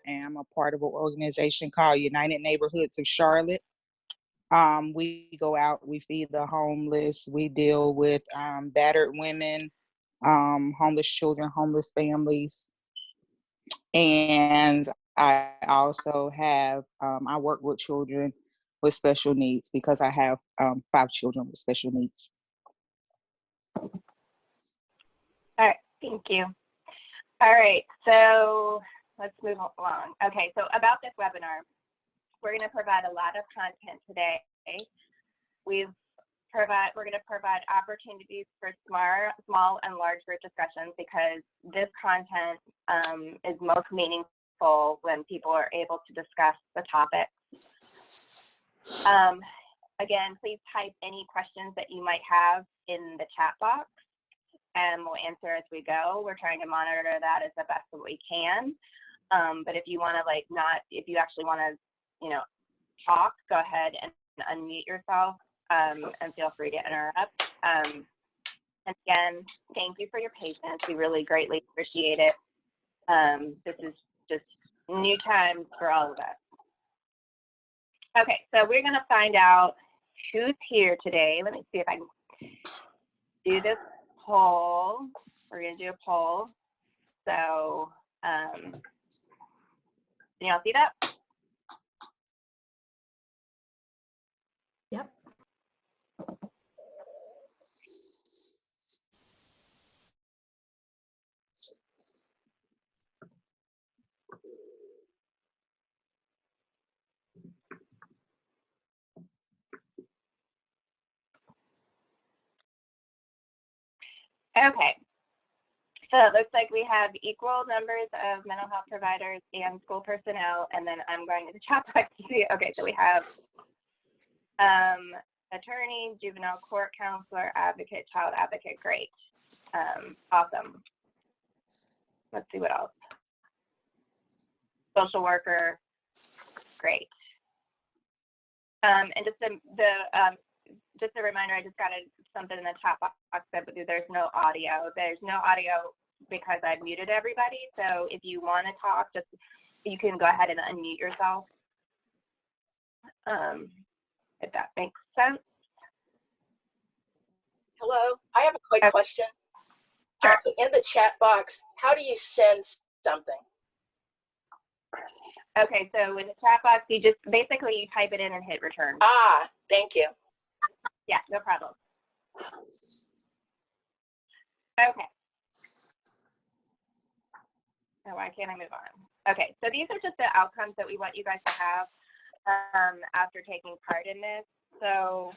am a part of an organization called United Neighborhoods of Charlotte. We go out, we feed the homeless, we deal with battered women, homeless children, homeless families. And I also have, I work with children with special needs because I have 5 children with special needs. All right, thank you. All right, so let's move along. Okay, so about this webinar, we're going to provide a lot of content today. We're going to provide opportunities for small and large group discussions because this content is most meaningful when people are able to discuss the topic. Again, please type any questions that you might have in the chat box and we'll answer as we go. We're trying to monitor that as the best that we can. But if you want to if you actually want to, talk, go ahead and unmute yourself and feel free to interrupt. And again, thank you for your patience. We really greatly appreciate it. This is just new times for all of us. Okay, so we're going to find out who's here today. Let me see if I can do this poll. We're going to do a poll. So, can y'all see that? Yep. Okay, so it looks like we have equal numbers of mental health providers and school personnel, and then I'm going to the chat box to see. Okay, so we have attorney, juvenile court counselor, advocate, child advocate. Great, awesome. Let's see what else. Social worker, great. And just a reminder, I just got something in the chat box that there's no audio. There's no audio because I've muted everybody. So if you want to talk, you can go ahead and unmute yourself. If that makes sense. Hello, I have a quick question. Sure. In the chat box, how do you send something? Okay, so in the chat box, you just basically you type it in and hit return. Ah, thank you. Yeah, no problem. Okay. Now, why can't I move on? Okay, so these are just the outcomes that we want you guys to have after taking part in this. So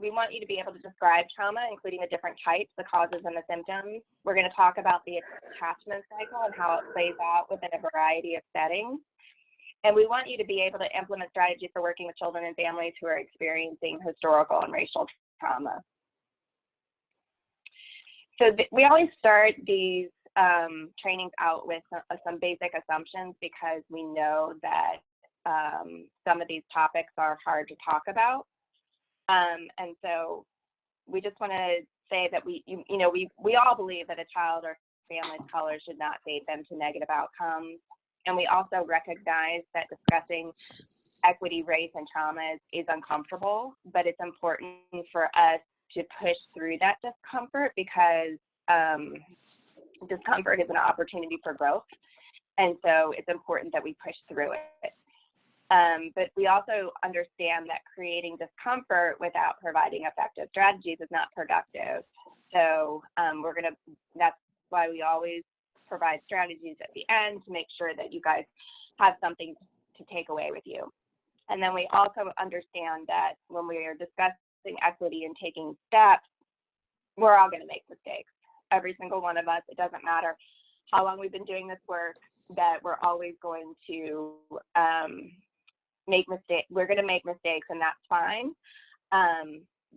we want you to be able to describe trauma, including the different types, the causes, and the symptoms. We're going to talk about the attachment cycle and how it plays out within a variety of settings. And we want you to be able to implement strategies for working with children and families who are experiencing historical and racial trauma. So we always start these trainings out with some basic assumptions because we know that some of these topics are hard to talk about. And so we just want to say that we all believe that a child or family's color should not lead them to negative outcomes. And we also recognize that discussing equity, race, and trauma is uncomfortable, but it's important for us to push through that discomfort because discomfort is an opportunity for growth. And so it's important that we push through it. But we also understand that creating discomfort without providing effective strategies is not productive. So that's why we always provide strategies at the end to make sure that you guys have something to take away with you. And then we also understand that when we are discussing equity and taking steps, we're all going to make mistakes. Every single one of us, it doesn't matter how long we've been doing this work, that we're always going to make mistakes. We're going to make mistakes, and that's fine.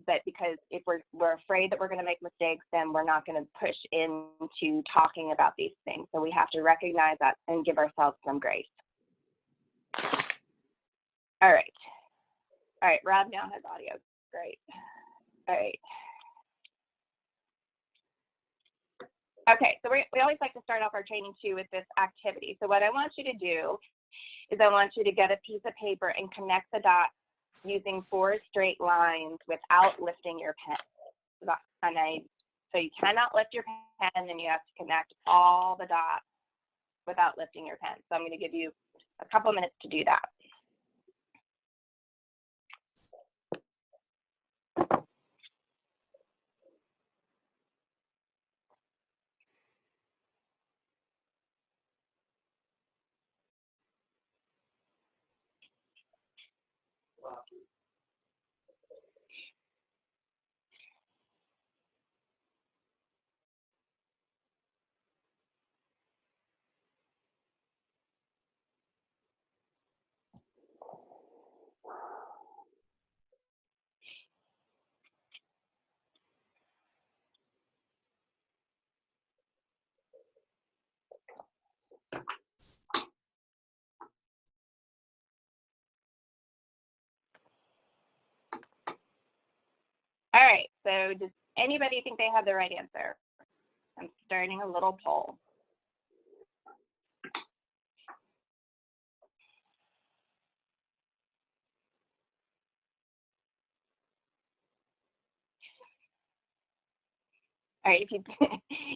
But because if we're afraid that we're going to make mistakes, then we're not going to push into talking about these things. So we have to recognize that and give ourselves some grace. All right. All right, Rob now has audio. Great. All right. Okay, so we always like to start off our training too with this activity. So what I want you to do is I want you to get a piece of paper and connect the dots using 4 straight lines without lifting your pen. So you cannot lift your pen, and you have to connect all the dots without lifting your pen. So I'm going to give you a couple minutes to do that. All right, so does anybody think they have the right answer? I'm starting a little poll. All right, if you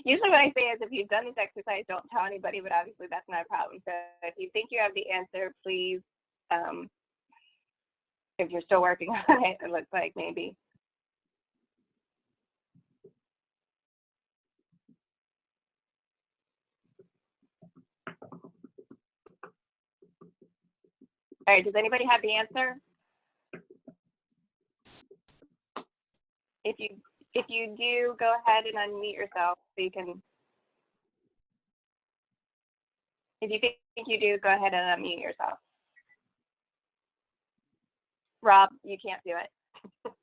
usually what I say is if you've done this exercise, don't tell anybody, but obviously that's not a problem. So if you think you have the answer, please, if you're still working on it, it looks like maybe. All right, does anybody have the answer? If you do, go ahead and unmute yourself so you can. If you think you do, go ahead and unmute yourself. Rob, you can't do it.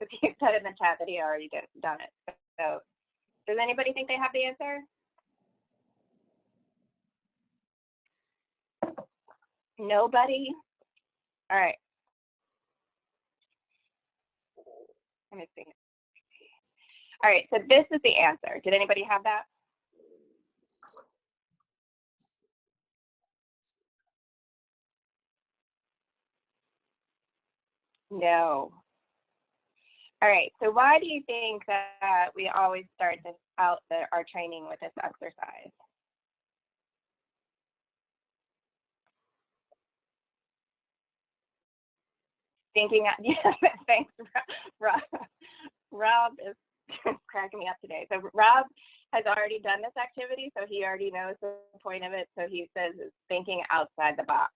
If you said in the chat that he already done it. So does anybody think they have the answer? Nobody? All right. Let me see. All right, so this is the answer. Did anybody have that? No. All right, so why do you think that we always start this out our training with this exercise? Thinking, yeah, thanks, Rob. Rob is cracking me up today. So Rob has already done this activity, so he already knows the point of it. So he says it's thinking outside the box.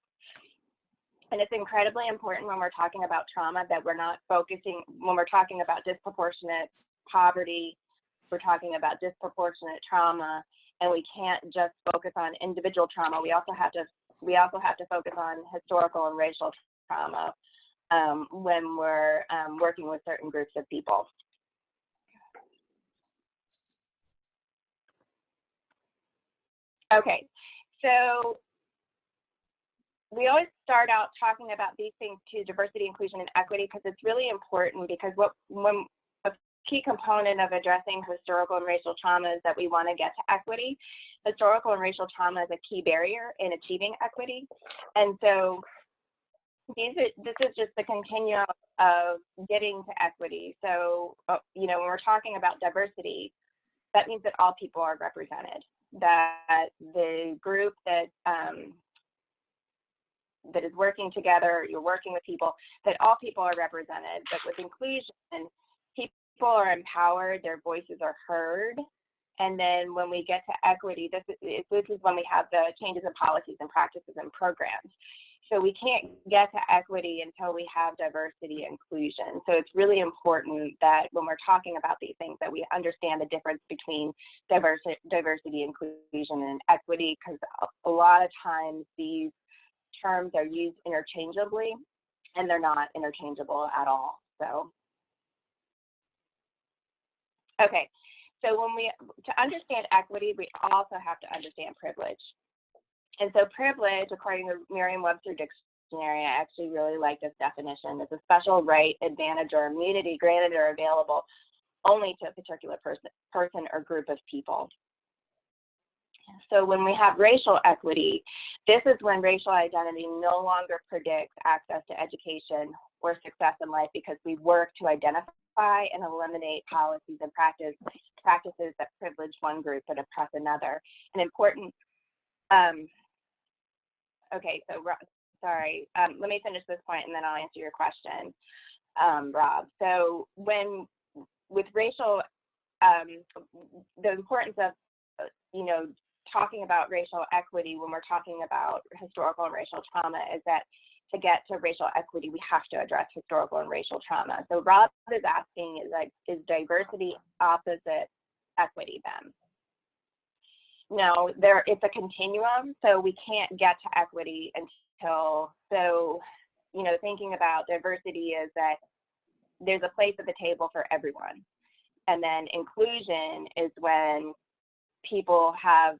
And it's incredibly important when we're talking about trauma that we're not focusing, when we're talking about disproportionate poverty, we're talking about disproportionate trauma, and we can't just focus on individual trauma. We also have to focus on historical and racial trauma when we're working with certain groups of people. Okay, so we always start out talking about these things too, diversity, inclusion, and equity, because it's really important, because when a key component of addressing historical and racial trauma is that we want to get to equity. Historical and racial trauma is a key barrier in achieving equity. And so this is just the continuum of getting to equity. So, you know, when we're talking about diversity, that means that all people are represented, that the group that that is working together, you're working with people, that all people are represented. But with inclusion, people are empowered, their voices are heard. And then when we get to equity, this is when we have the changes in policies and practices and programs. So we can't get to equity until we have diversity and inclusion. So it's really important that when we're talking about these things that we understand the difference between diversity, inclusion, and equity, because a lot of times these terms are used interchangeably, and they're not interchangeable at all. So, okay. So to understand equity, we also have to understand privilege. And so privilege, according to Merriam-Webster Dictionary, I actually really like this definition, is a special right, advantage, or immunity granted or available only to a particular person or group of people. So when we have racial equity, this is when racial identity no longer predicts access to education or success in life, because we work to identify and eliminate policies and practices that privilege one group but oppress another. An important, okay, so sorry, let me finish this point and then I'll answer your question, Rob. So with racial, the importance of, talking about racial equity when we're talking about historical and racial trauma is that to get to racial equity, we have to address historical and racial trauma. So Rob is asking, is diversity opposite equity then? No, it's a continuum, so we can't get to equity until, thinking about diversity is that there's a place at the table for everyone. And then inclusion is when people have,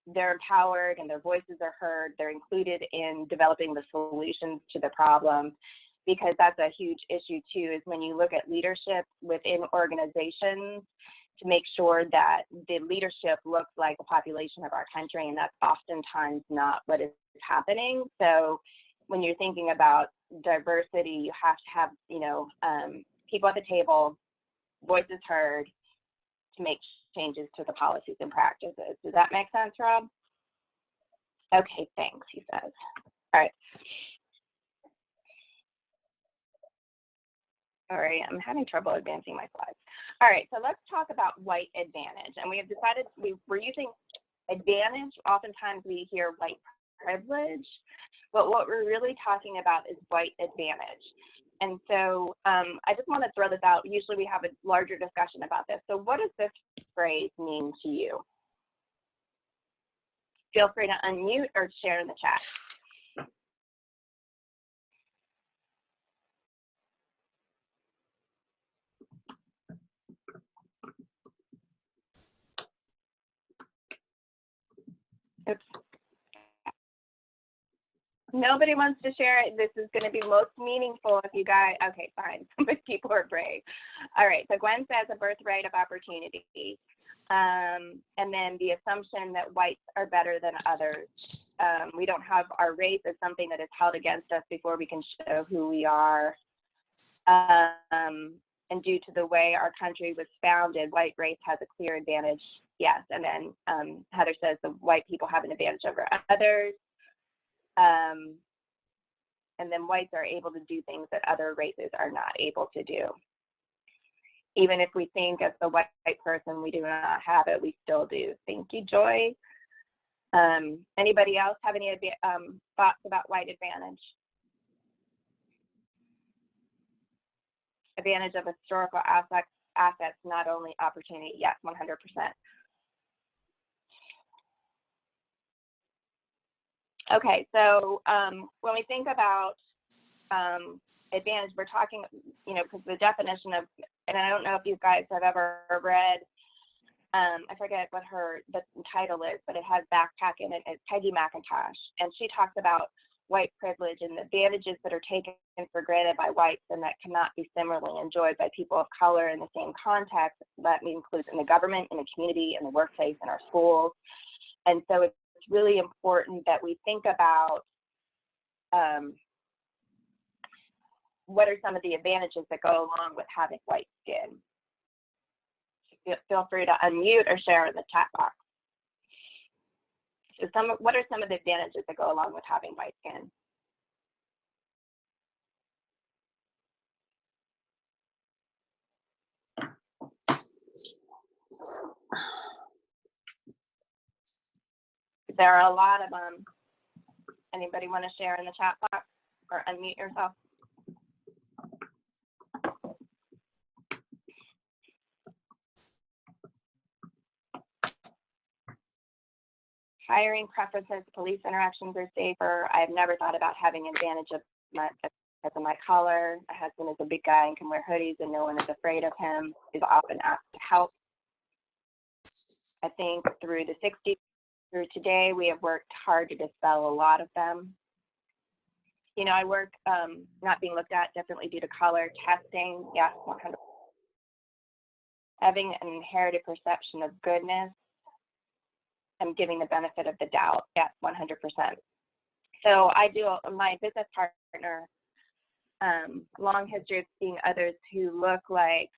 they're empowered and their voices are heard, they're included in developing the solutions to the problem, because that's a huge issue too, is when you look at leadership within organizations, to make sure that the leadership looks like the population of our country, and that's oftentimes not what is happening. So when you're thinking about diversity, you have to have, people at the table, voices heard, to make changes to the policies and practices. Does that make sense, Rob? Okay, thanks, he says. All right. All right, I'm having trouble advancing my slides. All right, so let's talk about white advantage. And we have decided we're using advantage. Oftentimes we hear white privilege, but what we're really talking about is white advantage. And so I just want to throw this out. Usually we have a larger discussion about this. So what does this phrase mean to you? Feel free to unmute or share in the chat. Oops. Nobody wants to share it. This is going to be most meaningful if you guys, okay, fine. But people are brave. All right, so Gwen says a birthright of opportunity. And then the assumption that whites are better than others. We don't have our race as something that is held against us before we can show who we are. And due to the way our country was founded, white race has a clear advantage. Yes, and then Heather says the white people have an advantage over others. And then whites are able to do things that other races are not able to do. Even if we think as the white person we do not have it, we still do. Thank you, Joy. Anybody else have any thoughts about white advantage? Advantage of historical assets, not only opportunity. Yes, 100%. Okay, so when we think about advantage, we're talking, because the definition of, and I don't know if you guys have ever read, I forget what the title is, but it has Backpack in it. It's Peggy McIntosh, and she talks about white privilege and the advantages that are taken for granted by whites and that cannot be similarly enjoyed by people of color in the same context. That includes in the government, in the community, in the workplace, in our schools. And so it's really important that we think about what are some of the advantages that go along with having white skin. Feel free to unmute or share in the chat box. So what are some of the advantages that go along with having white skin? There are a lot of them. Anybody want to share in the chat box or unmute yourself? Hiring preferences, police interactions are safer. I've never thought about having advantage of my color. My husband is a big guy and can wear hoodies and no one is afraid of him. He's often asked to help. I think through the 60s, through today, we have worked hard to dispel a lot of them. I work not being looked at differently due to color, testing, yes, 100%. having an inherited perception of goodness and giving the benefit of the doubt. Yes, 100%. So I do, my business partner, long history of seeing others who look like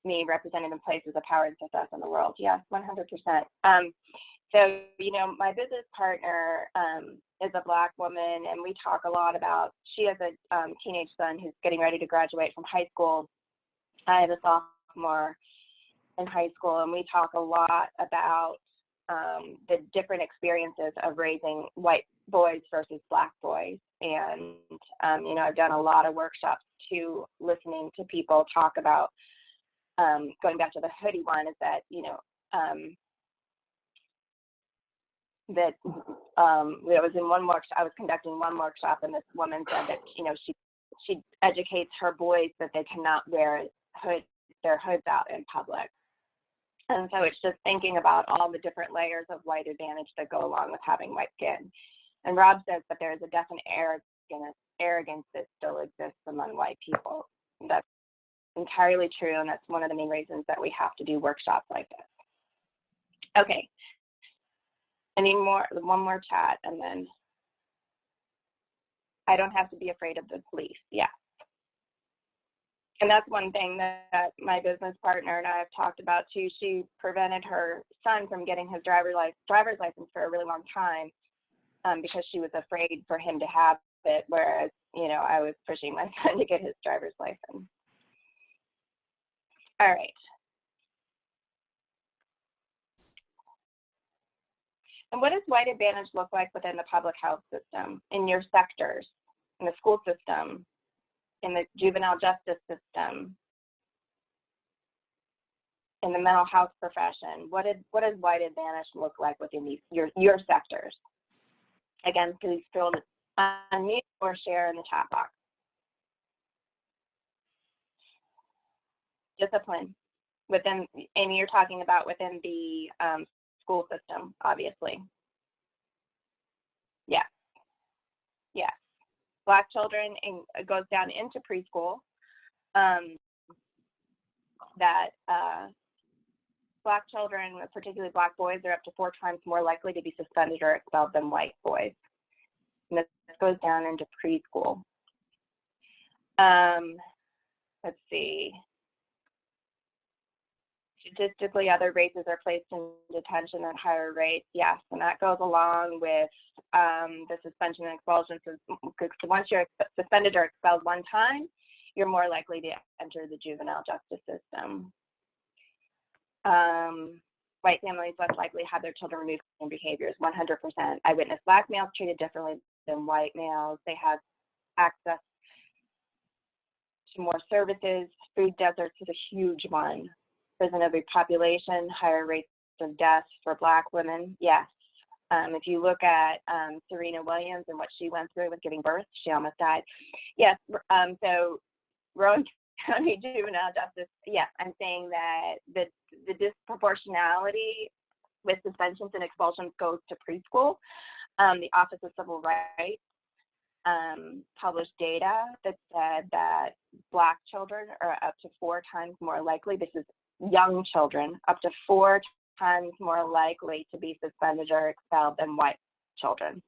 me represented in places of power and success in the world. Yes, 100%. So, you know, my business partner is a Black woman, and we talk a lot about, she has a teenage son who's getting ready to graduate from high school. I have a sophomore in high school, and we talk a lot about the different experiences of raising white boys versus Black boys. And, you know, I've done a lot of workshops to listening to people talk about, going back to the hoodie one, is that, you know, that I was in one workshop, I was conducting one workshop, and this woman said that, you know, she educates her boys that they cannot wear their hoods out in public. And so it's just thinking about all the different layers of white advantage that go along with having white skin. And Rob says that there's a definite arrogance that still exists among white people. That's entirely true, and that's one of the main reasons that we have to do workshops like this. Okay. One more chat, and then I don't have to be afraid of the police. Yeah. And that's one thing that my business partner and I have talked about too. She prevented her son from getting his driver's license for a really long time because she was afraid for him to have it, whereas, you know, I was pushing my son to get his driver's license. All right. And what does white advantage look like within the public health system, in your sectors, in the school system, in the juvenile justice system, in the mental health profession? What does white advantage look like within these, your sectors? Again, please feel to unmute or share in the chat box. Discipline within, Amy, you're talking about within the school system, obviously. Yeah. Yeah. Black children, it goes down into preschool, that Black children, particularly Black boys, are up to 4 times more likely to be suspended or expelled than white boys. And this goes down into preschool. Let's see. Statistically, other races are placed in detention at higher rates. Yes, and that goes along with the suspension and expulsion. Because once you're suspended or expelled one time, you're more likely to enter the juvenile justice system. White families less likely have their children removed from behaviors, 100%. I witnessed Black males treated differently than white males. They have access to more services. Food deserts is a huge one. Prison overpopulation, higher rates of death for Black women. Yes. If you look at Serena Williams and what she went through with giving birth, she almost died. Yes. So Rowan County Juvenile Justice, yes, I'm saying that the disproportionality with suspensions and expulsions goes to preschool. The Office of Civil Rights published data that said that Black children are up to 4 times more likely, this is young children, up to 4 times more likely to be suspended or expelled than white children.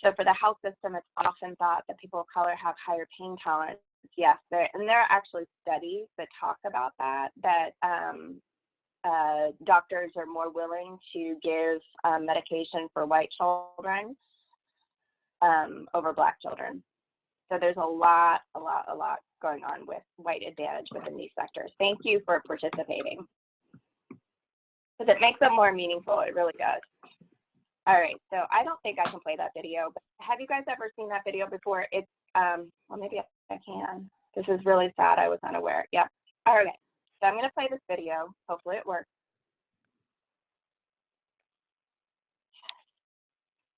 So for the health system, it's often thought that people of color have higher pain tolerance. Yes, there are actually studies that talk about that doctors are more willing to give medication for white children over Black children. So there's a lot going on with white advantage within these sectors. Thank you for participating. Because it makes them more meaningful, it really does. All right, so I don't think I can play that video, but have you guys ever seen that video before? It's, well, maybe I can. This is really sad, I was unaware. Yep, all right, so I'm gonna play this video. Hopefully it works.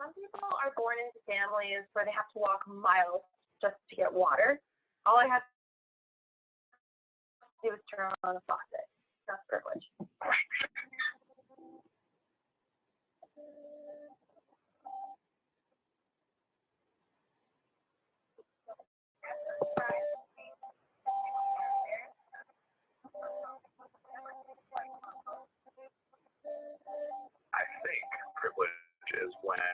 Some people are born into families where they have to walk miles just to get water. All I have to do is turn on a faucet. That's privilege. when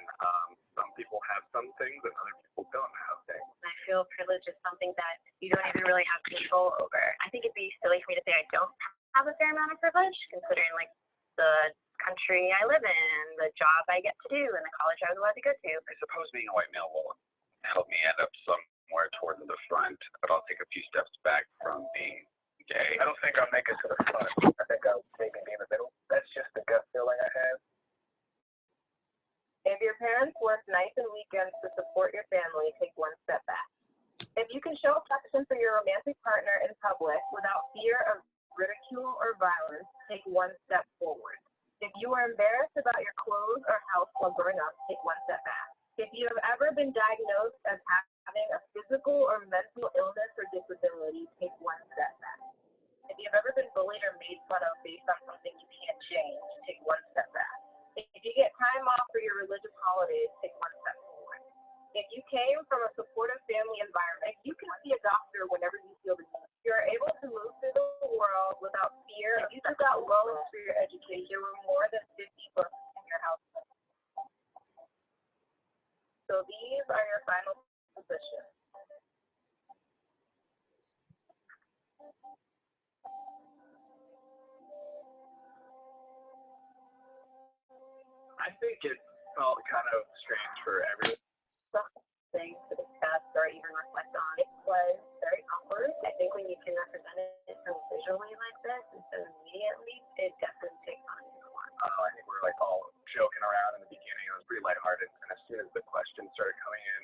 some people have some things and other people don't have things. I feel privilege is something that you don't even really have control over. I think it'd be silly for me to say I don't have a fair amount of privilege, considering like the country I live in, the job I get to do, and the college I was allowed to go to. I suppose being a white male will help me end up somewhere towards the front, but I'll take a few steps back from being gay. I don't think I'll make it to the front. I think I'll maybe be in the middle. That's just the gut feeling I have. If your parents work nights and weekends to support your family, take one step back. If you can show affection for your romantic partner in public without fear of ridicule or violence, take one step forward. If you are embarrassed about your clothes or health while growing up, take one step back. If you have ever been diagnosed as having a physical or mental illness or disability, take one step back. If you've ever been bullied or made fun of based on something you can't change, take one step back. If you get time off for your religious holidays, take one step forward. If you came from a supportive family environment, you can see a doctor whenever you feel the need. You are able to move through the world without fear. If you took out loans for your education, there were more than 50 books in your house. So these are your final positions. I think it felt kind of strange for everyone. Some things to discuss or even reflect on. It was very awkward. I think when you can represent it so visually like this and so immediately, it definitely takes on a new one. I think we were like all joking around in the beginning. It was pretty lighthearted, and as soon as the questions started coming in,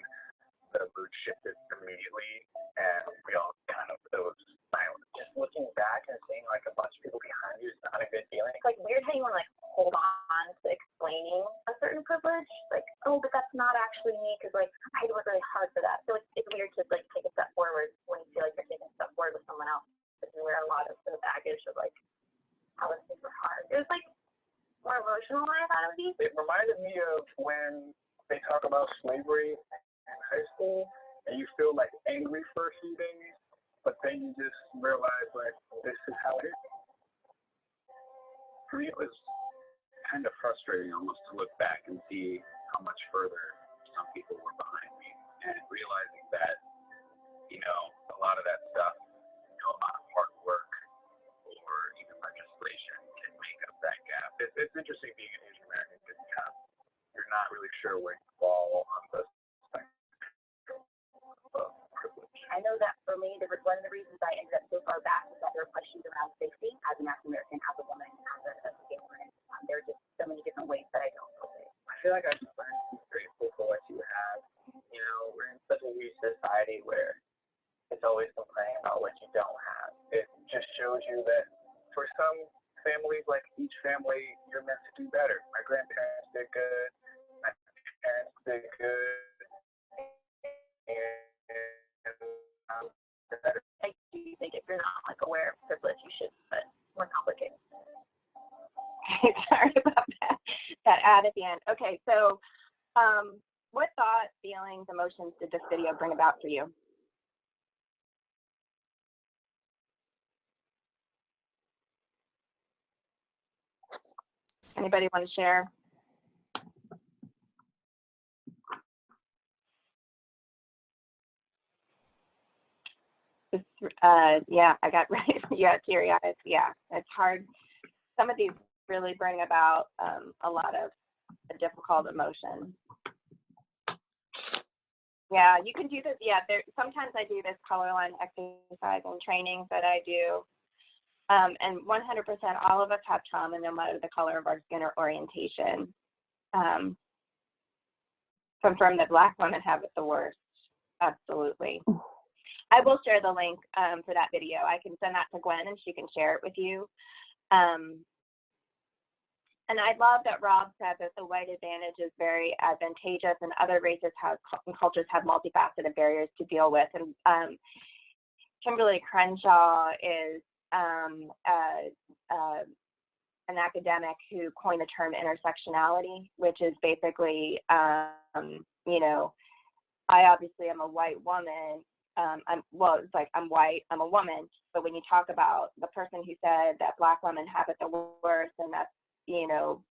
the mood shifted immediately, and we all kind of, it was silent. Just looking back and seeing like a bunch of people behind you is not a good feeling. It's like weird how you want to like hold on to explaining a certain privilege. Like, oh, but that's not actually me because like I had to work really hard for that. So it's weird to like take a step forward when you feel like you're taking a step forward with someone else. Because we wear a lot of the baggage of like how it's super hard. It was like more emotional than I thought it would be. It reminded me of when they talk about slavery in high school, and you feel like angry for a few days, but then you just realize like this is how it is. For me, it was kind of frustrating almost to look back and see how much further some people were behind me, and realizing that, you know, a lot of that stuff, you know, a lot of hard work or even legislation can make up that gap. It's interesting being an Asian American because you're not really sure where you fall on the spectrum of privilege. I know that for me, one of the reasons I ended up so far back was that there were questions around safety as an African American, as a woman, as a gay woman. There are just so many different ways that I don't feel safe. I feel like I just learned to be grateful for what you have. You know, we're in such a weird society where it's always complaining about what you don't have. It just shows you that for some families, like each family, you're meant to do better. My grandparents did good. My parents did good. And better. I do think if you're not like aware of privilege, you should, but more complicated. Sorry about that ad at the end. Okay, so what thoughts, feelings, emotions did this video bring about for you? Anybody want to share? Yeah, I got right. Yeah, teary eyes. Yeah, it's hard. Some of these really bring about a lot of a difficult emotion. Yeah, you can do this. Yeah, sometimes I do this color line exercise and trainings that I do. And 100%, all of us have trauma no matter the color of our skin or orientation. Confirm that Black women have it the worst. Absolutely. I will share the link for that video. I can send that to Gwen and she can share it with you. And I love that Rob said that the white advantage is very advantageous and other races and cultures have multifaceted barriers to deal with. And Kimberly Crenshaw is an academic who coined the term intersectionality, which is basically, you know, I obviously am a white woman. It's like I'm white, I'm a woman, but when you talk about the person who said that Black women have it the worst, and that's, you know,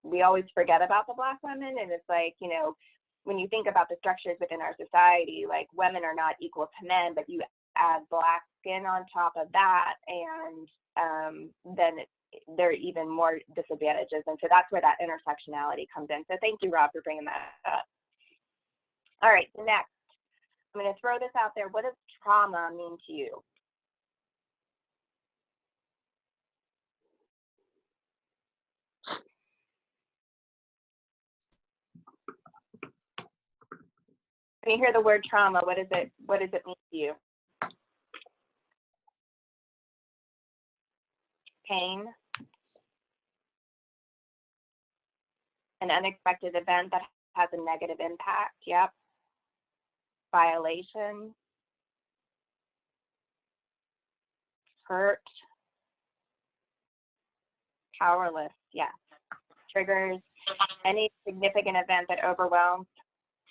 we always forget about the Black women. And it's like, you know, when you think about the structures within our society, like women are not equal to men, but you add Black skin on top of that, and then there are even more disadvantages. And so that's where that intersectionality comes in. So thank you, Rob, for bringing that up. All right, so next, I'm going to throw this out there. What does trauma mean to you? When you hear the word trauma, what does it mean to you? Pain, an unexpected event that has a negative impact. Yep. Violation, hurt, powerless. Yes. Triggers, any significant event that overwhelms,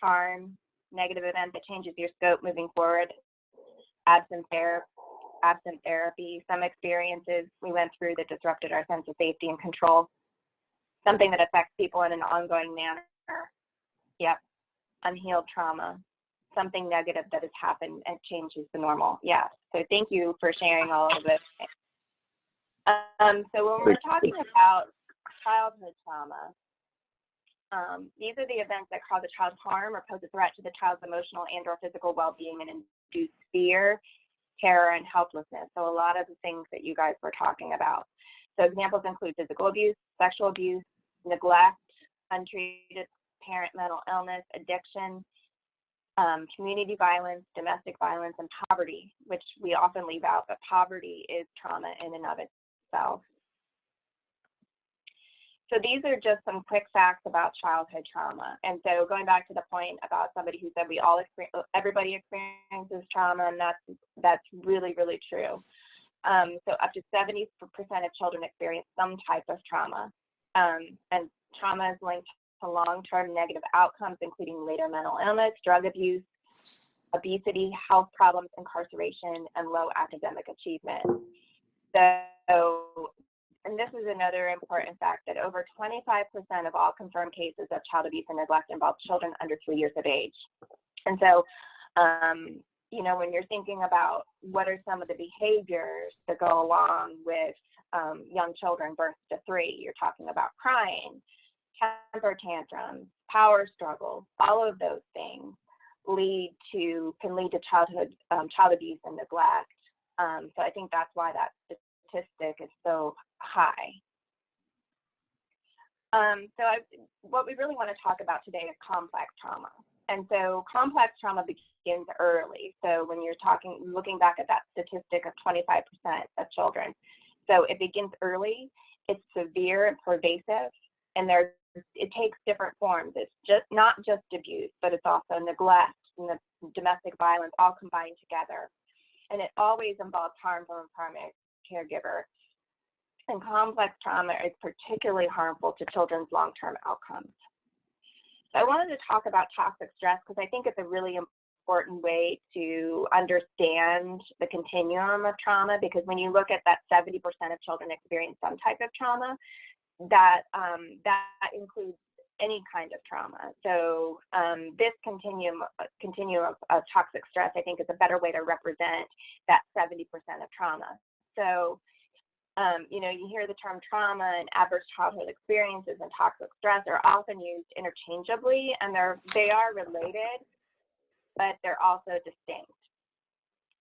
harm, negative event that changes your scope moving forward, absent therapy, some experiences we went through that disrupted our sense of safety and control, something that affects people in an ongoing manner. Yep. Unhealed trauma, something negative that has happened and changes the normal. Yeah. So thank you for sharing all of this. So when we're talking about childhood trauma, these are the events that cause a child's harm or pose a threat to the child's emotional and or physical well-being and induce fear, terror, and helplessness. So a lot of the things that you guys were talking about. So examples include physical abuse, sexual abuse, neglect, untreated parent mental illness, addiction, community violence, domestic violence, and poverty, which we often leave out, but poverty is trauma in and of itself. So these are just some quick facts about childhood trauma. And so going back to the point about somebody who said everybody experiences trauma, and that's really, really true. So up to 70% of children experience some type of trauma. And trauma is linked to long-term negative outcomes, including later mental illness, drug abuse, obesity, health problems, incarceration, and low academic achievement. So, and this is another important fact, that over 25% of all confirmed cases of child abuse and neglect involve children under 3 years of age. And so, you know, when you're thinking about what are some of the behaviors that go along with young children birth to 3, you're talking about crying, temper tantrums, power struggles, all of those things can lead to child abuse and neglect. So I think that's why that statistic is so high. What we really want to talk about today is complex trauma. And so complex trauma begins early. So when you're looking back at that statistic of 25% of children. So it begins early, it's severe and pervasive, and it takes different forms. It's just not just abuse, but it's also neglect and the domestic violence all combined together. And it always involves harm from a primary caregiver. And complex trauma is particularly harmful to children's long-term outcomes. So I wanted to talk about toxic stress because I think it's a really important way to understand the continuum of trauma, because when you look at that 70% of children experience some type of trauma, that includes any kind of trauma. So this continuum of toxic stress, I think, is a better way to represent that 70% of trauma. So you know, you hear the term trauma and adverse childhood experiences and toxic stress are often used interchangeably, and they are related, but they're also distinct.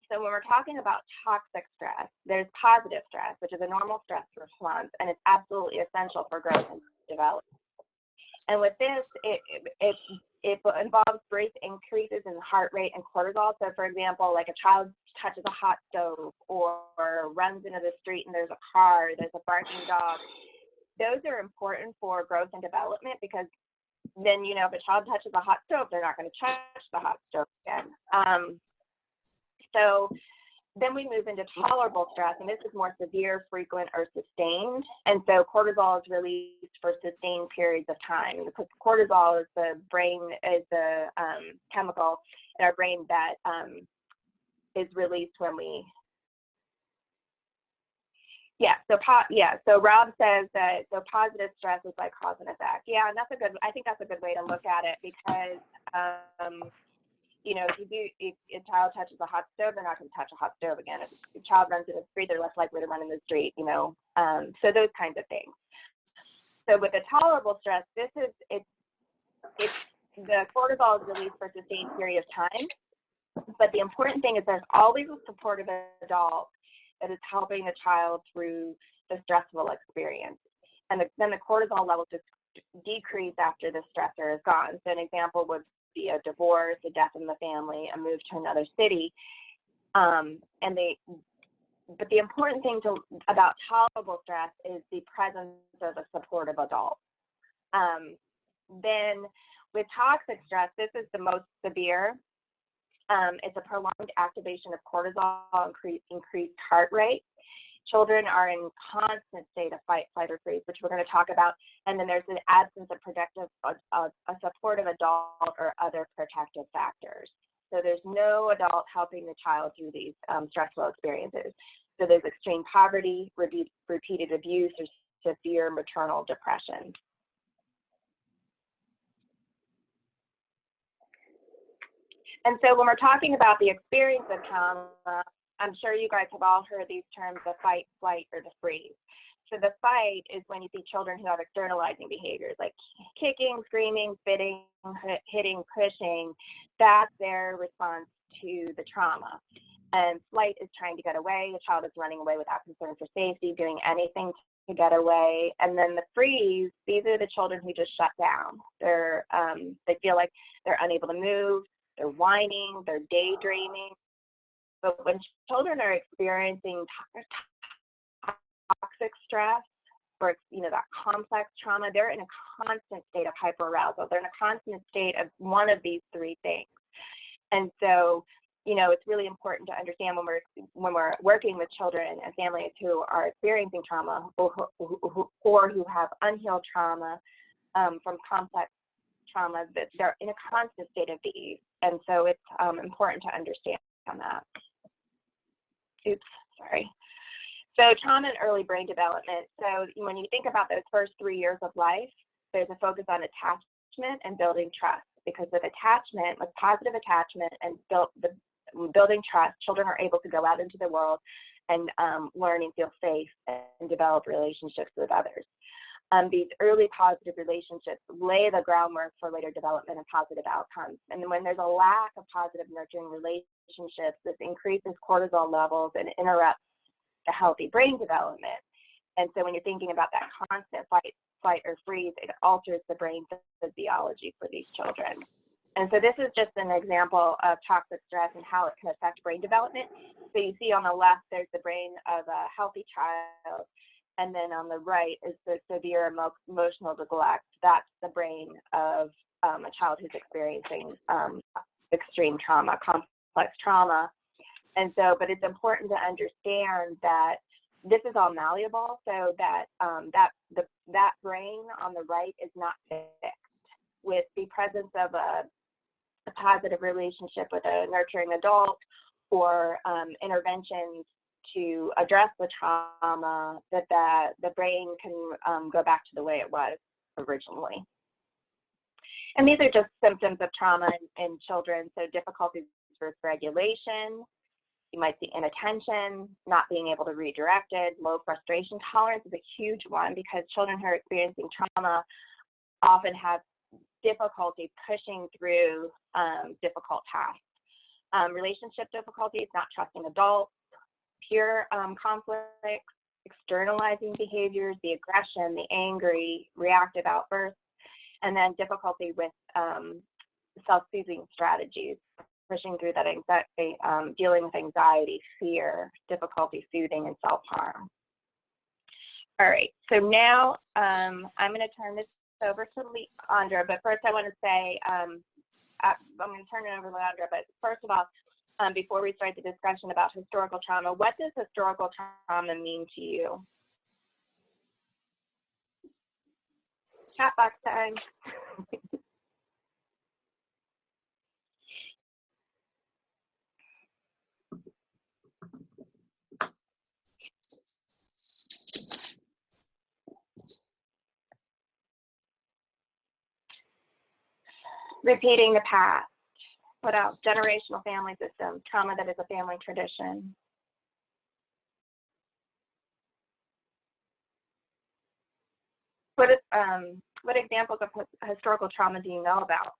So when we're talking about toxic stress, there's positive stress, which is a normal stress response, and it's absolutely essential for growth and development. And with this, it involves brief increases in heart rate and cortisol. So for example, like a child touches a hot stove or runs into the street and there's a car, there's a barking dog. Those are important for growth and development, because then, you know, if a child touches a hot stove, they're not going to touch the hot stove again. So then we move into tolerable stress, and this is more severe, frequent, or sustained. And so cortisol is released for sustained periods of time, because cortisol is the chemical in our brain that is released when we Yeah, so Rob says that so positive stress is like cause and effect. Yeah, and I think that's a good way to look at it, because you know, if a child touches a hot stove, they're not going to touch a hot stove again. If a child runs in the street, they're less likely to run in the street, you know. So those kinds of things. So with the tolerable stress, it's the cortisol is released for a sustained period of time. But the important thing is there's always a supportive adult that is helping the child through the stressful experience. And then the cortisol levels just decrease after the stressor is gone. So an example would be a divorce, a death in the family, a move to another city. But the important thing about tolerable stress is the presence of a supportive adult. Then with toxic stress, this is the most severe. It's a prolonged activation of cortisol, increased heart rate. Children are in constant state of fight, flight, or freeze, which we're going to talk about. And then there's an absence of a supportive adult or other protective factors. So there's no adult helping the child through these stressful experiences. So there's extreme poverty, repeated abuse, or severe maternal depression. And so when we're talking about the experience of trauma, I'm sure you guys have all heard these terms, the fight, flight, or the freeze. So the fight is when you see children who have externalizing behaviors like kicking, screaming, spitting, hitting, pushing. That's their response to the trauma. And flight is trying to get away. The child is running away without concern for safety, doing anything to get away. And then the freeze, these are the children who just shut down. They feel like they're unable to move. They're whining, they're daydreaming. But when children are experiencing toxic stress or, you know, that complex trauma, they're in a constant state of hyperarousal. They're in a constant state of one of these three things. And so, you know, it's really important to understand when we're working with children and families who are experiencing trauma or who have unhealed trauma from complex trauma, that they're in a constant state of these. And so it's important to understand that. Oops, sorry. So trauma and early brain development. So when you think about those first 3 years of life, there's a focus on attachment and building trust, because with positive attachment and building trust, children are able to go out into the world and learn and feel safe and develop relationships with others. These early positive relationships lay the groundwork for later development and positive outcomes. And when there's a lack of positive nurturing relationships, this increases cortisol levels and interrupts the healthy brain development. And so when you're thinking about that constant fight or freeze, it alters the brain physiology for these children. And so this is just an example of toxic stress and how it can affect brain development. So you see on the left, there's the brain of a healthy child. And then on the right is the severe emotional neglect. That's the brain of a child who's experiencing extreme trauma, complex trauma. And so, but it's important to understand that this is all malleable, so that that brain on the right is not fixed. With the presence of a positive relationship with a nurturing adult or interventions to address the trauma, that the brain can go back to the way it was originally. And these are just symptoms of trauma in children. So difficulties with regulation, you might see inattention, not being able to be redirected, low frustration tolerance is a huge one, because children who are experiencing trauma often have difficulty pushing through difficult tasks. Relationship difficulties, not trusting adults, peer conflicts, externalizing behaviors, the aggression, the angry, reactive outbursts, and then difficulty with self-soothing strategies, pushing through that anxiety, dealing with anxiety, fear, difficulty soothing, and self-harm. All right, so now I'm going to turn this over to Leandra, but first I want to say, I'm going to turn it over to Leandra, but first of all, before we start the discussion about historical trauma, what does historical trauma mean to you? Chat box time. Repeating the past. What else? Generational family system, trauma that is a family tradition. What examples of historical trauma do you know about?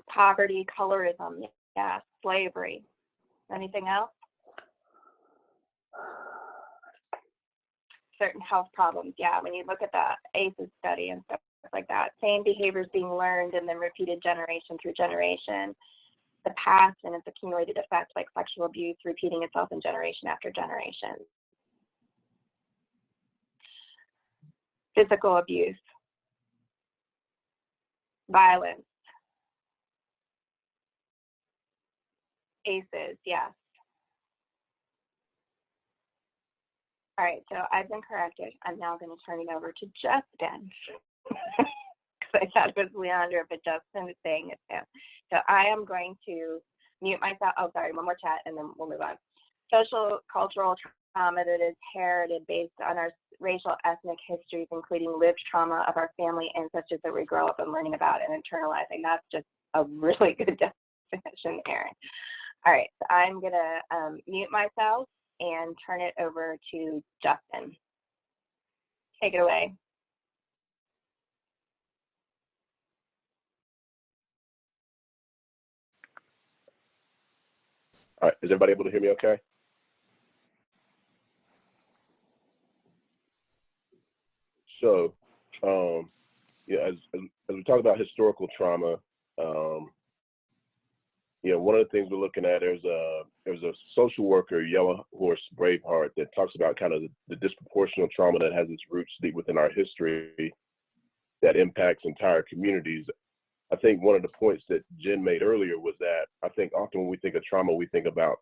Poverty, colorism, yeah, slavery. Anything else? Certain health problems, yeah. When you look at the ACEs study and stuff like that, same behaviors being learned and then repeated generation through generation. The past and its accumulated effects, like sexual abuse, repeating itself in generation after generation. Physical abuse, violence, ACEs, yes. All right, so I've been corrected. I'm now going to turn it over to Justin. Because I thought it was Leandra, but Justin is saying it's him. So I am going to mute myself. Oh, sorry, one more chat and then we'll move on. Social, cultural trauma that is heralded based on our racial, ethnic histories, including lived trauma of our family ancestors that we grow up and learning about and internalizing. That's just a really good definition, Erin. All right, so I'm going to mute myself and turn it over to Justin. Take it away. All right, is everybody able to hear me okay? So, yeah, as we talk about historical trauma, you know, one of the things we're looking at, there's a social worker, Yellow Horse Braveheart, that talks about kind of the disproportional trauma that has its roots deep within our history that impacts entire communities. I think one of the points that Jen made earlier was that I think often when we think of trauma, we think about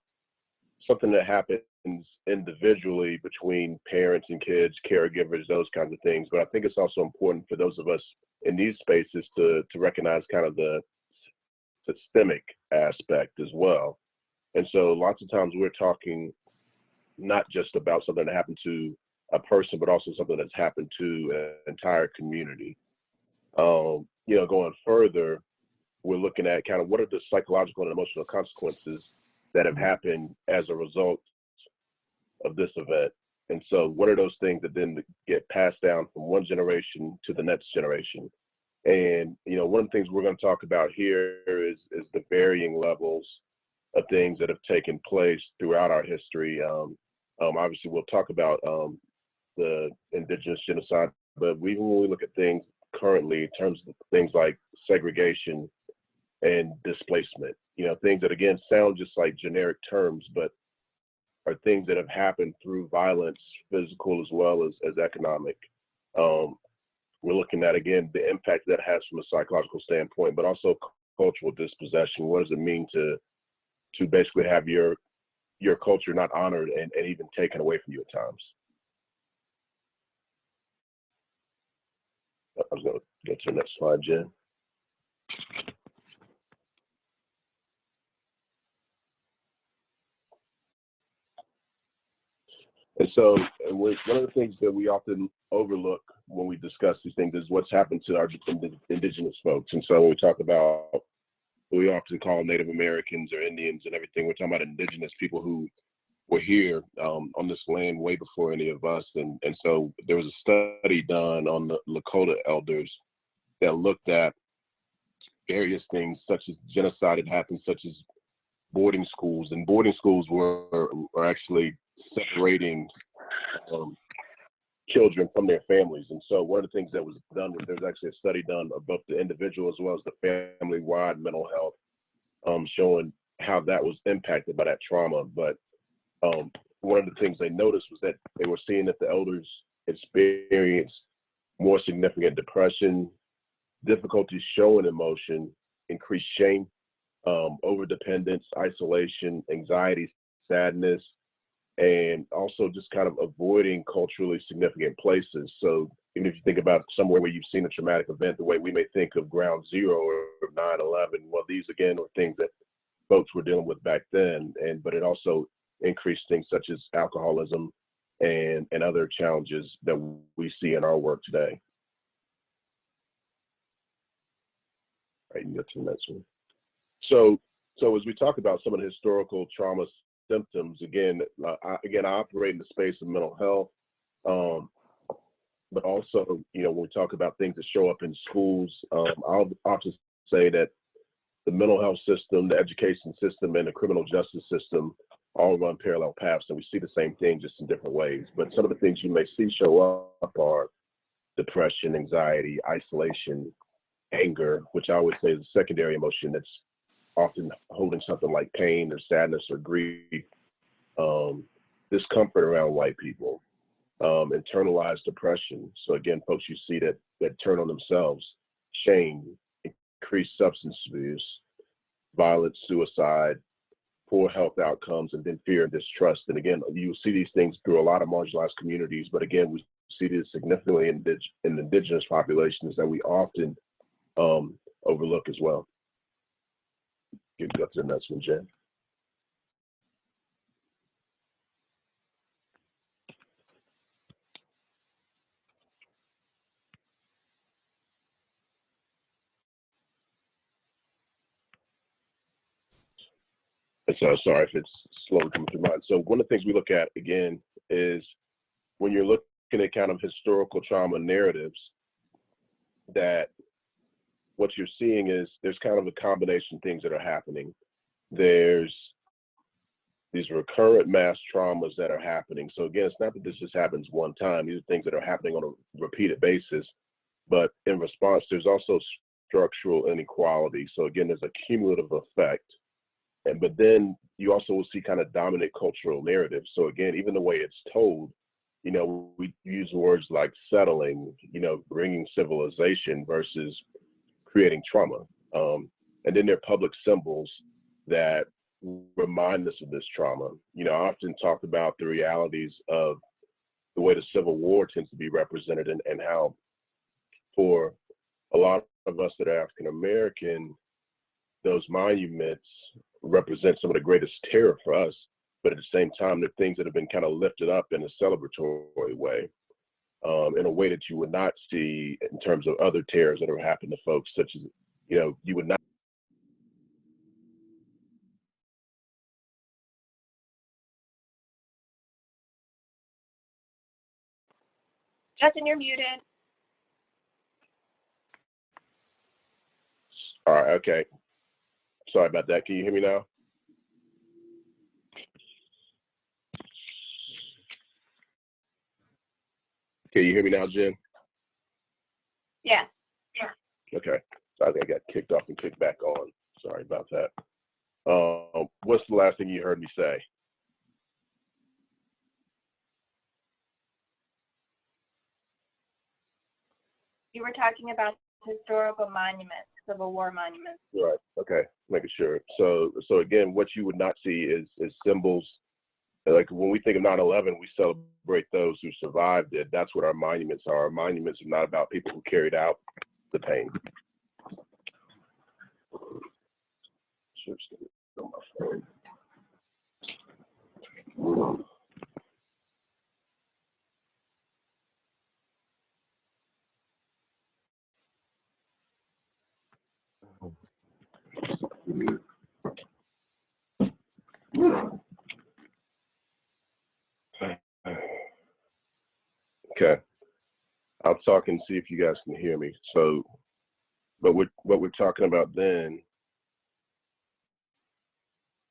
something that happens individually between parents and kids, caregivers, those kinds of things. But I think it's also important for those of us in these spaces to recognize kind of the systemic aspect as well. And so lots of times we're talking not just about something that happened to a person, but also something that's happened to an entire community. You know, going further, we're looking at kind of what are the psychological and emotional consequences that have happened as a result of this event. And so what are those things that then get passed down from one generation to the next generation? And, you know, one of the things we're going to talk about here is the varying levels of things that have taken place throughout our history. Obviously, we'll talk about the indigenous genocide, but even when we look at things currently in terms of things like segregation and displacement, you know, things that, again, sound just like generic terms, but are things that have happened through violence, physical as well as economic. We're looking at, again, the impact that has from a psychological standpoint, but also cultural dispossession. What does it mean to basically have your culture not honored and even taken away from you at times? I was going to go to the next slide, Jen. And so one of the things that we often overlook when we discuss these things is what's happened to our indigenous folks. And so when we talk about what we often call Native Americans or Indians and everything, we're talking about indigenous people who were here on this land way before any of us. And so there was a study done on the Lakota elders that looked at various things such as genocide had happened, such as boarding schools. And boarding schools were actually separating children from their families. And so one of the things that was done was there's actually a study done of both the individual as well as the family-wide mental health, showing how that was impacted by that trauma. But one of the things they noticed was that they were seeing that the elders experienced more significant depression, difficulty showing emotion, increased shame, overdependence, isolation, anxiety, sadness, and also just kind of avoiding culturally significant places. So even if you think about somewhere where you've seen a traumatic event, the way we may think of Ground Zero or 9/11, well, these again are things that folks were dealing with back then. But it also increase things such as alcoholism and other challenges that we see in our work today. Right, you can go to the next one. So as we talk about some of the historical trauma symptoms, again, I operate in the space of mental health, but also, when we talk about things that show up in schools, I'll often say that the mental health system, the education system, and the criminal justice system all run parallel paths, and we see the same thing just in different ways. But some of the things you may see show up are depression, anxiety, isolation, anger, which I always say is a secondary emotion that's often holding something like pain or sadness or grief, discomfort around white people, internalized depression. So again, folks you see that turn on themselves, shame, increased substance abuse, violence, suicide, poor health outcomes, and then fear and distrust. And again, you see these things through a lot of marginalized communities, but again, we see this significantly in indigenous populations that we often overlook as well. You can go to the next one, Jen. So sorry if it's slowly coming through mine. So one of the things we look at again is when you're looking at kind of historical trauma narratives, that what you're seeing is there's kind of a combination of things that are happening. There's these recurrent mass traumas that are happening. So again, it's not that this just happens one time. These are things that are happening on a repeated basis. But in response, there's also structural inequality. So again, there's a cumulative effect. But then you also will see kind of dominant cultural narratives. So again, even the way it's told, we use words like settling, bringing civilization versus creating trauma. And then there are public symbols that remind us of this trauma. I often talk about the realities of the way the Civil War tends to be represented and how for a lot of us that are African American, those monuments represent some of the greatest terror for us, but at the same time, they're things that have been kind of lifted up in a celebratory way, in a way that you would not see in terms of other terrors that have happened to folks, such as, you would not. Justin, you're muted. All right, okay. Sorry about that. Can you hear me now? Can you hear me now, Jen? Yeah. Okay. So I think I got kicked off and kicked back on. Sorry about that. What's the last thing you heard me say? You were talking about historical monuments, Civil War monuments. Right. Okay. Making sure. So again, what you would not see is symbols. Like when we think of 9/11, we celebrate those who survived it. That's what our monuments are. Our monuments are not about people who carried out the pain. Okay. I'll talk and see if you guys can hear me. So, but what we're talking about then,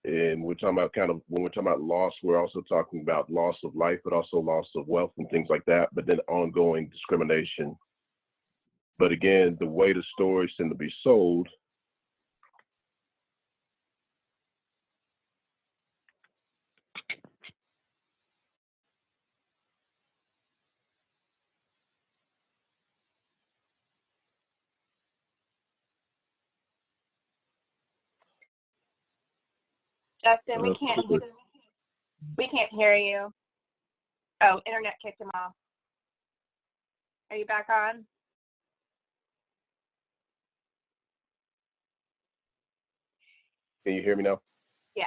and we're talking about kind of, when we're talking about loss, we're also talking about loss of life, but also loss of wealth and things like that, but then ongoing discrimination. But again, the way the stories tend to be sold, Justin, we can't hear you. Oh, internet kicked him off. Are you back on? can you hear me now? Yeah.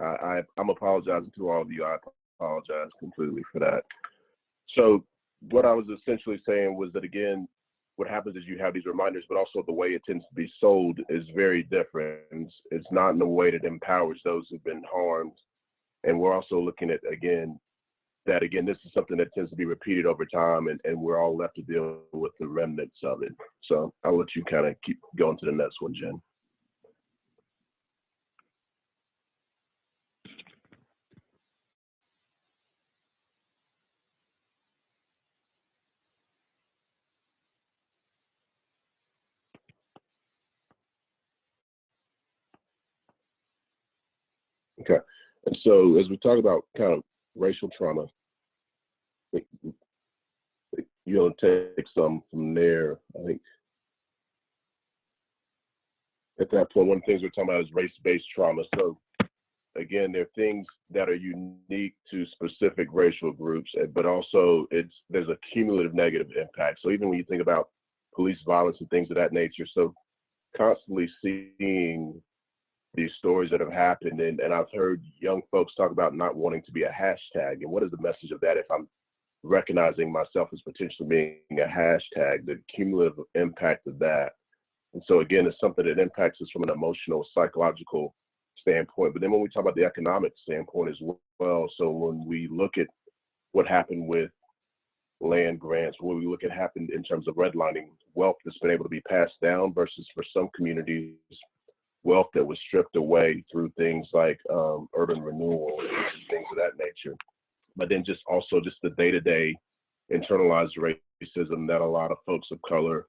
I'm apologizing to all of you. I apologize completely for that. So what I was essentially saying was that, again, what happens is you have these reminders, but also the way it tends to be sold is very different. It's not in a way that empowers those who've been harmed. And we're also looking at, again, this is something that tends to be repeated over time, and we're all left to deal with the remnants of it. So I'll let you kind of keep going to the next one, Jen. Okay. And so as we talk about kind of racial trauma, you'll take some from there. I think at that point, one of the things we're talking about is race-based trauma. So again, there are things that are unique to specific racial groups, but also there's a cumulative negative impact. So even when you think about police violence and things of that nature, so constantly seeing these stories that have happened, and I've heard young folks talk about not wanting to be a hashtag. And what is the message of that if I'm recognizing myself as potentially being a hashtag, the cumulative impact of that? And so again, it's something that impacts us from an emotional, psychological standpoint. But then when we talk about the economic standpoint as well, so when we look at what happened with land grants, when we look at happened in terms of redlining, wealth that's been able to be passed down versus for some communities, wealth that was stripped away through things like urban renewal and things of that nature. But then just the day-to-day internalized racism that a lot of folks of color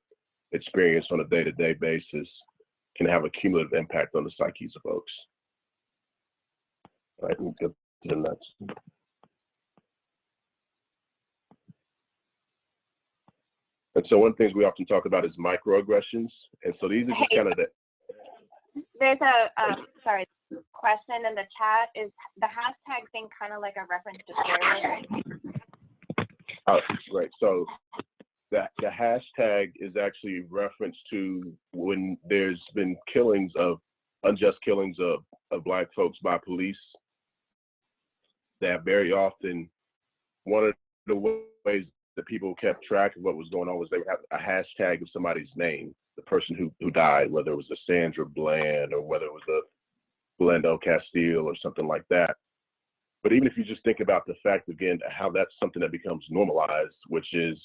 experience on a day-to-day basis can have a cumulative impact on the psyches of folks. All right, we'll get to the next. And so one of the things we often talk about is microaggressions. And so these are just kind of the... There's a question in the chat. Is the hashtag thing kind of like a reference to steroids? Oh, great. So the hashtag is actually reference to when there's been unjust killings of Black folks by police, that very often one of the ways that people kept track of what was going on was they would have a hashtag of somebody's name, the person who died, whether it was a Sandra Bland or whether it was a Glendo Castile or something like that. But even if you just think about the fact, again, how that's something that becomes normalized, which is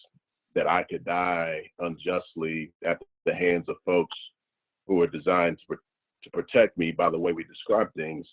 that I could die unjustly at the hands of folks who are designed to protect me by the way we describe things.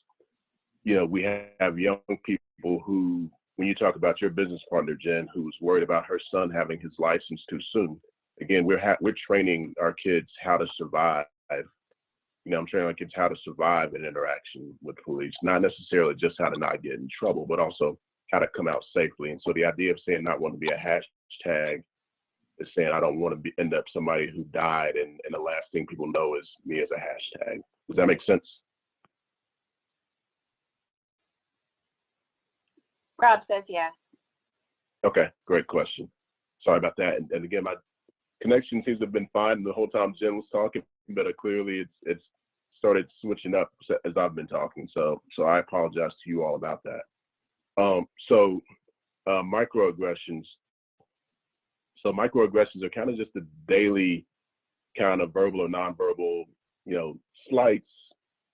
You know, we have young people who, when you talk about your business partner, Jen, who's worried about her son having his license too soon, again, we're training our kids how to survive. You know, I'm training our kids how to survive an interaction with police, not necessarily just how to not get in trouble, but also how to come out safely. And so the idea of saying not wanting to be a hashtag is saying I don't want to end up somebody who died, and the last thing people know is me as a hashtag. Does that make sense? Rob says yes. Okay, great question. Sorry about that. And again, my connection seems to have been fine the whole time Jen was talking, but clearly it's started switching up as I've been talking. So I apologize to you all about that. Microaggressions. So microaggressions are kind of just the daily kind of verbal or nonverbal, slights,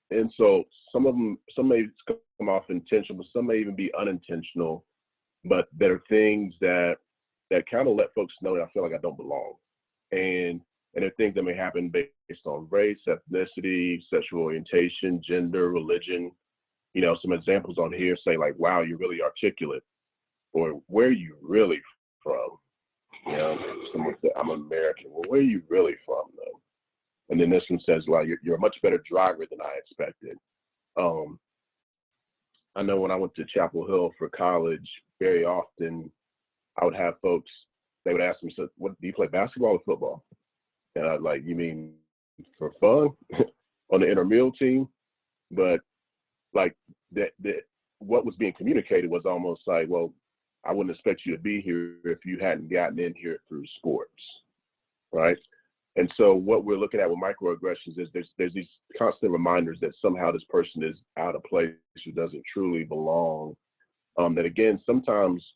insults. Some may come off intentional, but some may even be unintentional. But there are things that kind of let folks know that I feel like I don't belong. And there are things that may happen based on race, ethnicity, sexual orientation, gender, religion. Some examples on here say like, wow, you're really articulate, or where are you really from? Someone said, I'm American. Well, where are you really from though? And then this one says, well, you're a much better driver than I expected. I know when I went to Chapel Hill for college, very often I would have folks, they would ask me, so what do you play, basketball or football? And I'd like, you mean for fun on the intramural team? But like that what was being communicated was almost like, well, I wouldn't expect you to be here if you hadn't gotten in here through sports, right? And so what we're looking at with microaggressions is there's these constant reminders that somehow this person is out of place, who doesn't truly belong. That again, sometimes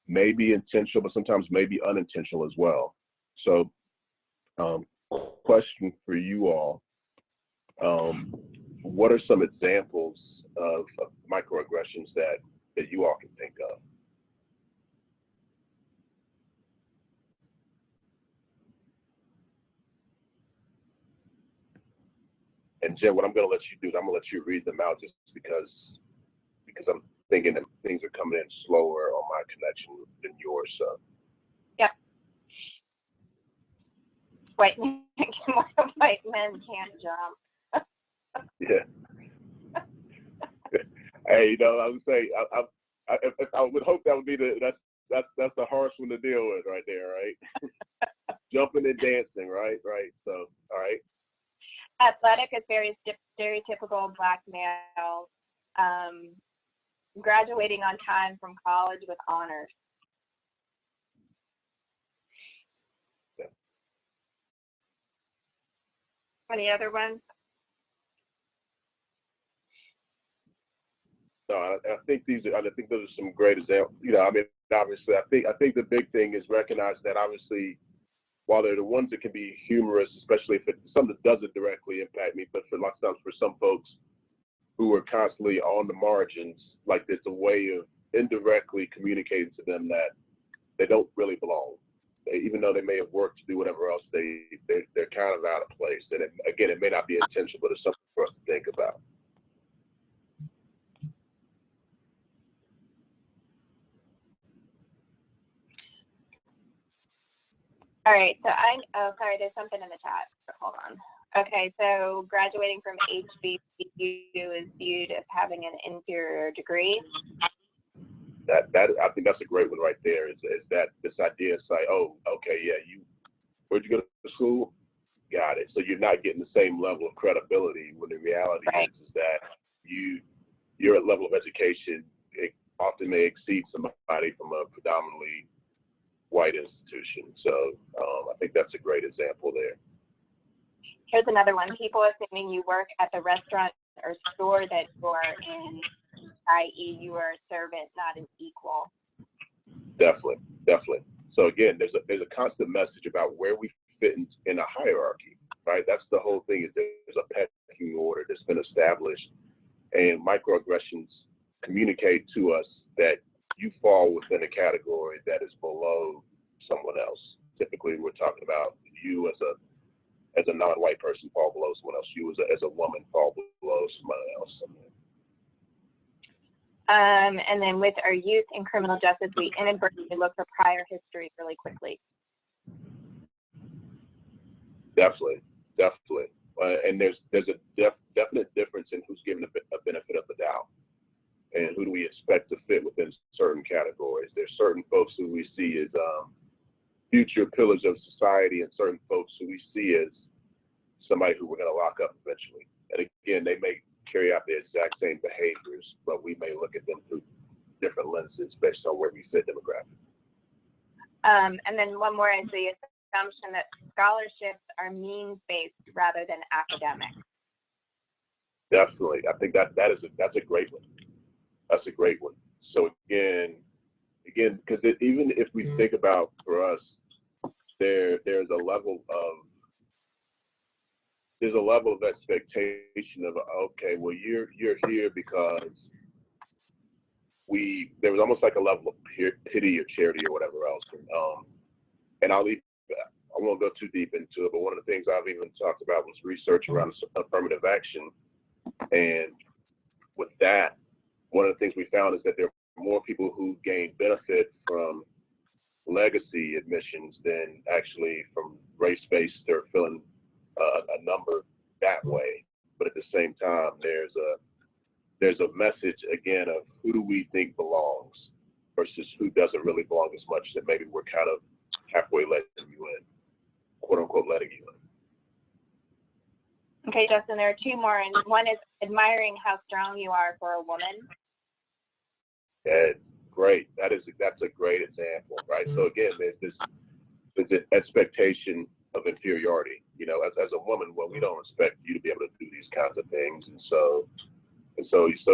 may be intentional, but sometimes may be unintentional as well. So question for you all, what are some examples of microaggressions that you all can think of? And Jen, what I'm going to let you do is I'm going to let you read them out, just because I'm thinking that things are coming in slower on my connection than yours. So. Yep. White men can't jump. Yeah. Hey, I would say I would hope that would be that's the harsh one to deal with right there, right? Jumping and dancing, right? So, all right. Athletic is very stereotypical Black male. Graduating on time from college with honors. Yeah. Any other ones? No, I think those are some great examples. I mean, obviously, I think the big thing is recognizing that obviously, while they're the ones that can be humorous, especially if it's something that doesn't directly impact me, but for lots of times for some folks who are constantly on the margins, like it's a way of indirectly communicating to them that they don't really belong. Even though they may have worked to do whatever else, they're kind of out of place. And it may not be intentional, but it's something for us to think about. All right, so sorry, there's something in the chat. Hold on. Okay, so graduating from HBCU is viewed as having an inferior degree. That I think that's a great one right there. Is that this idea? It's like, oh, okay, yeah, where'd you go to school? Got it. So you're not getting the same level of credibility, when the reality is that your level of education, it often may exceed somebody from a predominantly white institution. So I think that's a great example there. Here's another one. People assuming you work at the restaurant or store that you're in, i.e. you are a servant, not an equal. Definitely. So again, there's a constant message about where we fit in a hierarchy, right? That's the whole thing, is there's a pecking order that's been established, and microaggressions communicate to us that you fall within a category that is below someone else. Typically, we're talking about you as a non-white person fall below someone else. You as a woman fall below someone else. And then with our youth in criminal justice, we inadvertently look for prior history really quickly. Definitely. And there's a definite difference in who's given a benefit of the doubt, and who do we expect to fit within certain categories. There's certain folks who we see as future pillars of society, and certain folks who we see as somebody who we're going to lock up eventually. And again, they may carry out the exact same behaviors, but we may look at them through different lenses based on where we fit demographically. And then one more is the assumption that scholarships are means-based rather than academic. Definitely. I think that's a great one. That's a great one. So again, because even if we think about, for us, there's a level of expectation of, okay, well, you're here because there was almost like a level of pity or charity or whatever else. And I won't go too deep into it, but one of the things I've even talked about was research around affirmative action. And with that, one of the things we found is that there are more people who gain benefit from legacy admissions than actually from race-based or filling a number that way. But at the same time, there's a message again of who do we think belongs versus who doesn't really belong as much, that maybe we're kind of halfway letting you in, quote unquote, letting you in. Okay, Justin, there are two more, and one is admiring how strong you are for a woman. Yeah, great. That's a great example, right? So again, there's an expectation of inferiority. You know, as a woman, well, we don't expect you to be able to do these kinds of things, so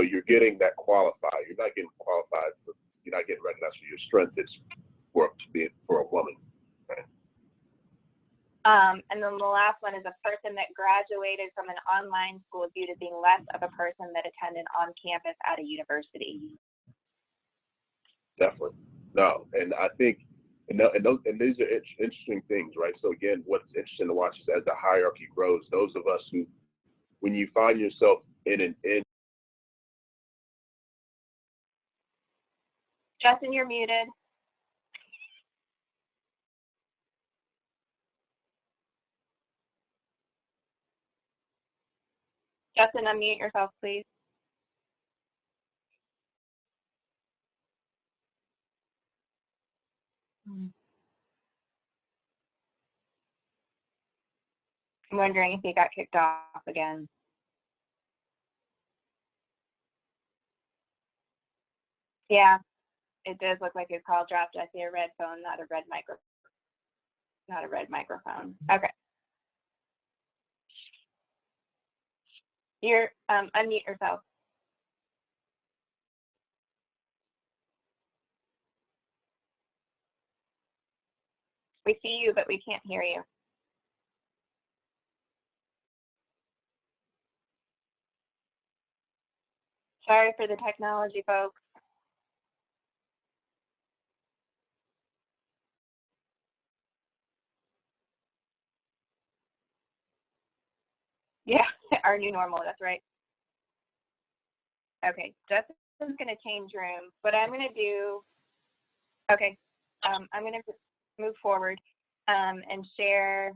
you're getting that qualifier. You're not getting qualified. You're not getting recognized for your strength. It's for a woman. Right? And then the last one is a person that graduated from an online school due to being less of a person that attended on campus at a university. Definitely. No, and I think, and these are interesting things, right? So again, what's interesting to watch is as the hierarchy grows, those of us who, when you find yourself in Justin, you're muted. Justin, unmute yourself, please. I'm wondering if he got kicked off again. Yeah, it does look like his call dropped. I see a red phone, not a red microphone. Okay. You're unmute yourself. We see you, but we can't hear you. Sorry for the technology, folks. Yeah, our new normal, that's right. Okay, Justin's gonna change rooms. What I'm gonna do, okay, I'm gonna move forward and share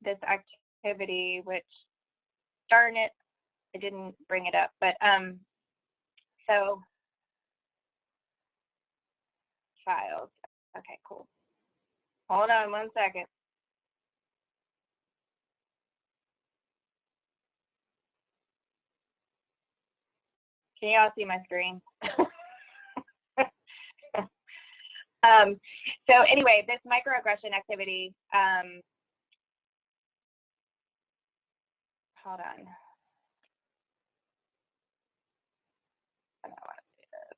this activity, which, darn it, I didn't bring it up, but so files. Okay, cool. Hold on 1 second. Can you all see my screen? So anyway, this microaggression activity, hold on. I don't want to do this.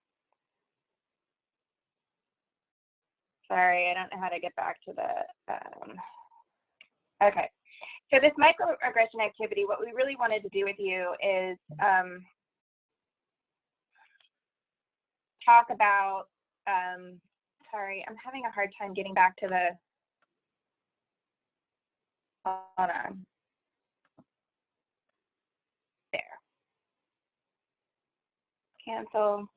Sorry, I don't know how to get back to the, okay. So this microaggression activity, what we really wanted to do with you is talk about, sorry, I'm having a hard time getting back to the, hold on. There. Cancel.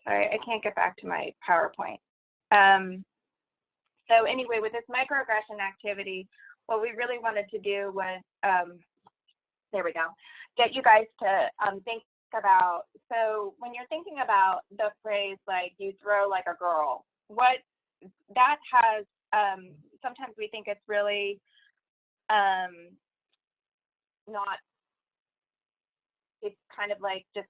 Sorry, I can't get back to my PowerPoint. So anyway, with this microaggression activity, what we really wanted to do was, there we go, get you guys to think about, so when you're thinking about the phrase like you throw like a girl, what that has, sometimes we think it's really not, it's kind of like just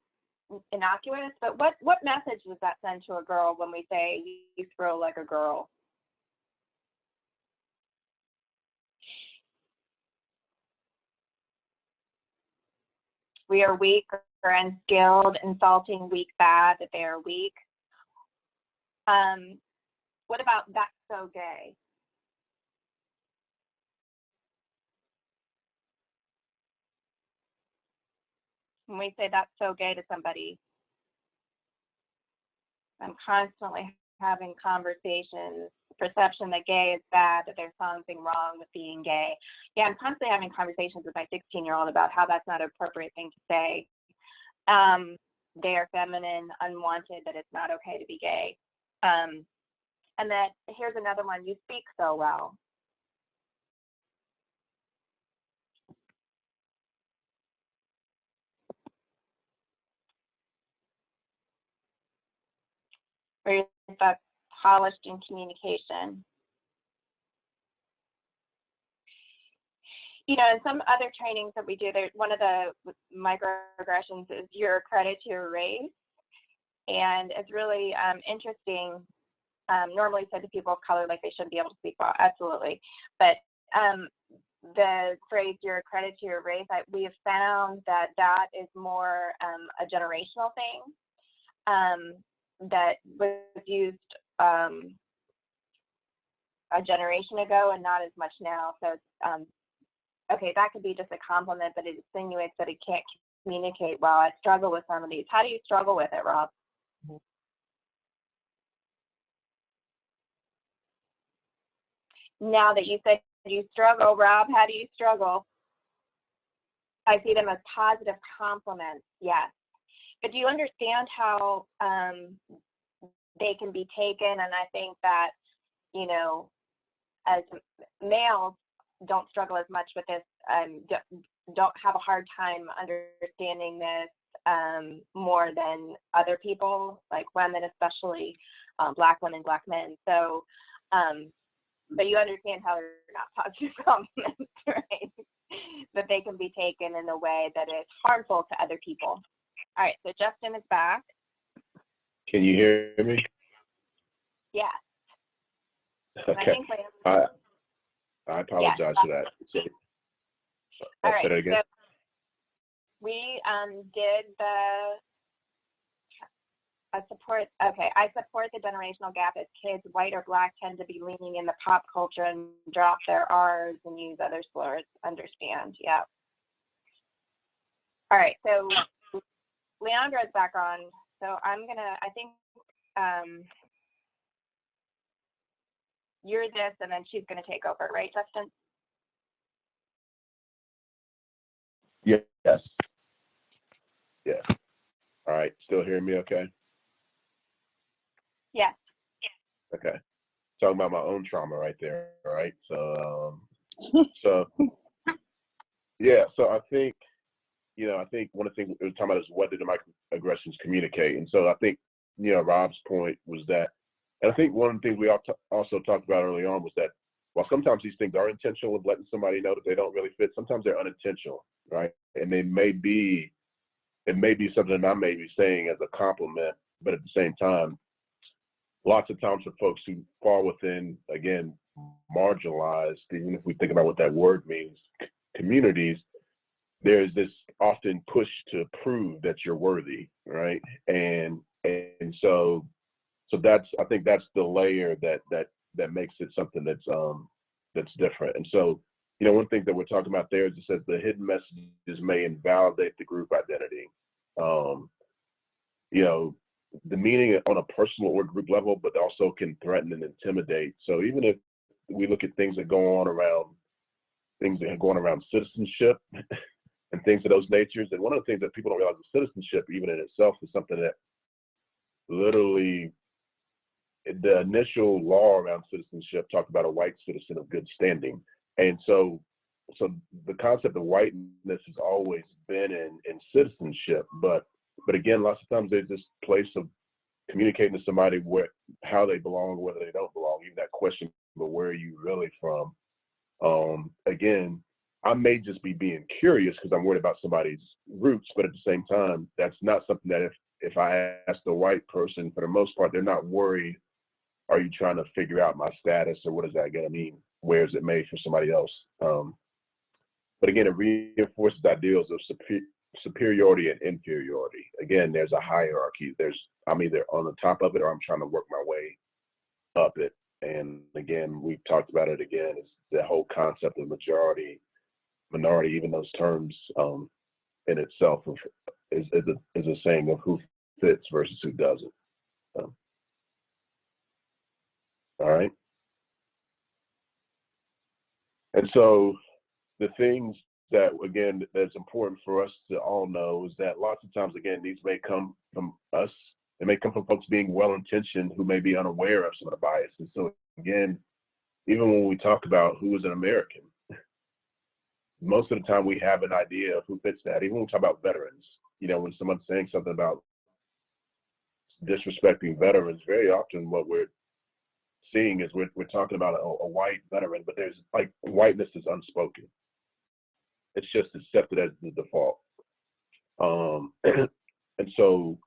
innocuous, but what message does that send to a girl when we say you throw like a girl? We are weak or unskilled, insulting, weak, bad, that they are weak. What about that's so gay? When we say that's so gay to somebody, I'm constantly having conversations, perception that gay is bad, that there's something wrong with being gay. Yeah, I'm constantly having conversations with my 16-year-old about how that's not an appropriate thing to say. They are feminine, unwanted, that it's not okay to be gay. And that here's another one, you speak so well. or is that polished in communication? You know, in some other trainings that we do, there, one of the microaggressions is you're a credit to your race. And it's really interesting, normally said to people of color, like they shouldn't be able to speak well, absolutely. But the phrase, you're a credit to your race, we have found that that is more a generational thing that was used a generation ago and not as much now. So okay, that could be just a compliment, but it insinuates that it can't communicate well. I struggle with some of these. How do you struggle with it, Rob? Now that you said you struggle, Rob, how do you struggle? I see them as positive compliments, yes. But do you understand how they can be taken? And I think that, you know, as males don't struggle as much with this, don't have a hard time understanding this more than other people, like women, especially Black women, Black men. So, but you understand how they're not positive compliments, right? That they can be taken in a way that is harmful to other people. All right, so Justin is back. Can you hear me? Yes. Okay. I apologize for that. All right, say that again. so we did the I support the generational gap as kids, white or Black, tend to be leaning in the pop culture and drop their R's and use other slurs. Understand, yeah. All right, so Leandra's back on. So I think you're this, and then she's gonna take over, right, Justin? Yes. Yeah. All right. Still hearing me okay? Yes. Okay. Talking about my own trauma right there, right? So, yeah. So I think, you know, one of the things we were talking about is what did the microaggressions communicate? And so I think, you know, Rob's point was that, and I think one of the things we also talked about early on was that while sometimes these things are intentional of letting somebody know that they don't really fit, sometimes they're unintentional, right? And it may be something I may be saying as a compliment, but at the same time, lots of times for folks who fall within, again, marginalized, even if we think about what that word means, communities, there's this often push to prove that you're worthy, right? And so that's, I think that's the layer that makes it something that's different. And so, you know, one thing that we're talking about there is it says the hidden messages may invalidate the group identity. You know, the meaning on a personal or group level, but also can threaten and intimidate. So even if we look at things that go on around citizenship and things of those natures, and one of the things that people don't realize is citizenship, even in itself, is something that literally the initial law around citizenship talked about a white citizen of good standing. And so the concept of whiteness has always been in citizenship, but again, lots of times there's this place of communicating to somebody how they belong, whether they don't belong, even that question, but where are you really from? Again, I may just be being curious because I'm worried about somebody's roots, but at the same time, that's not something that if I ask the white person, for the most part, they're not worried, are you trying to figure out my status or what is that going to mean? Where is it made for somebody else? But again, it reinforces ideals of superiority and inferiority. Again, there's a hierarchy. I'm either on the top of it or I'm trying to work my way up it. And again, we've talked about it again, is the whole concept of majority, minority, even those terms in itself is a saying of who fits versus who doesn't. All right. And so the things that, again, that's important for us to all know is that lots of times, again, these may come from us. It may come from folks being well-intentioned who may be unaware of some of the biases. So again, even when we talk about who is an American, most of the time we have an idea of who fits that. Even when we talk about veterans, you know, when someone's saying something about disrespecting veterans, very often what we're seeing is we're talking about a white veteran, but there's like whiteness is unspoken. It's just accepted as the default. And so,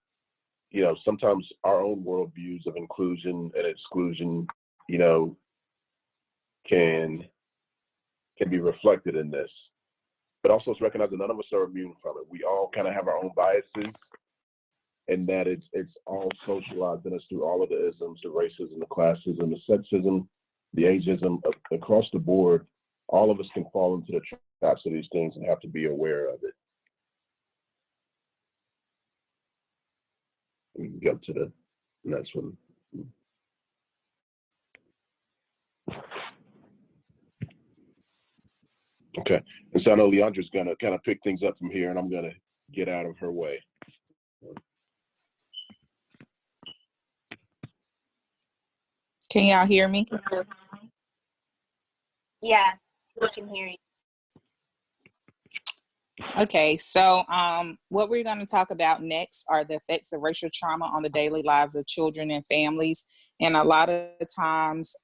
you know, sometimes our own worldviews of inclusion and exclusion, you know, can be reflected in this. But also it's recognized that none of us are immune from it. We all kind of have our own biases, and that it's all socialized in us through all of the isms, the racism, the classism, the sexism, the ageism, across the board. All of us can fall into the traps of these things and have to be aware of it. We can go to the next one. Okay, and so I know Leandra's gonna kind of pick things up from here, and I'm gonna get out of her way. Can y'all hear me? Yeah, we can hear you. Okay, so what we're going to talk about next are the effects of racial trauma on the daily lives of children and families. And a lot of times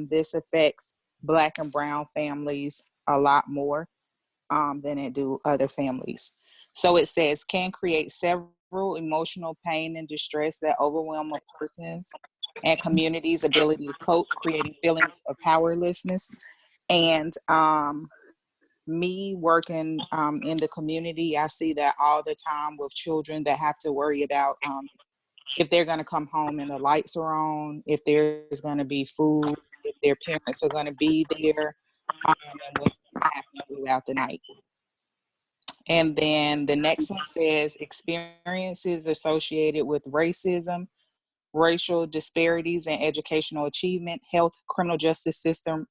this affects Black and brown families a lot more than it do other families. So it says, can create several emotional pain and distress that overwhelm a person's and community's ability to cope, creating feelings of powerlessness. And me working in the community, I see that all the time with children that have to worry about if they're going to come home and the lights are on, if there's going to be food, if their parents are going to be there, and what's going to happen throughout the night. And then the next one says experiences associated with racism, racial disparities in educational achievement, health, criminal justice system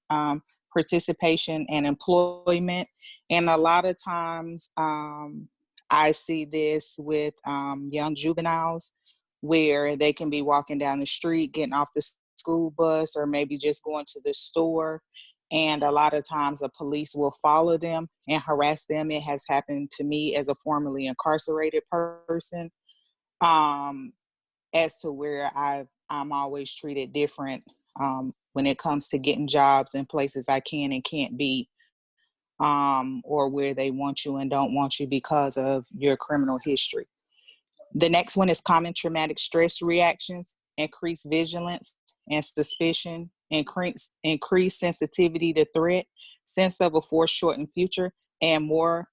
participation, and employment. And a lot of times I see this with young juveniles where they can be walking down the street, getting off the school bus, or maybe just going to the store. And a lot of times the police will follow them and harass them. It has happened to me as a formerly incarcerated person. As to where I'm always treated different when it comes to getting jobs in places I can and can't be, or where they want you and don't want you because of your criminal history. The next one is common traumatic stress reactions, increased vigilance and suspicion, increased sensitivity to threat, sense of a foreshortened future, and more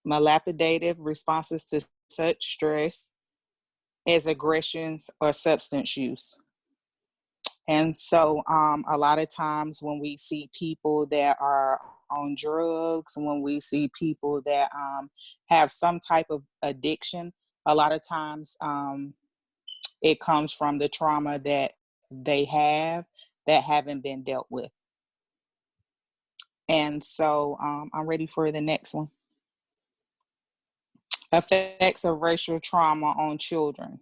maladaptive responses to such stress as aggressions or substance use. And so a lot of times when we see people that are on drugs, when we see people that have some type of addiction, a lot of times it comes from the trauma that they have that haven't been dealt with. And so I'm ready for the next one. Effects of racial trauma on children.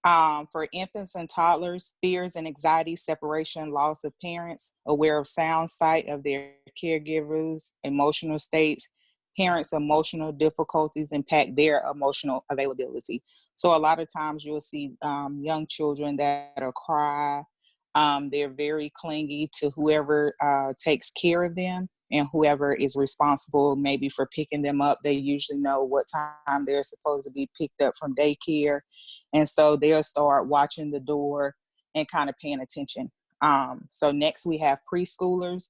For infants and toddlers, fears and anxiety, separation, loss of parents, aware of sound, sight of their caregivers, emotional states, parents' emotional difficulties impact their emotional availability. So a lot of times you'll see young children that will cry. They're very clingy to whoever takes care of them and whoever is responsible maybe for picking them up. They usually know what time they're supposed to be picked up from daycare. And so they'll start watching the door and kind of paying attention. So next we have preschoolers.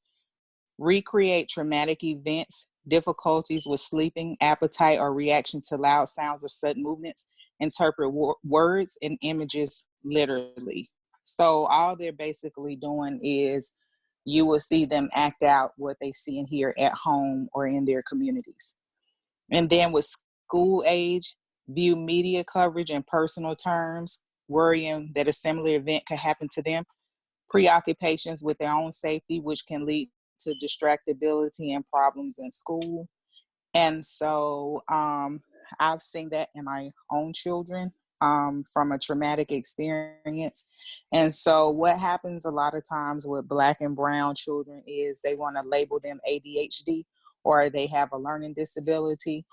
Recreate traumatic events, difficulties with sleeping, appetite, or reaction to loud sounds or sudden movements. Interpret words and images literally. So all they're basically doing is you will see them act out what they see and hear at home or in their communities. And then with school age, view media coverage in personal terms, worrying that a similar event could happen to them, preoccupations with their own safety, which can lead to distractibility and problems in school. And so I've seen that in my own children from a traumatic experience. And so what happens a lot of times with Black and brown children is they want to label them ADHD or they have a learning disability.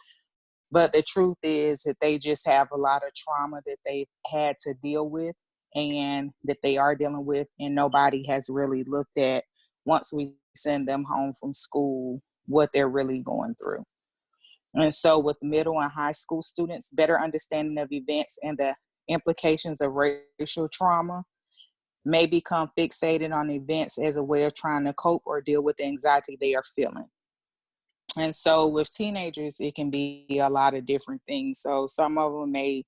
But the truth is that they just have a lot of trauma that they've had to deal with and that they are dealing with. And nobody has really looked at, once we send them home from school, what they're really going through. And so with middle and high school students, better understanding of events and the implications of racial trauma may become fixated on events as a way of trying to cope or deal with the anxiety they are feeling. And so with teenagers, it can be a lot of different things. So some of them may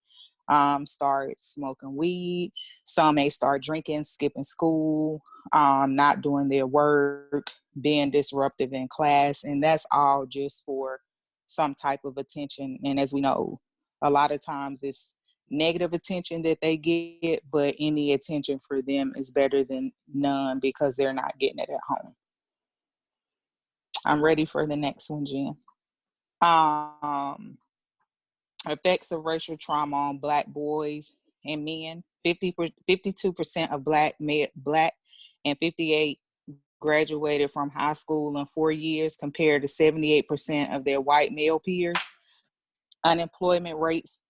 start smoking weed. Some may start drinking, skipping school, not doing their work, being disruptive in class. And that's all just for some type of attention. And as we know, a lot of times it's negative attention that they get, but any attention for them is better than none because they're not getting it at home. I'm ready for the next one, Jen. Effects of racial trauma on Black boys and men. 52% of Black and 58 graduated from high school in 4 years compared to 78% of their white male peers. Unemployment rates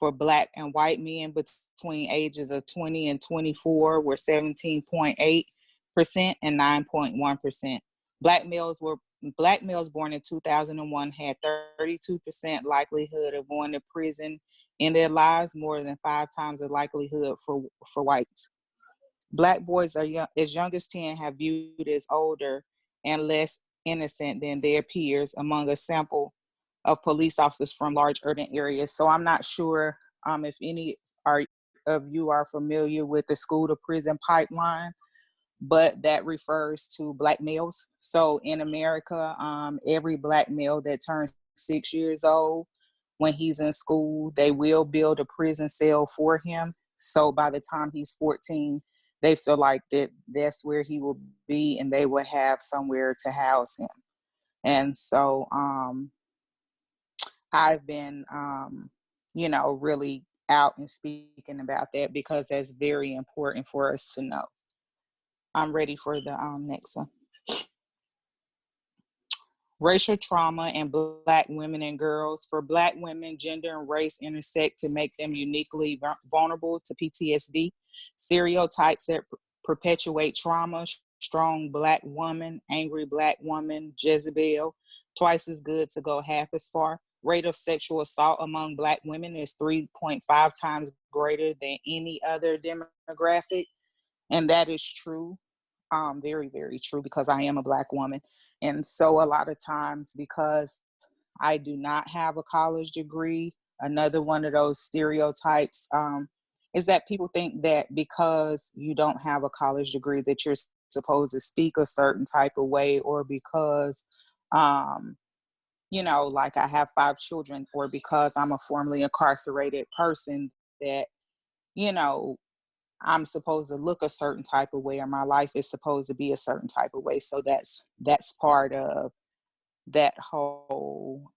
for Black and white men between ages of 20 and 24 were 17.8% and 9.1%. Black males born in 2001 had 32% likelihood of going to prison in their lives, more than 5 times the likelihood for whites. Black boys are as young as 10 have viewed as older and less innocent than their peers among a sample of police officers from large urban areas. So I'm not sure if any of you are familiar with the school to prison pipeline, but that refers to Black males. So in America, every Black male that turns 6 years old, when he's in school, they will build a prison cell for him. So by the time he's 14, they feel like that's where he will be and they will have somewhere to house him. And so I've been, really out and speaking about that because that's very important for us to know. I'm ready for the next one. Racial trauma and Black women and girls. For Black women, gender and race intersect to make them uniquely vulnerable to PTSD. Stereotypes that perpetuate trauma: strong Black woman, angry Black woman, Jezebel, twice as good to go half as far. Rate of sexual assault among Black women is 3.5 times greater than any other demographic. And that is true. Very, very true, because I am a Black woman. And so a lot of times, because I do not have a college degree, another one of those stereotypes is that people think that because you don't have a college degree that you're supposed to speak a certain type of way, or because, like I have 5 children, or because I'm a formerly incarcerated person that, I'm supposed to look a certain type of way, or my life is supposed to be a certain type of way. So that's part of that whole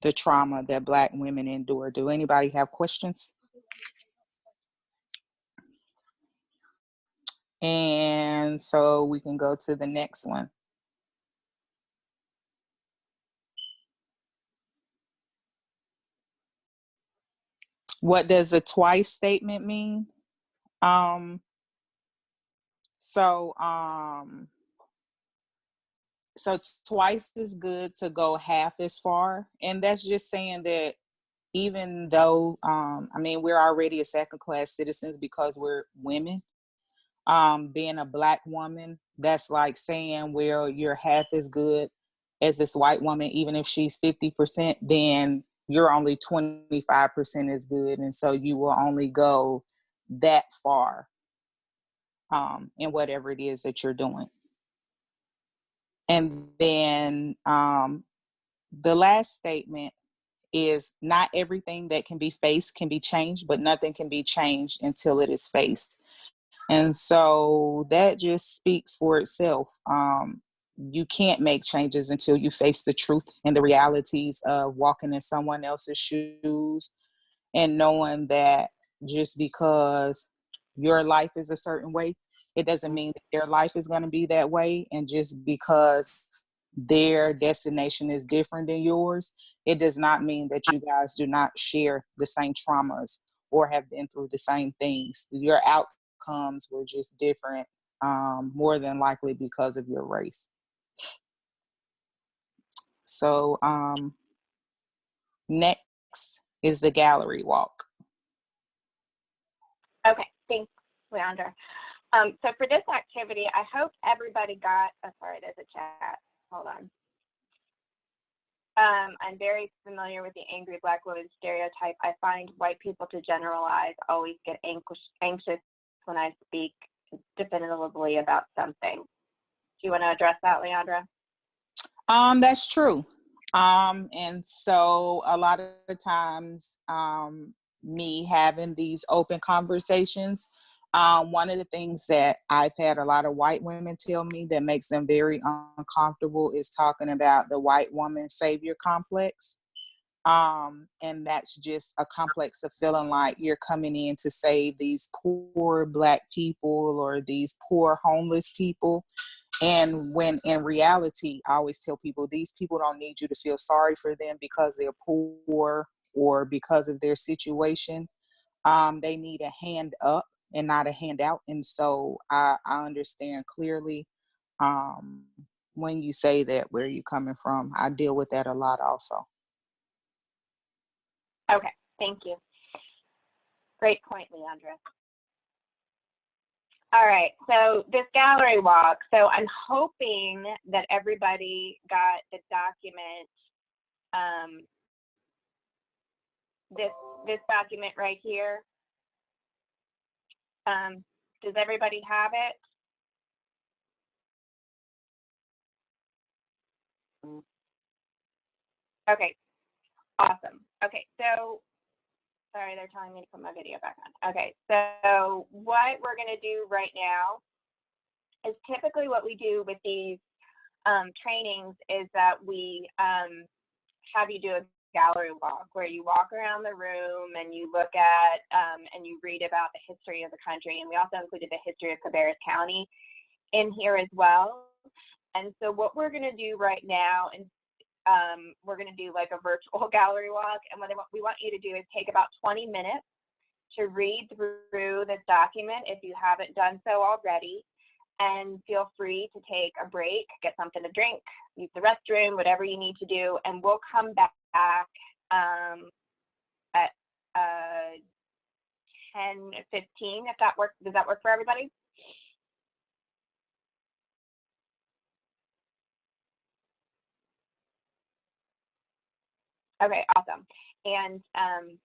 the trauma that Black women endure. Do anybody have questions? And so we can go to the next one. What does a twice statement mean? So twice is good to go half as far. And that's just saying that even though, we're already a second class citizens because we're women, being a Black woman, that's like saying, well, you're half as good as this white woman. Even if she's 50%, then you're only 25% as good. And so you will only go that far in whatever it is that you're doing. And then the last statement is, not everything that can be faced can be changed, but nothing can be changed until it is faced. And so that just speaks for itself. You can't make changes until you face the truth and the realities of walking in someone else's shoes, and knowing that just because your life is a certain way, it doesn't mean that their life is going to be that way. And just because their destination is different than yours, it does not mean that you guys do not share the same traumas or have been through the same things. Your outcomes were just different, more than likely because of your race. So next is the gallery walk. Okay, thanks, Leandra. So for this activity, I hope everybody got, oh, sorry, there's a chat. Hold on. I'm very familiar with the angry Black woman stereotype. I find white people, to generalize, always get anxious when I speak definitively about something. Do you want to address that, Leandra? That's true. And so a lot of the times, me having these open conversations, one of the things that I've had a lot of white women tell me that makes them very uncomfortable is talking about the white woman savior complex. And that's just a complex of feeling like you're coming in to save these poor Black people or these poor homeless people. And when in reality, I always tell people, these people don't need you to feel sorry for them because they're poor or because of their situation. They need a hand up and not a handout. And so I understand clearly, when you say that, where you coming from. I deal with that a lot also. Okay, thank you. Great point, Leandra. All right, so this gallery walk. So I'm hoping that everybody got the document, this document right here. Does everybody have it? Okay, awesome. Okay, so sorry, they're telling me to put my video back on. Okay, so what we're gonna do right now is typically what we do with these trainings is that we have you do a gallery walk where you walk around the room and you look at and you read about the history of the country. And we also included the history of Cabarrus County in here as well. And so what we're going to do right now, and we're going to do like a virtual gallery walk. And what we want you to do is take about 20 minutes to read through this document if you haven't done so already. And feel free to take a break, get something to drink, use the restroom, whatever you need to do. And we'll come back at 10:15 if that works. Does that work for everybody? Okay, awesome. And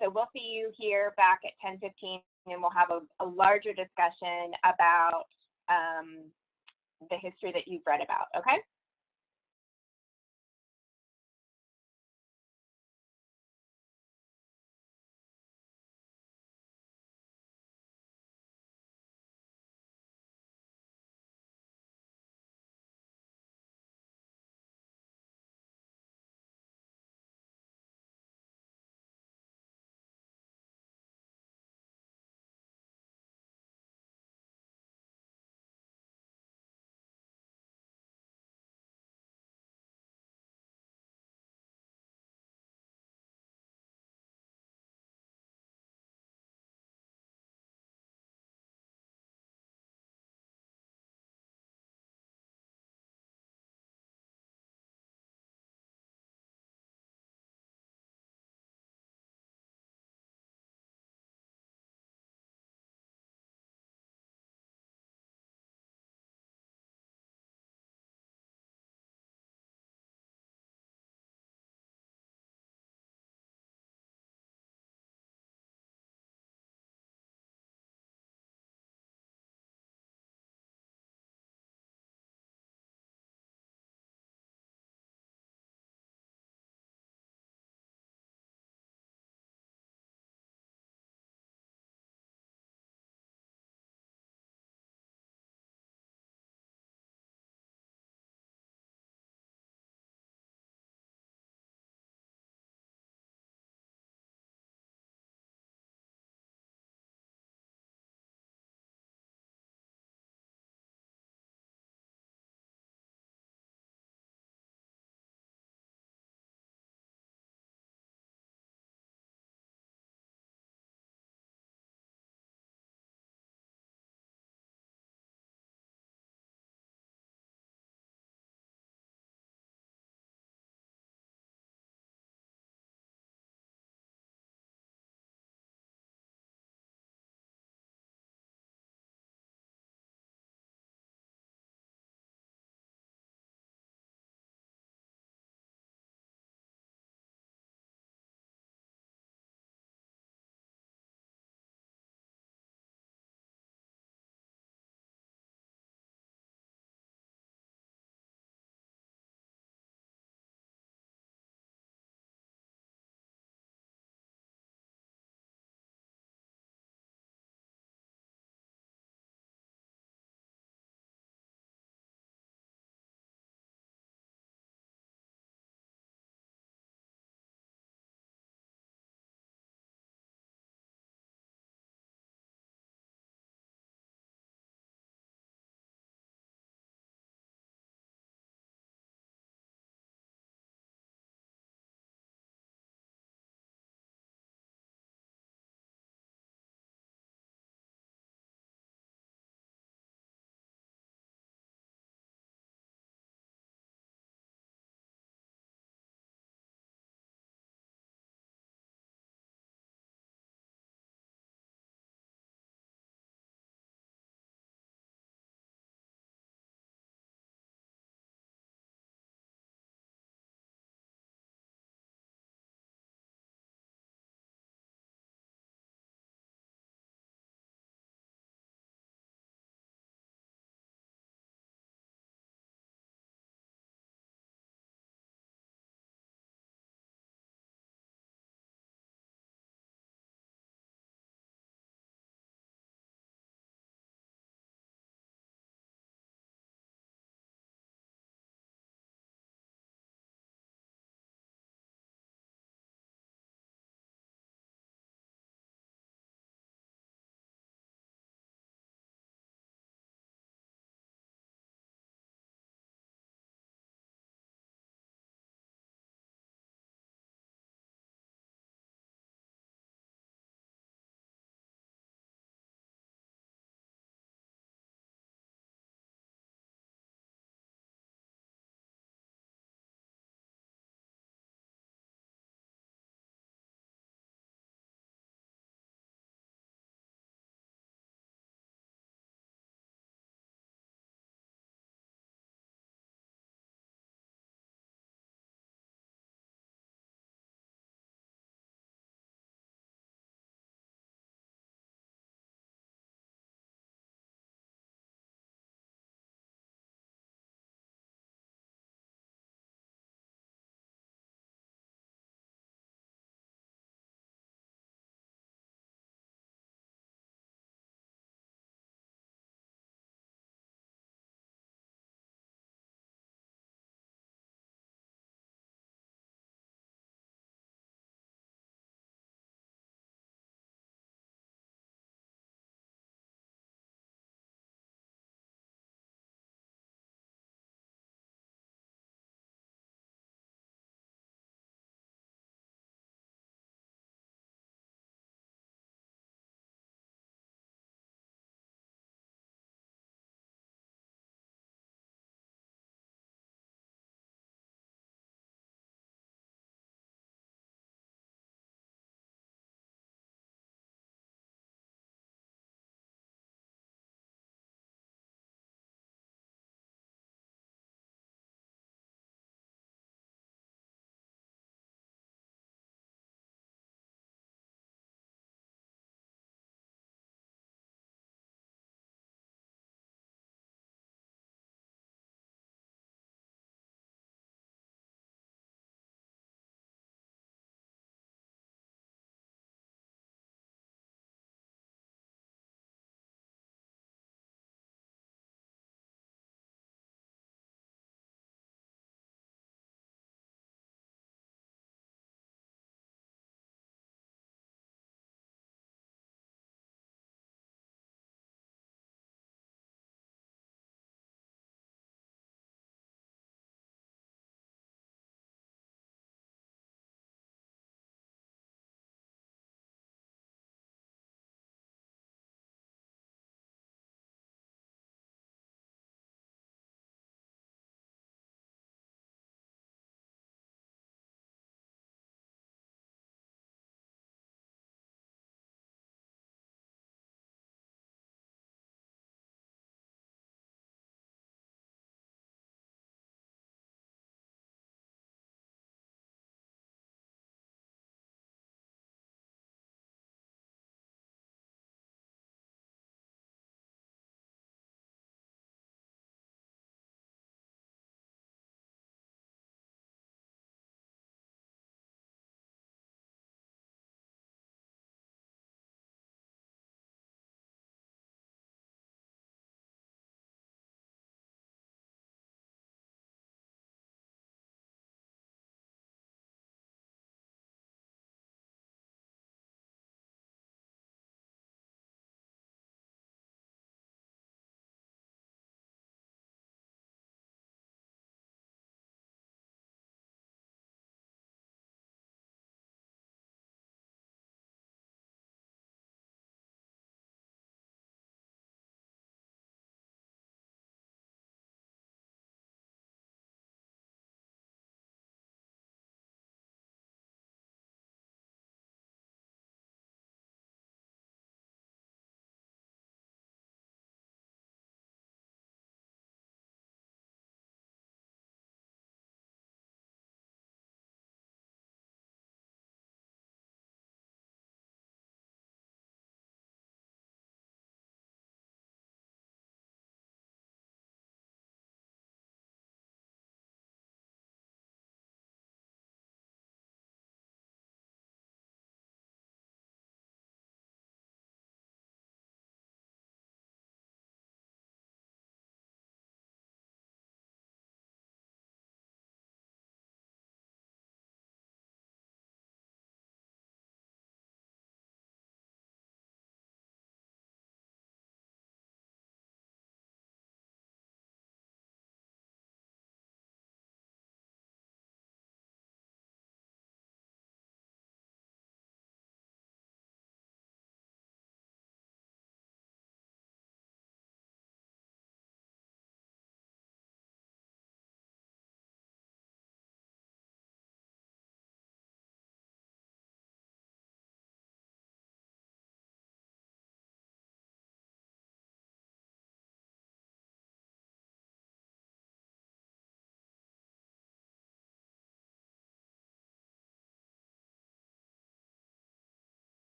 so we'll see you here back at 10:15, and we'll have a larger discussion about the history that you've read about, okay?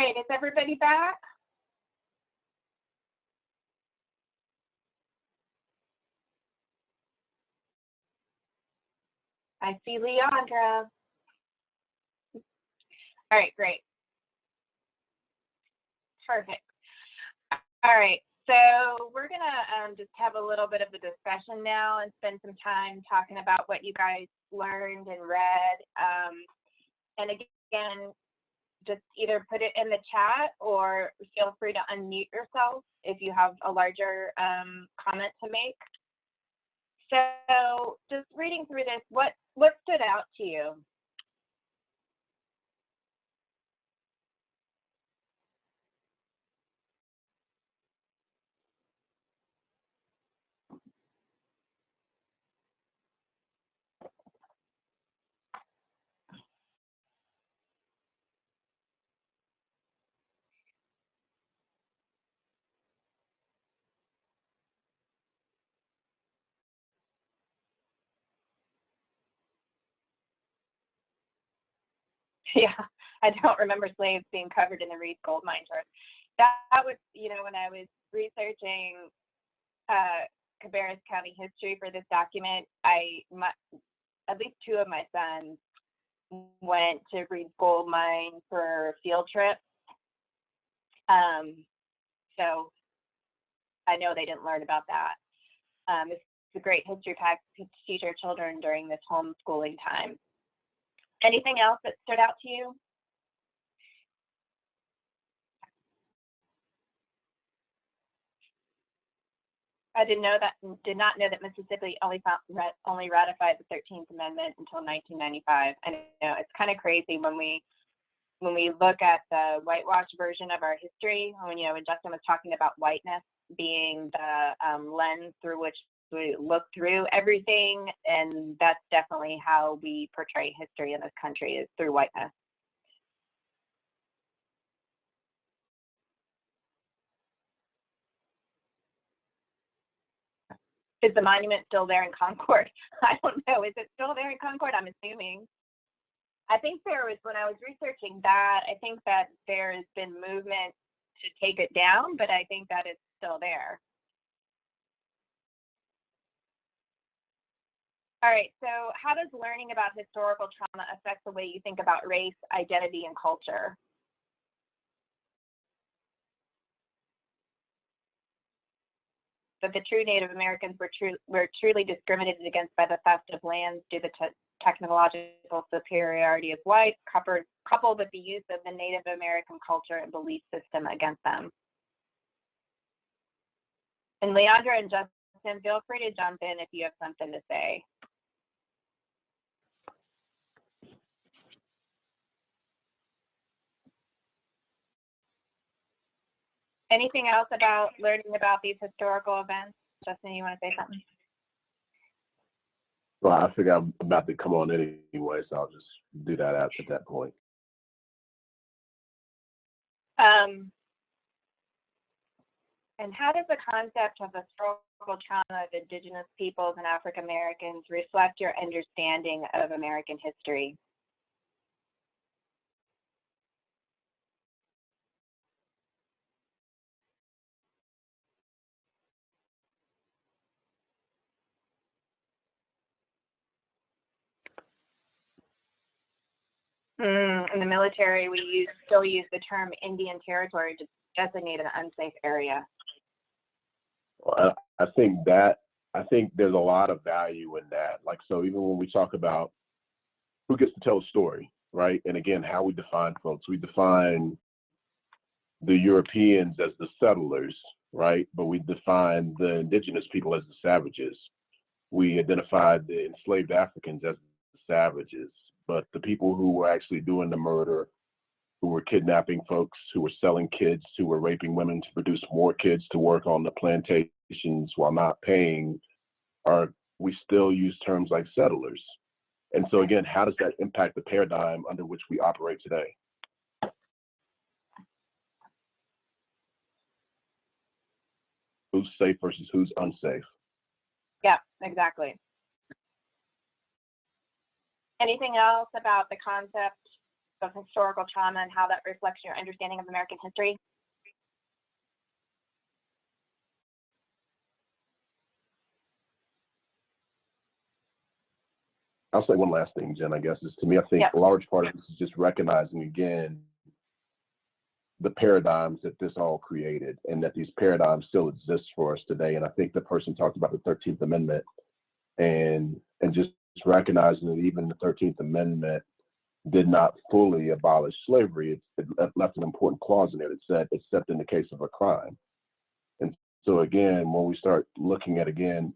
right, is everybody back? I see Leandra. All right, great. Perfect. All right, so we're gonna just have a little bit of a discussion now and spend some time talking about what you guys learned and read. And again, just either put it in the chat or feel free to unmute yourself if you have a larger comment to make. So just reading through this, what stood out to you? Yeah, I don't remember slaves being covered in the Reed gold mine tours. That was, you know, when I was researching Cabarrus County history for this document, at least two of my sons went to Reed gold mine for field trips. So I know they didn't learn about that. It's a great history pack to teach our children during this homeschooling time. Anything else that stood out to you? I did not know that Mississippi only ratified the 13th Amendment until 1995. I know it's kind of crazy when we look at the whitewash version of our history. When Justin was talking about whiteness being the lens through which we look through everything, and that's definitely how we portray history in this country, is through whiteness. Is the monument still there in Concord? I don't know. Is it still there in Concord? I'm assuming. I think there was, when I was researching that, I think that there has been movement to take it down, but I think that it's still there. All right, so how does learning about historical trauma affect the way you think about race, identity, and culture? That the true Native Americans were truly discriminated against by the theft of lands due to technological superiority of whites, coupled with the use of the Native American culture and belief system against them. And Leandra and Justin, feel free to jump in if you have something to say. Anything else about learning about these historical events? Justin, you want to say something? Well, I figure I'm about to come on anyway, so I'll just do that at that point. And how does the concept of historical trauma of Indigenous peoples and African Americans reflect your understanding of American history? In the military, we still use the term Indian Territory to designate an unsafe area. Well, I think there's a lot of value in that. Like, so even when we talk about who gets to tell a story, right? And again, how we define folks, we define the Europeans as the settlers, right? But we define the indigenous people as the savages. We identified the enslaved Africans as the savages, but the people who were actually doing the murder, who were kidnapping folks, who were selling kids, who were raping women to produce more kids to work on the plantations while not paying, we still use terms like settlers. And so again, how does that impact the paradigm under which we operate today? Who's safe versus who's unsafe? Yeah, exactly. Anything else about the concept of historical trauma and how that reflects your understanding of American history? I'll say one last thing, Jen, I guess, is to me, I think Yep. a large part of this is just recognizing again the paradigms that this all created and that these paradigms still exist for us today. And I think the person talked about the 13th Amendment and just recognizing that even the 13th Amendment did not fully abolish slavery. It left an important clause in it. It said, except in the case of a crime. And so again, when we start looking at, again,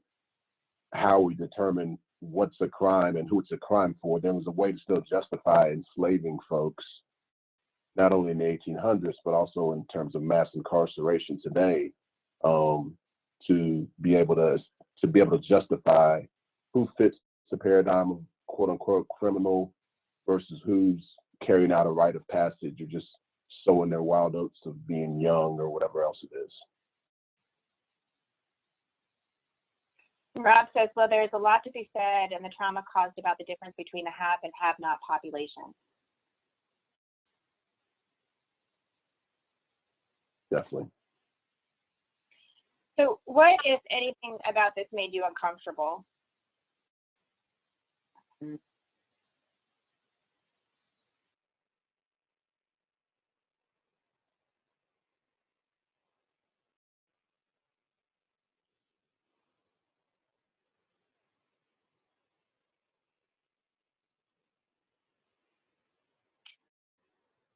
how we determine what's a crime and who it's a crime for, there was a way to still justify enslaving folks, not only in the 1800s, but also in terms of mass incarceration today, to be able to justify who fits the paradigm of quote unquote criminal versus who's carrying out a rite of passage or just sowing their wild oats of being young or whatever else it is. Rob says, well, there's a lot to be said and the trauma caused about the difference between the have and have not population. Definitely. So what, if anything, about this made you uncomfortable?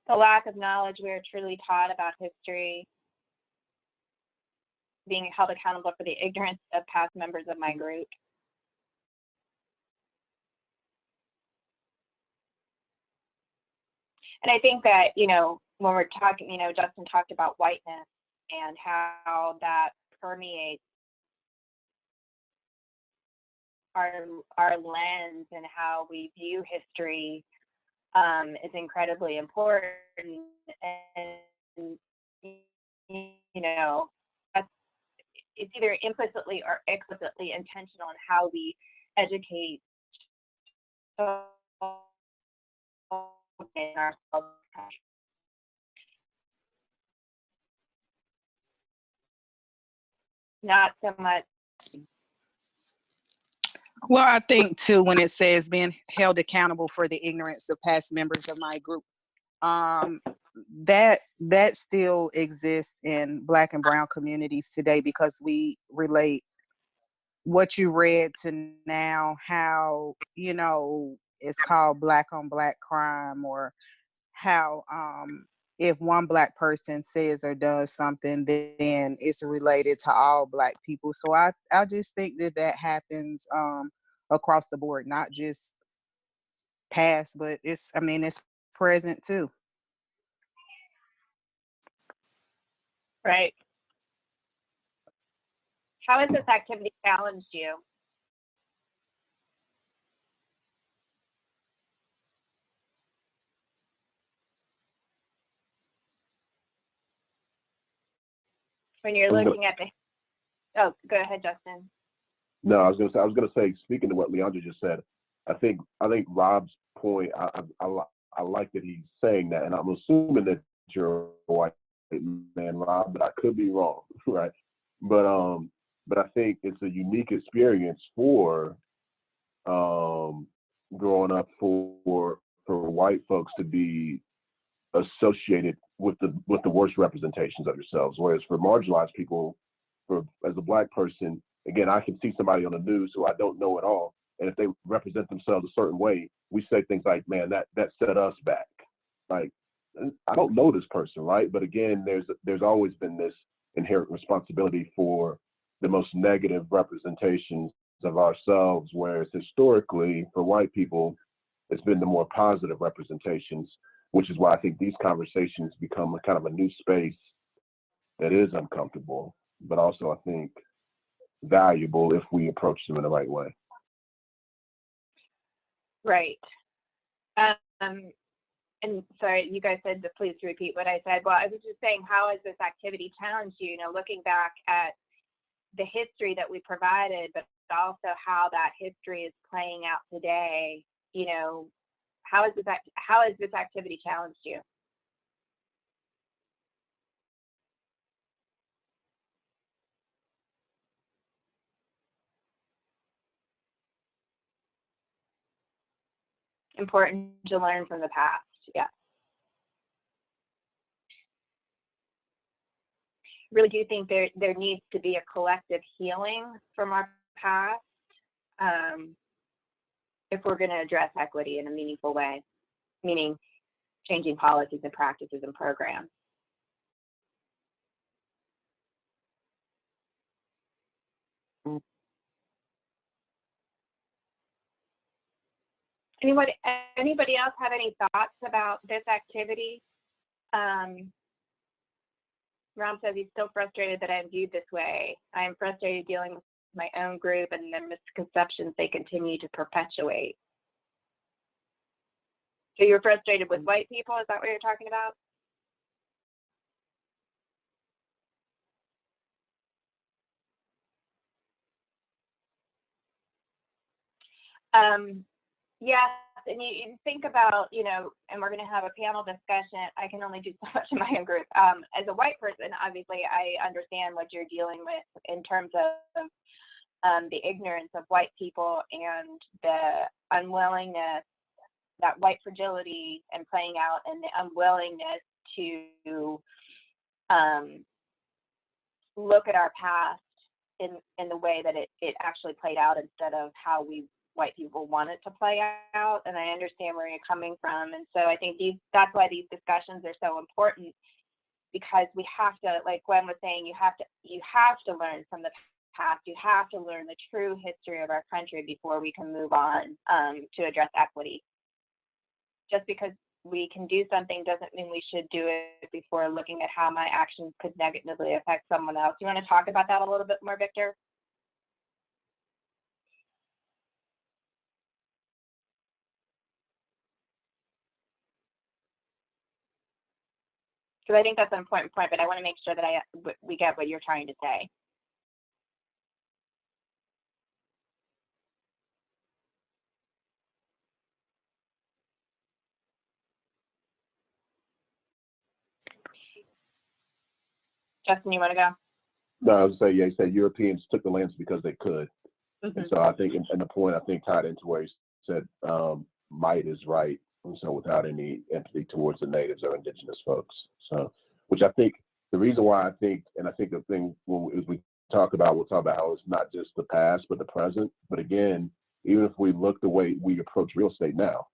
The lack of knowledge we are truly taught about history, being held accountable for the ignorance of past members of my group. And I think that, you know, when we're talking, you know, Justin talked about whiteness and how that permeates our lens and how we view history is incredibly important. And, you know, it's either implicitly or explicitly intentional in how we educate in ourselves. Not so much. Well, I think too, when it says being held accountable for the ignorance of past members of my group, that still exists in Black and brown communities today, because we relate what you read to now, how, you know, it's called Black on Black crime, or how if one Black person says or does something, then it's related to all Black people. So I just think that happens across the board, not just past, but it's present too. Right. How has this activity challenged you? When you're looking at the, oh, go ahead, Justin. No, I was gonna say, speaking to what Leandra just said, I think Rob's point, I like that he's saying that, and I'm assuming that you're a white man, Rob, but I could be wrong, right? But I think it's a unique experience for growing up for white folks to be associated with the worst representations of yourselves, whereas for marginalized people, as a Black person, again, I can see somebody on the news who I don't know at all, and if they represent themselves a certain way, we say things like, man, that set us back. Like, I don't know this person, right? But again, there's always been this inherent responsibility for the most negative representations of ourselves, whereas historically, for white people, it's been the more positive representations, which is why I think these conversations become a kind of a new space that is uncomfortable, but also I think valuable if we approach them in the right way. Right. And sorry, you guys said to please repeat what I said. Well, I was just saying, how has this activity challenged you? You know, looking back at the history that we provided, but also how that history is playing out today, you know, How has this activity challenged you? Important to learn from the past. Yeah. Really do think there needs to be a collective healing from our past if we're going to address equity in a meaningful way, meaning changing policies and practices and programs. Anybody else have any thoughts about this activity? Ram says he's still frustrated that I'm viewed this way. I am frustrated dealing with my own group and the misconceptions they continue to perpetuate. So you're frustrated with white people? Is that what you're talking about? Yes, and you think about, you know, and we're going to have a panel discussion. I can only do so much in my own group. As a white person, obviously, I understand what you're dealing with in terms of the ignorance of white people and the unwillingness, that white fragility and playing out, and the unwillingness to look at our past in the way that it actually played out instead of how we white people want it to play out. And I understand where you're coming from. And so I think that's why these discussions are so important, because we have to, like Gwen was saying, you have to learn from the past. You have to learn the true history of our country before we can move on to address equity. Just because we can do something doesn't mean we should do it before looking at how my actions could negatively affect someone else. You want to talk about that a little bit more, Victor? Because I think that's an important point, but I want to make sure that we get what you're trying to say. Justin, you want to go? No, I was saying, yeah, he said Europeans took the lands because they could. Mm-hmm. And so I think, and the point I think tied into where he said might is right, and so without any empathy towards the natives or indigenous folks. So, which I think the reason why I think, and I think the thing as we talk about, we'll talk about how it's not just the past but the present. But again, even if we look the way we approach real estate now,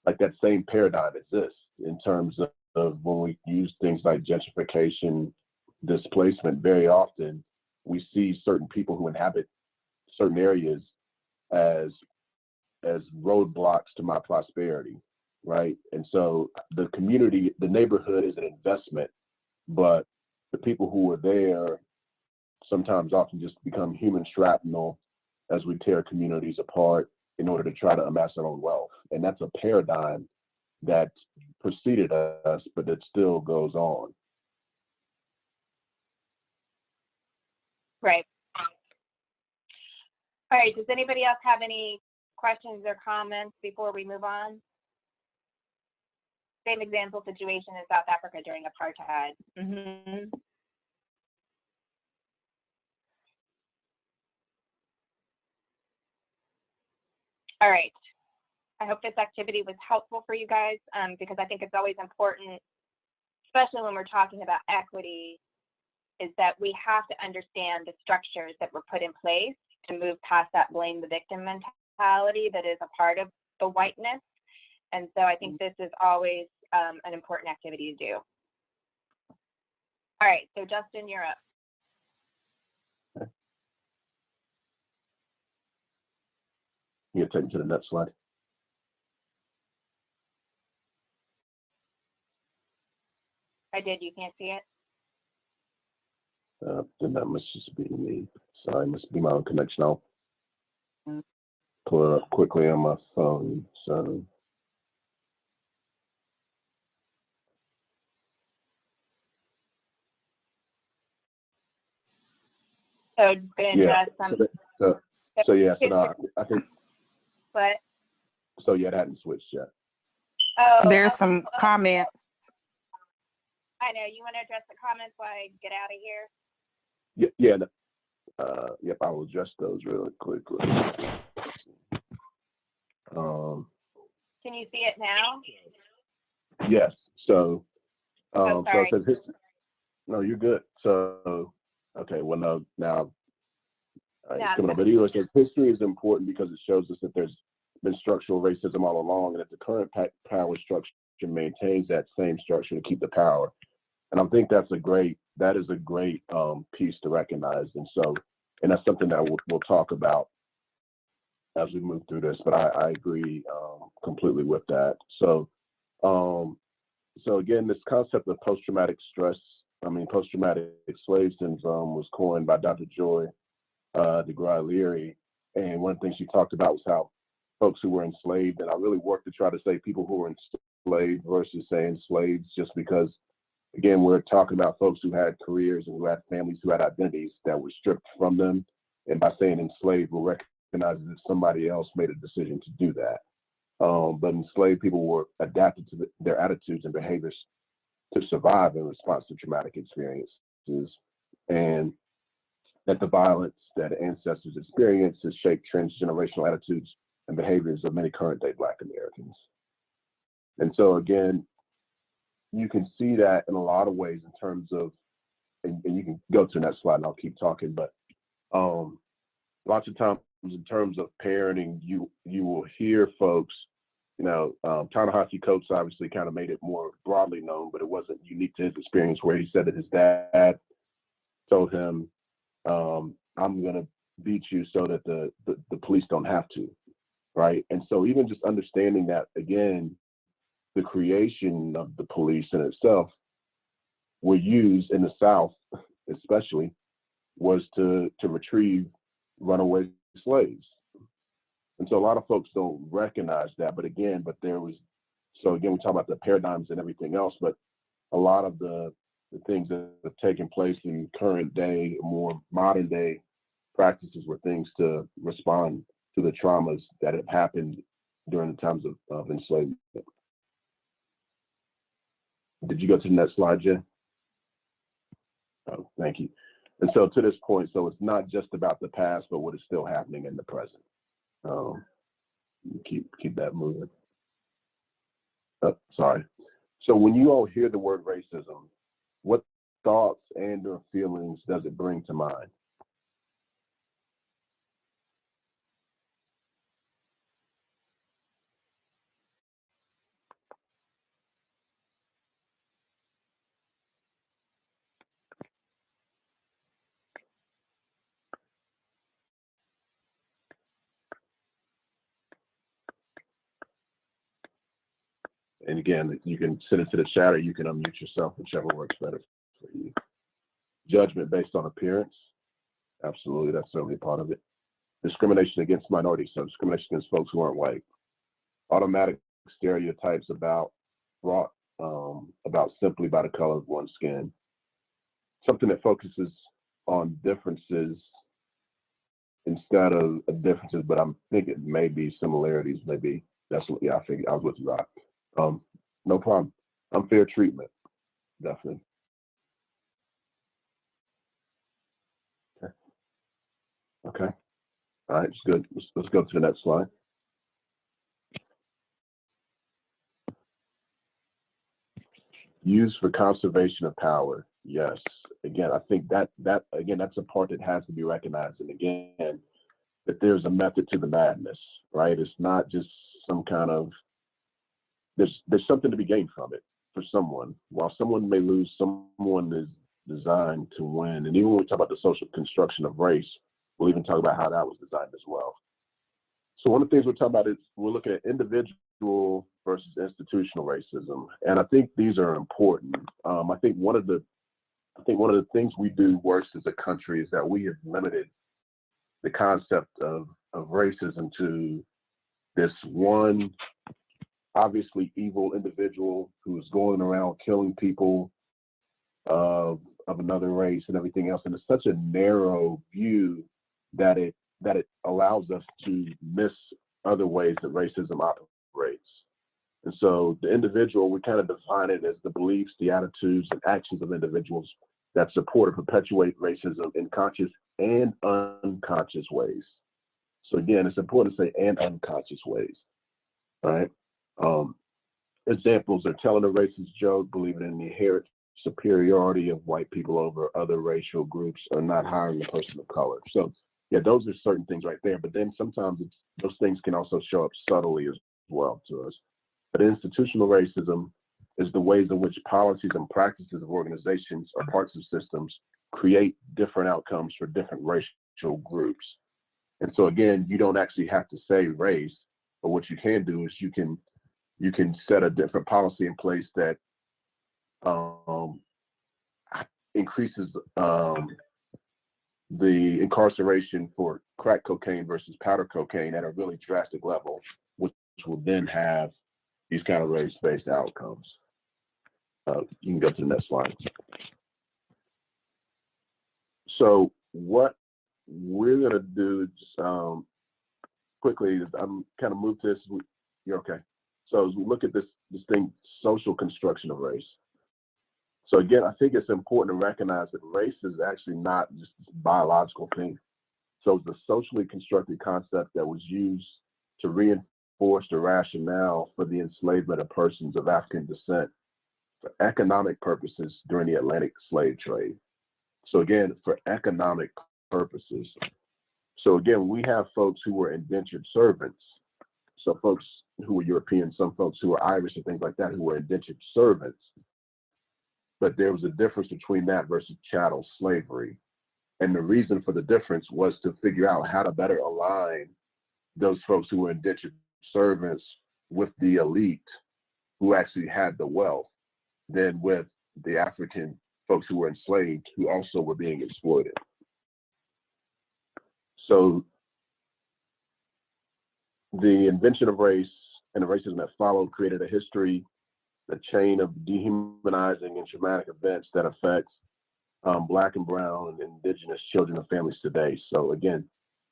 like that same paradigm exists in terms of when we use things like gentrification, displacement. Very often we see certain people who inhabit certain areas as roadblocks to my prosperity, right? And so the community, the neighborhood is an investment, but the people who are there sometimes often just become human shrapnel as we tear communities apart in order to try to amass our own wealth. And that's a paradigm that preceded us, but that still goes on. Right. All right, does anybody else have any questions or comments before we move on? Same example situation in South Africa during apartheid. Mm-hmm. All right. I hope this activity was helpful for you guys, because I think it's always important, especially when we're talking about equity, is that we have to understand the structures that were put in place to move past that blame the victim mentality that is a part of the whiteness. And so I think this is always an important activity to do. All right, so Justin, you're up. You can take me to the next slide. I did, you can't see it? Then that must just be me. Sorry, must be my own connection. I'll pull it up quickly on my phone. So. So Yeah. So yeah. So no, I think. What? So yeah, it hadn't switched yet. Oh, There's some comments. I know. You want to address the comments while I get out of here? Yep, I will address those really quickly. Can you see it now? Yes. So, Oh, so sorry. it says no, you're good. So, okay, well, no, now, it's coming up. But anyway, it says history is important because it shows us that there's been structural racism all along, and that the current power structure maintains that same structure to keep the power. And I think that is a great piece to recognize. And so, and that's something that we'll talk about as we move through this. But I agree completely with that. So, so again, this concept of post-traumatic slave syndrome was coined by Dr. Joy DeGruy-Leary. And one of the things she talked about was how folks who were enslaved, and I really worked to try to say people who were enslaved versus saying slaves, just because, again, we're talking about folks who had careers and who had families, who had identities that were stripped from them. And by saying enslaved, we're recognizing that somebody else made a decision to do that. But enslaved people were adapted to their attitudes and behaviors to survive in response to traumatic experiences, and that the violence that ancestors experienced has shaped transgenerational attitudes and behaviors of many current day Black Americans. And so again, you can see that in a lot of ways in terms of, and you can go to the next slide and I'll keep talking, but lots of times in terms of parenting, you will hear folks, Ta-Nehisi Coates obviously kind of made it more broadly known, but it wasn't unique to his experience, where he said that his dad told him, I'm gonna beat you so that the police don't have to, right? And so even just understanding that, again, the creation of the police in itself were used in the South, especially, was to retrieve runaway slaves. And so a lot of folks don't recognize that, but there was, so again, we talk about the paradigms and everything else, but a lot of the things that have taken place in current day, more modern day practices were things to respond to the traumas that have happened during the times of enslavement. Did you go to the next slide, Jen? Oh, thank you. And so to this point, so it's not just about the past, but what is still happening in the present. Keep that moving. Sorry. So when you all hear the word racism, what thoughts and or feelings does it bring to mind? And again, you can send it to the chat or you can unmute yourself, whichever works better for you. Judgment based on appearance. Absolutely, that's certainly a part of it. Discrimination against minorities, so discrimination against folks who aren't white. Automatic stereotypes brought about simply by the color of one's skin. Something that focuses on differences instead of differences, but I'm thinking maybe similarities, maybe. That's what, yeah, I figured I was with you, Rock. No problem. Unfair treatment, definitely. Okay. All right, it's good. Let's go to the next slide. Used for conservation of power. Yes. Again, I think that's a part that has to be recognized. And again, that there's a method to the madness, right? It's not just some kind of, there's something to be gained from it for someone. While someone may lose, someone is designed to win. And even when we talk about the social construction of race, we'll even talk about how that was designed as well. So one of the things we're talking about is we're looking at individual versus institutional racism, and I think these are important. I think one of the things we do worse as a country is that we have limited the concept of racism to this one obviously evil individual who's going around killing people of another race and everything else. And it's such a narrow view that it allows us to miss other ways that racism operates. And so the individual, we kind of define it as the beliefs, the attitudes, and actions of individuals that support or perpetuate racism in conscious and unconscious ways. So again, it's important to say and unconscious ways, right? Examples are telling a racist joke, believing in the inherent superiority of white people over other racial groups, or not hiring a person of color. So yeah, those are certain things right there. But then sometimes those things can also show up subtly as well to us. But institutional racism is the ways in which policies and practices of organizations or parts of systems create different outcomes for different racial groups. And so again, you don't actually have to say race, but what you can do is you can set a different policy in place that increases the incarceration for crack cocaine versus powder cocaine at a really drastic level, which will then have these kind of race-based outcomes. You can go to the next slide. So what we're going to do quickly is I'm kind of move this. You're okay. So as we look at this thing, social construction of race. So again, I think it's important to recognize that race is actually not just a biological thing. So it's a socially constructed concept that was used to reinforce the rationale for the enslavement of persons of African descent for economic purposes during the Atlantic slave trade. So again, for economic purposes. So again, we have folks who were indentured servants. So folks who were European, some folks who were Irish and things like that, who were indentured servants. But there was a difference between that versus chattel slavery. And the reason for the difference was to figure out how to better align those folks who were indentured servants with the elite who actually had the wealth than with the African folks who were enslaved who also were being exploited. So the invention of race and the racism that followed created a history, a chain of dehumanizing and traumatic events that affects Black and brown and indigenous children and families today. So again,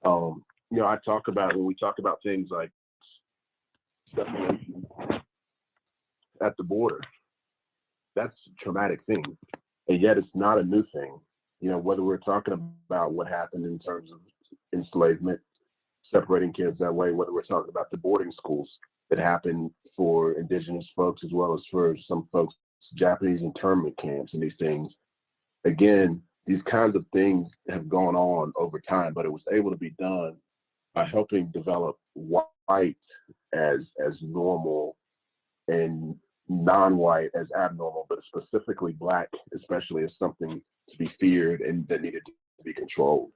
I talk about, when we talk about things like separation at the border, that's a traumatic thing. And yet it's not a new thing. Whether we're talking about what happened in terms of enslavement, separating kids that way, whether we're talking about the boarding schools that happened for indigenous folks as well as for some folks, Japanese internment camps and these things. Again, these kinds of things have gone on over time, but it was able to be done by helping develop white as normal and non-white as abnormal, but specifically Black, especially, as something to be feared and that needed to be controlled.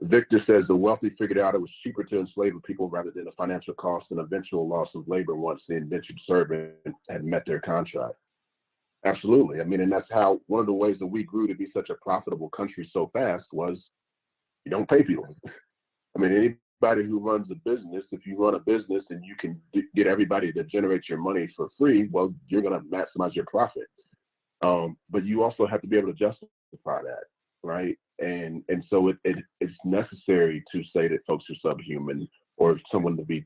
Victor says the wealthy figured out it was cheaper to enslave people rather than the financial cost and eventual loss of labor once the indentured servant had met their contract. Absolutely. And that's how one of the ways that we grew to be such a profitable country so fast was you don't pay people. Anybody who runs a business, if you run a business and you can get everybody to generate your money for free, well, you're going to maximize your profit. But you also have to be able to justify that, right? And so it's necessary to say that folks are subhuman or someone to be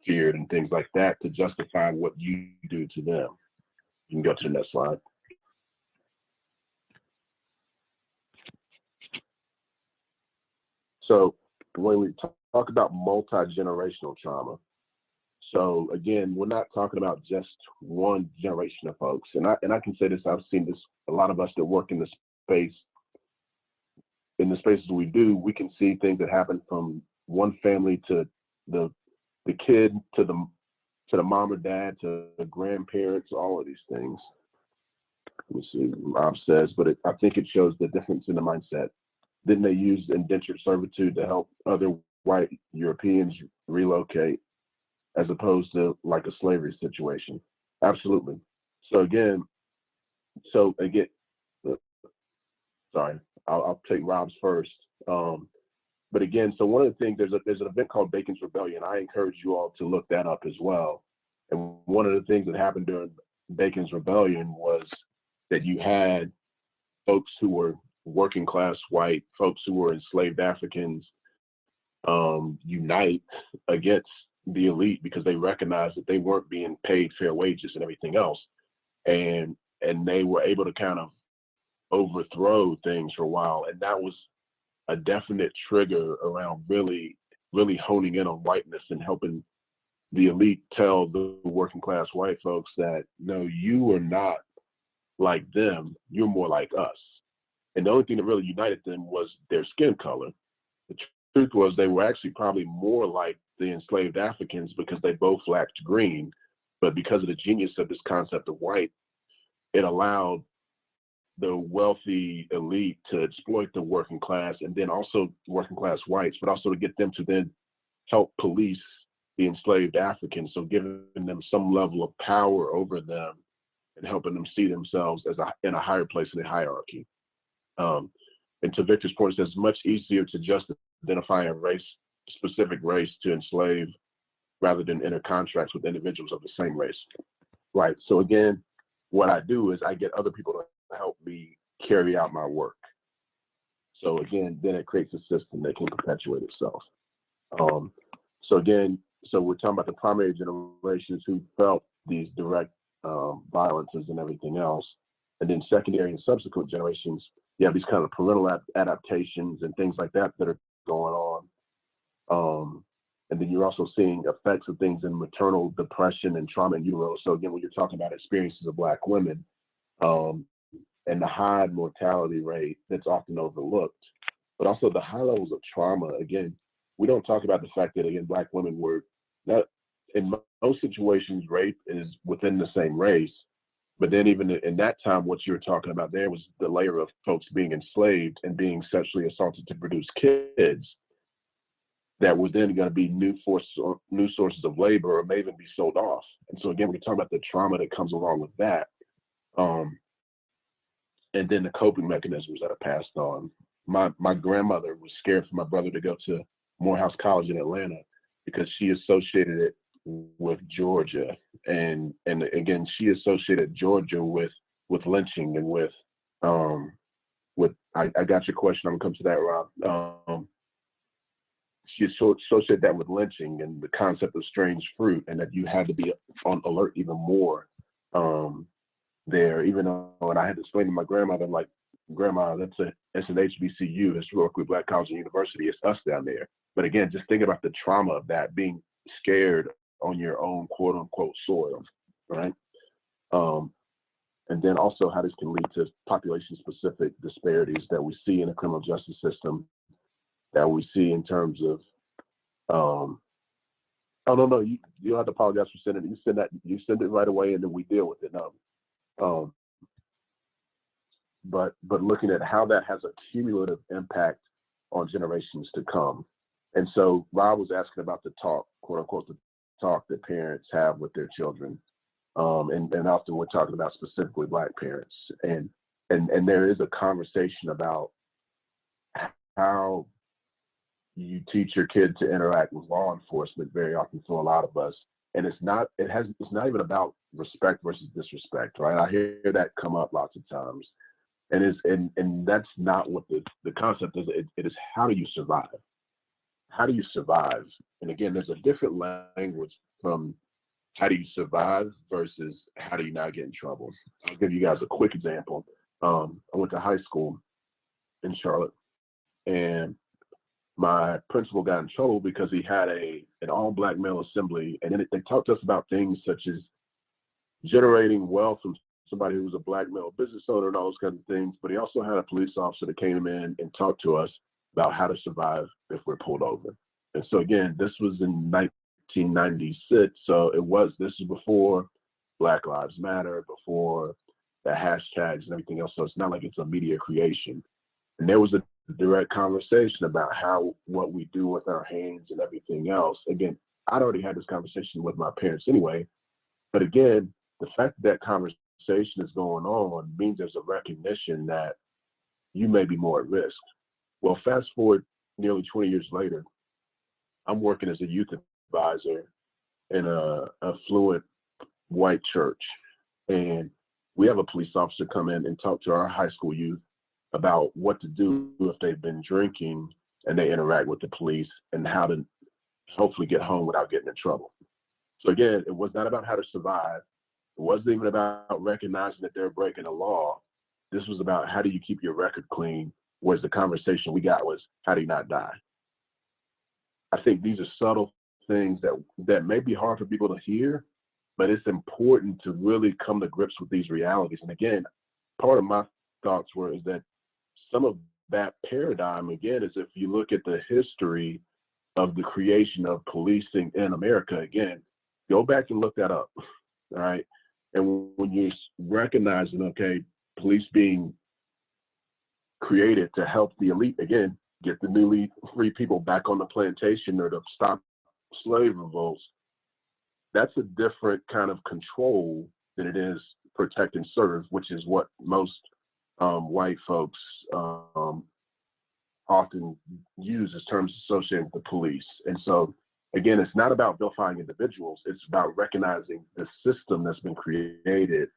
feared and things like that to justify what you do to them. You can go to the next slide. So when we talk about multi-generational trauma, so again, we're not talking about just one generation of folks. And I can say this, I've seen this, a lot of us that work in the space, in the spaces we do, we can see things that happen from one family to the kid, to the mom or dad, to the grandparents, all of these things. Let me see, Rob says, but I think it shows the difference in the mindset. Didn't they use indentured servitude to help other white Europeans relocate as opposed to like a slavery situation? Absolutely. So again, sorry, I'll take Rob's first. But again, so one of the things, there's an event called Bacon's Rebellion. I encourage you all to look that up as well. And one of the things that happened during Bacon's Rebellion was that you had folks who were working class white, folks who were enslaved Africans unite against the elite because they recognized that they weren't being paid fair wages and everything else. And they were able to kind of overthrow things for a while. And that was a definite trigger around really, really honing in on whiteness and helping the elite tell the working class white folks that, no, you are not like them, you're more like us. And the only thing that really united them was their skin color. The truth was they were actually probably more like the enslaved Africans because they both lacked green, but because of the genius of this concept of white, it allowed the wealthy elite to exploit the working class, and then also working class whites, but also to get them to then help police the enslaved Africans. So giving them some level of power over them and helping them see themselves as in a higher place in the hierarchy. And to Victor's point, it's much easier to just identify a race, specific race, to enslave rather than enter contracts with individuals of the same race. Right. So again, what I do is I get other people to help me carry out my work. So again, then it creates a system that can perpetuate itself. So again, so we're talking about the primary generations who felt these direct violences and everything else. And then secondary and subsequent generations, you have these kind of parental adaptations and things like that that are going on. And then you're also seeing effects of things in maternal depression and trauma in utero. So again, when you're talking about experiences of Black women and the high mortality rate that's often overlooked, but also the high levels of trauma. Again, we don't talk about the fact that, again, Black women were not, in most situations, rape is within the same race. But then even in that time, what you were talking about there was the layer of folks being enslaved and being sexually assaulted to produce kids that were then going to be new sources of labor or may even be sold off. And so again, we talk about the trauma that comes along with that. And then the coping mechanisms that are passed on. My grandmother was scared for my brother to go to Morehouse College in Atlanta because she associated it with Georgia. And again, she associated Georgia with lynching and with I got your question, I'm gonna come to that, Rob. She associated that with lynching and the concept of strange fruit, and that you had to be on alert even more there, even though, and I had to explain to my grandmother, like, Grandma, it's an HBCU, historically Black College and University, it's us down there. But again, just think about the trauma of that, being scared on your own quote unquote soil, right? And then also how this can lead to population specific disparities that we see in the criminal justice system, that we see in terms of, oh no, you don't have to apologize for sending it. You send it right away and then we deal with it. No. But looking at how that has a cumulative impact on generations to come. And so Rob was asking about the talk, quote unquote, the talk that parents have with their children. And often we're talking about specifically Black parents. And there is a conversation about how you teach your kid to interact with law enforcement very often for a lot of us. And it's not even about respect versus disrespect, right? I hear that come up lots of times. And that's not what the concept is. It is, how do you survive? How do you survive? And again, there's a different language from how do you survive versus how do you not get in trouble. I'll give you guys a quick example. I went to high school in Charlotte, and my principal got in trouble because he had an all-Black male assembly, and then they talked to us about things such as generating wealth from somebody who was a Black male business owner and all those kinds of things. But he also had a police officer that came in and talked to us about how to survive if we're pulled over. And so again, this was in 1996. So this is before Black Lives Matter, before the hashtags and everything else. So it's not like it's a media creation. And there was a direct conversation about what we do with our hands and everything else. Again, I'd already had this conversation with my parents anyway. But again, the fact that conversation is going on means there's a recognition that you may be more at risk. Well, fast forward nearly 20 years later, I'm working as a youth advisor in a affluent white church. And we have a police officer come in and talk to our high school youth about what to do if they've been drinking and they interact with the police, and how to hopefully get home without getting in trouble. So again, it was not about how to survive. It wasn't even about recognizing that they're breaking the law. This was about how do you keep your record clean, whereas the conversation we got was how do you not die? I think these are subtle things that may be hard for people to hear, but it's important to really come to grips with these realities. And again, part of my thoughts is that some of that paradigm, again, is if you look at the history of the creation of policing in America, again, go back and look that up, all right? And when you're recognizing, okay, police being created to help the elite, again, get the newly free people back on the plantation or to stop slave revolts, that's a different kind of control than it is protect and serve, which is what most white folks often use as terms associated with the police. And so, again, it's not about vilifying individuals, it's about recognizing the system that's been created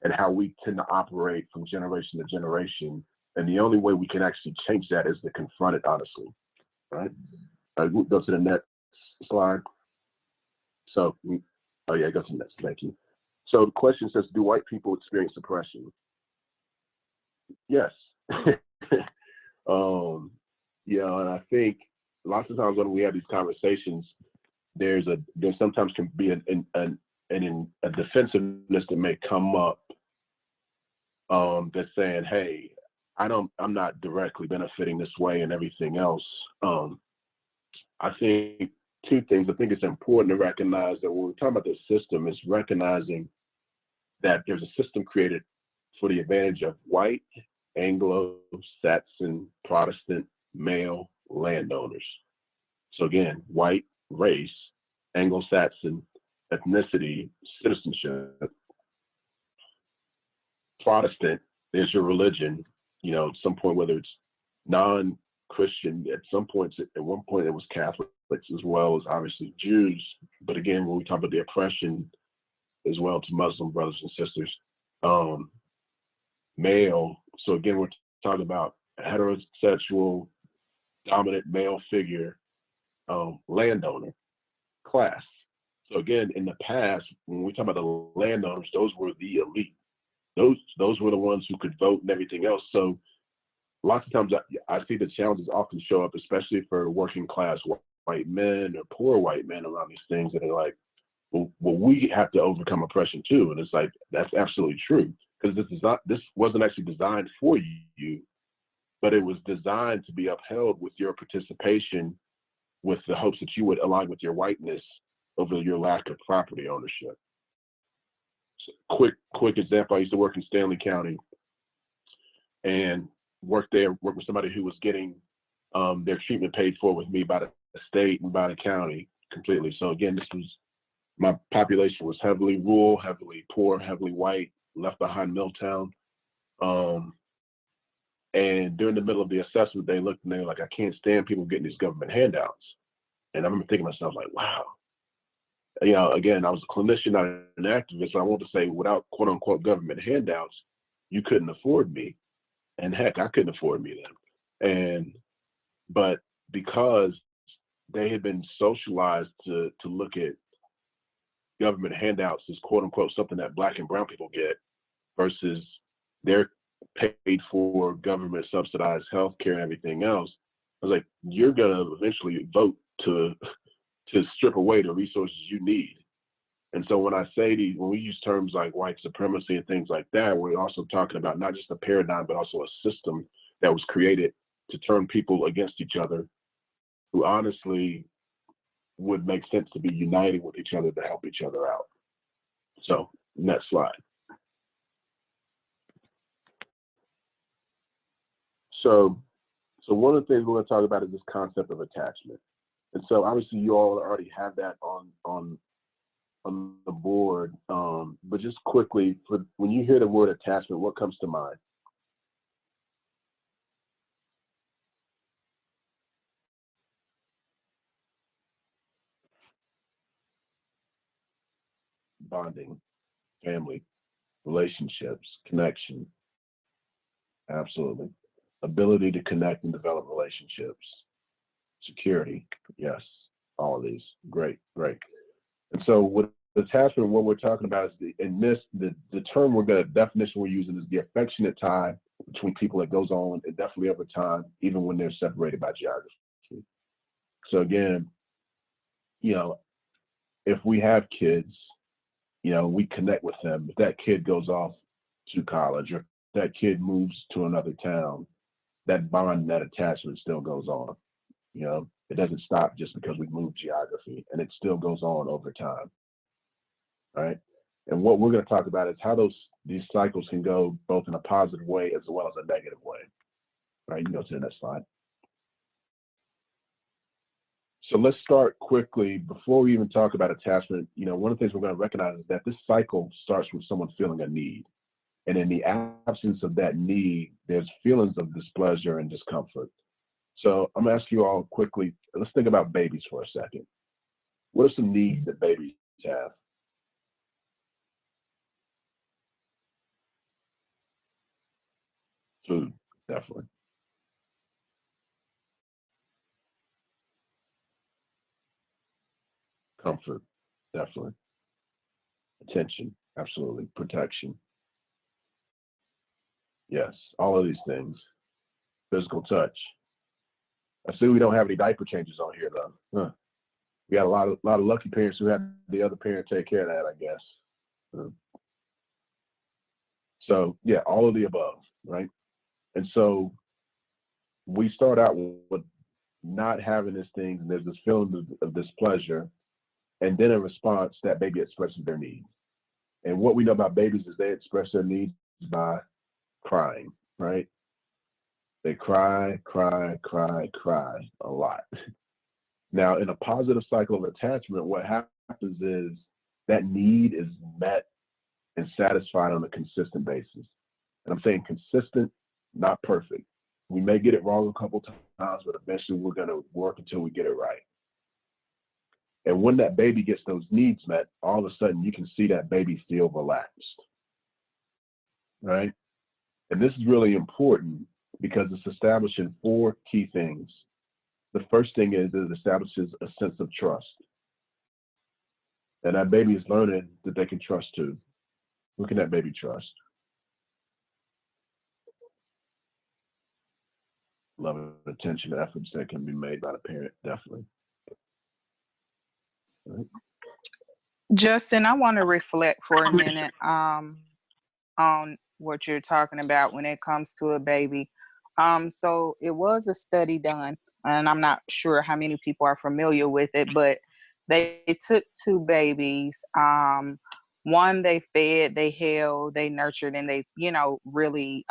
and how we tend to operate from generation to generation. And the only way we can actually change that is to confront it honestly, right? We'll go to the next slide. So, oh yeah, go to the next, thank you. So the question says, do white people experience oppression? Yes. And I think lots of times when we have these conversations, there sometimes can be a defensiveness that may come up that's saying, hey, I'm not directly benefiting this way and everything else. I think two things. I think it's important to recognize that when we're talking about the system, it's recognizing that there's a system created for the advantage of white, Anglo, Saxon, Protestant, male landowners. So again, white, race, Anglo-Saxon, ethnicity, citizenship. Protestant is your religion, at some point, whether it's non-Christian, at one point it was Catholics as well as obviously Jews. But again, when we talk about the oppression as well to Muslim brothers and sisters, male. So again, we're talking about heterosexual, dominant male figure, landowner class. So again, in the past, when we talk about the landowners, those were the elite. Those were the ones who could vote and everything else. So lots of times I see the challenges often show up, especially for working class white men or poor white men around these things that are like, well, we have to overcome oppression too. And it's like, that's absolutely true. Because this wasn't actually designed for you, but it was designed to be upheld with your participation, with the hopes that you would align with your whiteness over your lack of property ownership. So quick example, I used to work in Stanley County and worked with somebody who was getting their treatment paid for with me by the state and by the county completely. So again, my population was heavily rural, heavily poor, heavily white, left behind Milltown. And during the middle of the assessment, they looked and they were like, I can't stand people getting these government handouts. And I remember thinking to myself, like, wow. Again, I was a clinician, not an activist. So I want to say, without quote unquote government handouts, you couldn't afford me. And heck, I couldn't afford me then. But because they had been socialized to look at government handouts as quote unquote something that Black and brown people get versus they're paid for government subsidized health care and everything else, I was like, you're gonna eventually vote to strip away the resources you need. And so when we use terms like white supremacy and things like that, we're also talking about not just a paradigm, but also a system that was created to turn people against each other who honestly would make sense to be uniting with each other to help each other out. So next slide. So one of the things we're going to talk about is this concept of attachment. And so obviously you all already have that on the board, but just quickly, when you hear the word attachment, what comes to mind? Bonding, family, relationships, connection. Absolutely. Ability to connect and develop relationships. Security, yes. all of these. Great, great. And so with attachment, what we're talking about is the term definition we're using is the affectionate tie between people that goes on indefinitely over time, even when they're separated by geography. So again, if we have kids, we connect with them. If that kid goes off to college or if that kid moves to another town, that bond, that attachment still goes on. It doesn't stop just because we move geography, and it still goes on over time. Right? And what we're going to talk about is how these cycles can go both in a positive way as well as a negative way. Right? You can go to the next slide. So let's start quickly before we even talk about attachment. One of the things we're going to recognize is that this cycle starts with someone feeling a need. And in the absence of that need, there's feelings of displeasure and discomfort. So I'm going to ask you all quickly, let's think about babies for a second. What are some needs that babies have? Food, definitely. Comfort, definitely. Attention, absolutely. Protection. Yes, all of these things. Physical touch. I see we don't have any diaper changes on here though. Huh. We got a lot of lucky parents who have the other parent take care of that, I guess. So yeah, all of the above, right? And so we start out with not having these things, and there's this feeling of displeasure, and then in response, that baby expresses their needs. And what we know about babies is they express their needs by crying, right? They cry, cry, cry, cry a lot. Now, in a positive cycle of attachment, what happens is that need is met and satisfied on a consistent basis. And I'm saying consistent, not perfect. We may get it wrong a couple times, but eventually we're going to work until we get it right. And when that baby gets those needs met, all of a sudden you can see that baby feel relaxed, right? And this is really important because it's establishing 4 key things. The first thing is it establishes a sense of trust. And that baby is learning that they can trust too. Who can that baby trust? Love and attention, efforts that can be made by the parent, definitely. Right. Justin, I want to reflect for a minute on what you're talking about when it comes to a baby. So it was a study done, and I'm not sure how many people are familiar with it, but they took 2 babies. One they fed, they held, they nurtured, and they, really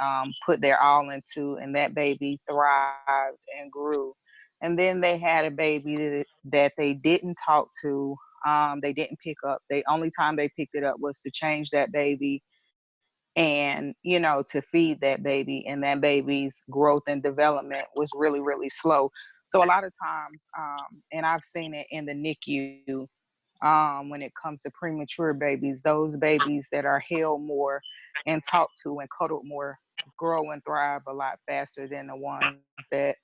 put their all into, and that baby thrived and grew. And then they had a baby that they didn't talk to, they didn't pick up. The only time they picked it up was to change that baby and, to feed that baby. And that baby's growth and development was really, really slow. So a lot of times, and I've seen it in the NICU, when it comes to premature babies, those babies that are held more and talked to and cuddled more grow and thrive a lot faster than the ones that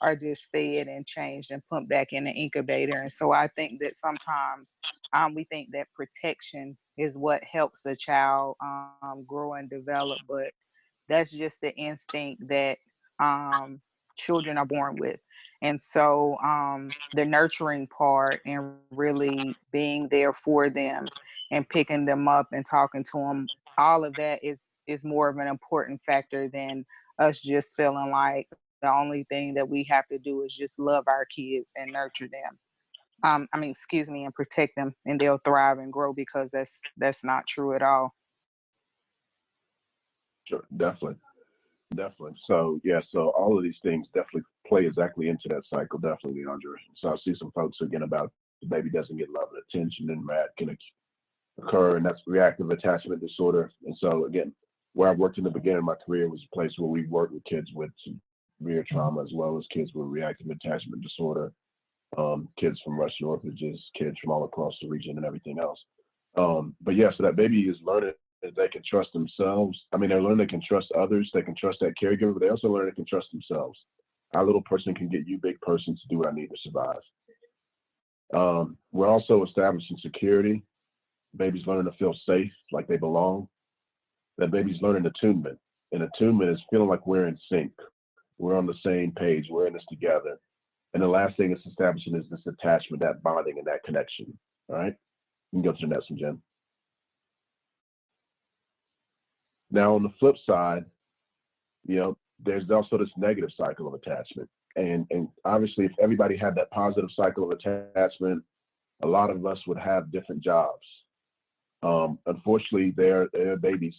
are just fed and changed and pumped back in the incubator. And so I think that sometimes we think that protection is what helps a child grow and develop, but that's just the instinct that children are born with. And so the nurturing part and really being there for them and picking them up and talking to them, all of that is more of an important factor than us just feeling like the only thing that we have to do is just love our kids and nurture them. And protect them, and they'll thrive and grow, because that's not true at all. Sure, definitely. Definitely. So yeah, so all of these things definitely play exactly into that cycle, definitely, Andre. So I see some folks again about the baby doesn't get love and attention, and that can occur, and that's reactive attachment disorder. And so again, where I worked in the beginning of my career was a place where we worked with kids with severe trauma, as well as kids with reactive attachment disorder, kids from Russian orphanages, kids from all across the region, and everything else. But yeah, so that baby is learning that they can trust themselves. I mean, they're learning they can trust others, they can trust that caregiver, but they also learn they can trust themselves. Our little person can get you, big person, to do what I need to survive. We're also establishing security. Babies learn to feel safe, like they belong. That baby's learning attunement. And attunement is feeling like we're in sync. We're on the same page. We're in this together. And the last thing it's establishing is this attachment, that bonding, and that connection. All right? You can go to the next one, Jen. Now, on the flip side, there's also this negative cycle of attachment. And obviously, if everybody had that positive cycle of attachment, a lot of us would have different jobs. Unfortunately, there are babies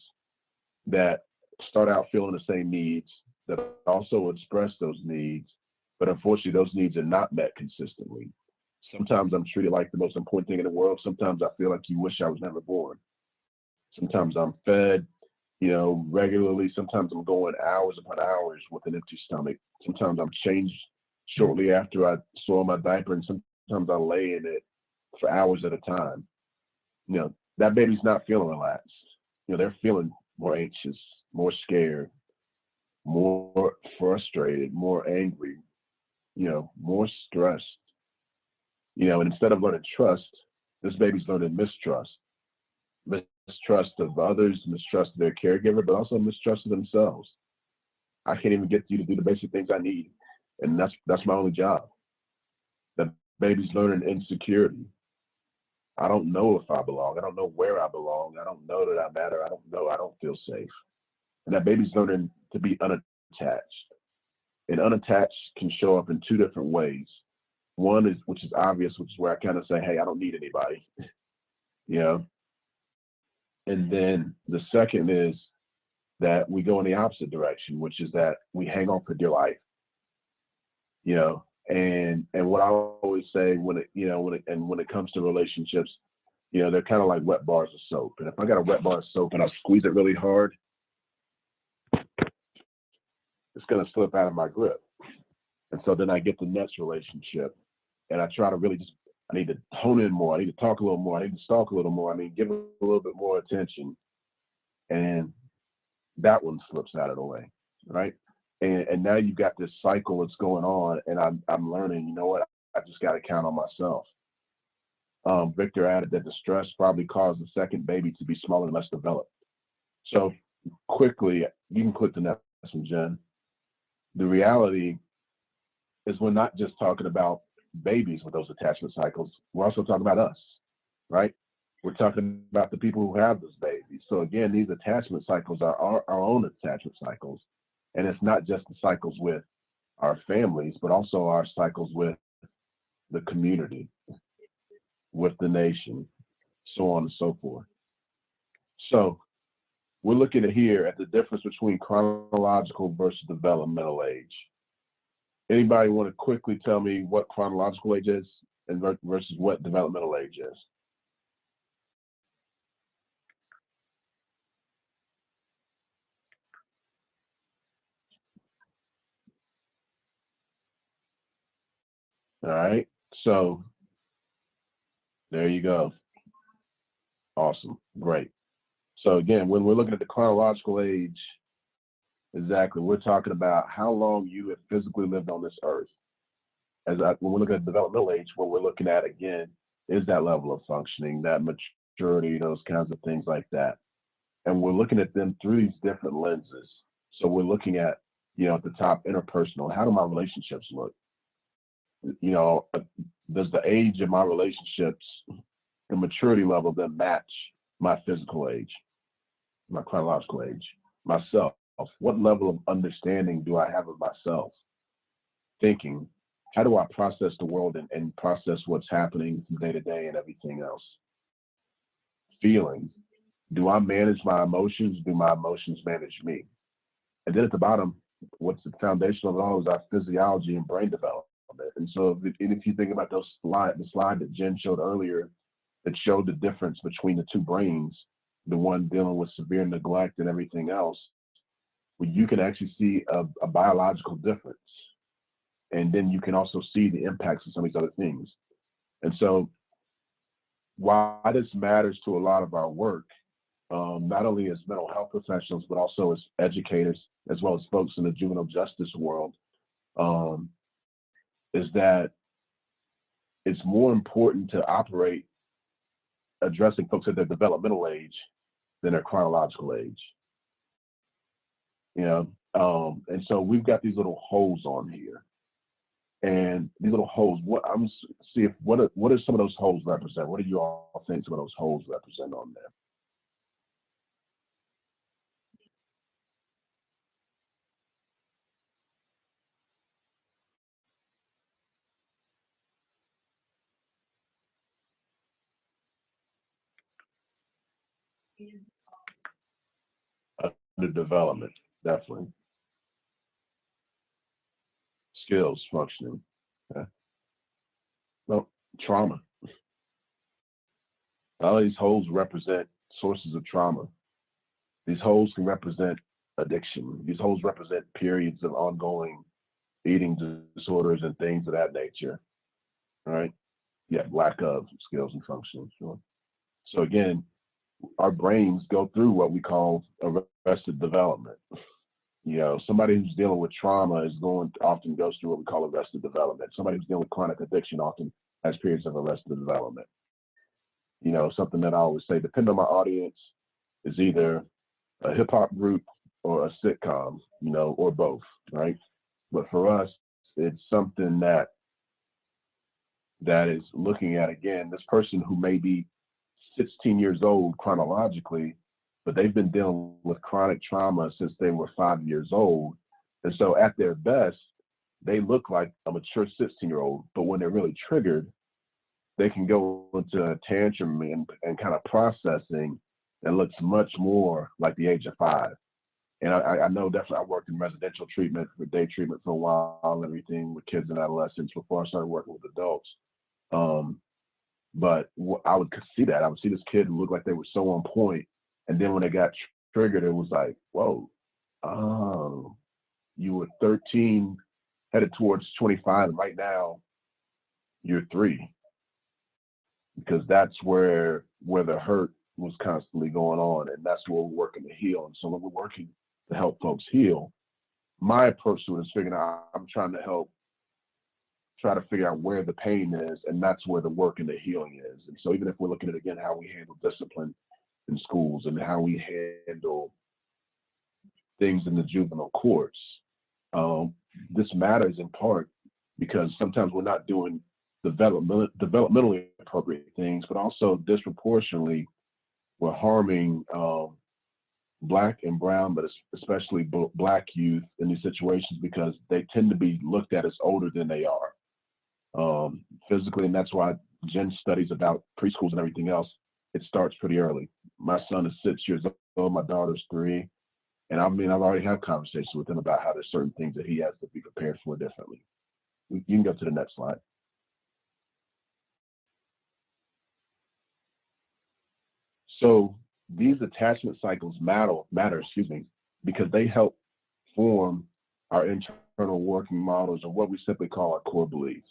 that start out feeling the same needs, that also express those needs, but unfortunately, those needs are not met consistently. Sometimes I'm treated like the most important thing in the world. Sometimes I feel like you wish I was never born. Sometimes I'm fed, regularly. Sometimes I'm going hours upon hours with an empty stomach. Sometimes I'm changed shortly after I soil my diaper, and sometimes I lay in it for hours at a time. That baby's not feeling relaxed. They're feeling more anxious, more scared, more frustrated, more angry, more stressed. And instead of learning trust, this baby's learning mistrust. Mistrust of others, mistrust of their caregiver, but also mistrust of themselves. I can't even get you to do the basic things I need, and that's my only job. The baby's learning insecurity. I don't know if I belong. I don't know where I belong. I don't know that I matter. I don't feel safe. And that baby's learning to be unattached. And unattached can show up in two different ways. One is, which is obvious, which is where I kind of say, hey, I don't need anybody. And then the second is that we go in the opposite direction, which is that we hang on for dear life. And what I always say when it comes to relationships, they're kind of like wet bars of soap. And if I got a wet bar of soap and I squeeze it really hard, it's going to slip out of my grip. And so then I get the next relationship, and I try to really I need to hone in more. I need to talk a little more. I need to stalk a little more. I need to give it a little bit more attention. And that one slips out of the way, right? And now you've got this cycle that's going on, and I'm learning, I just got to count on myself. Victor added that the stress probably caused the second baby to be smaller and less developed. So quickly, you can click the next one, Jen. The reality is we're not just talking about babies with those attachment cycles. We're also talking about us, right? We're talking about the people who have those babies. So again, these attachment cycles are our own attachment cycles. And it's not just the cycles with our families, but also our cycles with the community, with the nation, so on and so forth. So we're looking at here at the difference between chronological versus developmental age. Anybody want to quickly tell me what chronological age is and versus what developmental age is? All right, so there you go. Awesome, great. So again, when we're looking at the chronological age, exactly, we're talking about how long you have physically lived on this earth. When we're looking at developmental age, what we're looking at again is that level of functioning, that maturity, those kinds of things like that. And we're looking at them through these different lenses. So we're looking at, at the top, interpersonal. How do my relationships look? Does the age of my relationships, the maturity level, that match my physical age, my chronological age, myself? What level of understanding do I have of myself? Thinking, how do I process the world and process what's happening from day to day and everything else? Feeling, do I manage my emotions? Do my emotions manage me? And then at the bottom, what's the foundation of it all is our physiology and brain development. And so if you think about the slide that Jen showed earlier, that showed the difference between the two brains, the one dealing with severe neglect and everything else, well, you can actually see a biological difference. And then you can also see the impacts of some of these other things. And so why this matters to a lot of our work, not only as mental health professionals, but also as educators, as well as folks in the juvenile justice world, is that it's more important to operate addressing folks at their developmental age than their chronological age. You know, and so we've got these little holes on here, and these little holes. What do some of those holes represent? What do you all think some of those holes represent on there? The development, definitely. Skills functioning. Okay. Well, trauma. All these holes represent sources of trauma. These holes can represent addiction. These holes represent periods of ongoing eating disorders and things of that nature. All right. Yeah, lack of skills and functioning. Sure. So again, our brains go through what we call arrested development. You know, somebody who's dealing with trauma often goes through what we call arrested development. Somebody who's dealing with chronic addiction often has periods of arrested development. You know, something that I always say, depending on my audience, is either a hip hop group or a sitcom, you know, or both, right? But for us, it's something that is looking at, again, this person who may be 16 years old chronologically, but they've been dealing with chronic trauma since they were 5 years old. And so at their best, they look like a mature 16-year-old, but when they're really triggered, they can go into a tantrum and kind of processing that looks much more like the age of 5. And I know definitely I worked in residential treatment, for day treatment for a while, and everything with kids and adolescents before I started working with adults. But I would see that. I would see this kid who looked like they were so on point, and then when they got triggered, it was like, whoa, oh, you were 13, headed towards 25, and right now you're 3. Because that's where the hurt was constantly going on, and that's where we're working to heal. And so when we're working to help folks heal, my approach to it is figuring out, I'm trying to try to figure out where the pain is, and that's where the work and the healing is. And so even if we're looking at, again, how we handle discipline in schools and how we handle things in the juvenile courts, this matters in part because sometimes we're not doing developmentally appropriate things, but also disproportionately we're harming Black and brown, but especially Black youth in these situations because they tend to be looked at as older than they are physically, and that's why Jen studies about preschools and everything else. It starts pretty early. My son is 6 years old, my daughter's 3, and I've already had conversations with him about how there's certain things that he has to be prepared for differently. You can go to the next slide. So these attachment cycles matter, because they help form our internal working models of what we simply call our core beliefs.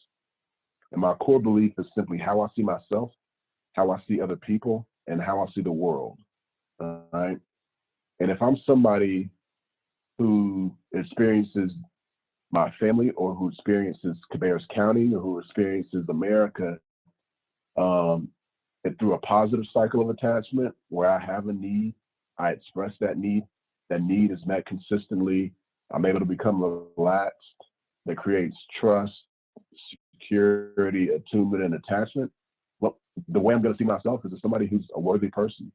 And my core belief is simply how I see myself, how I see other people, and how I see the world, right? And if I'm somebody who experiences my family or who experiences Cabarrus County or who experiences America and through a positive cycle of attachment where I have a need, I express that need is met consistently, I'm able to become relaxed, that creates trust, security, attunement, and attachment. Well, the way I'm going to see myself is as somebody who's a worthy person,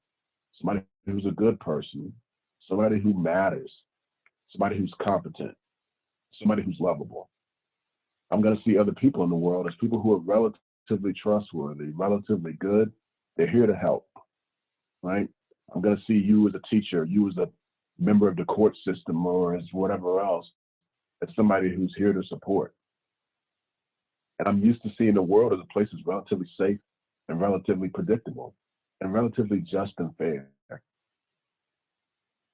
somebody who's a good person, somebody who matters, somebody who's competent, somebody who's lovable. I'm going to see other people in the world as people who are relatively trustworthy, relatively good. They're here to help, right? I'm going to see you as a teacher, you as a member of the court system, or as whatever else, as somebody who's here to support. And I'm used to seeing the world as a place that's relatively safe and relatively predictable and relatively just and fair.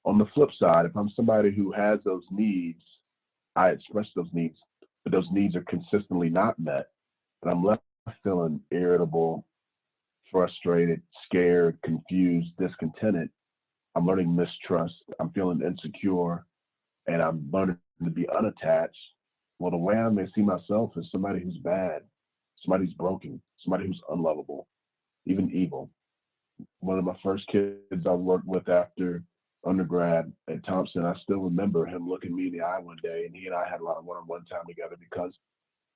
On the flip side, if I'm somebody who has those needs, I express those needs, but those needs are consistently not met, and I'm left feeling irritable, frustrated, scared, confused, discontented. I'm learning mistrust, I'm feeling insecure, and I'm learning to be unattached. Well, the way I may see myself is somebody who's bad, somebody who's broken, somebody who's unlovable, even evil. One of my first kids I worked with after undergrad at Thompson, I still remember him looking me in the eye one day, and he and I had a lot of one-on-one time together because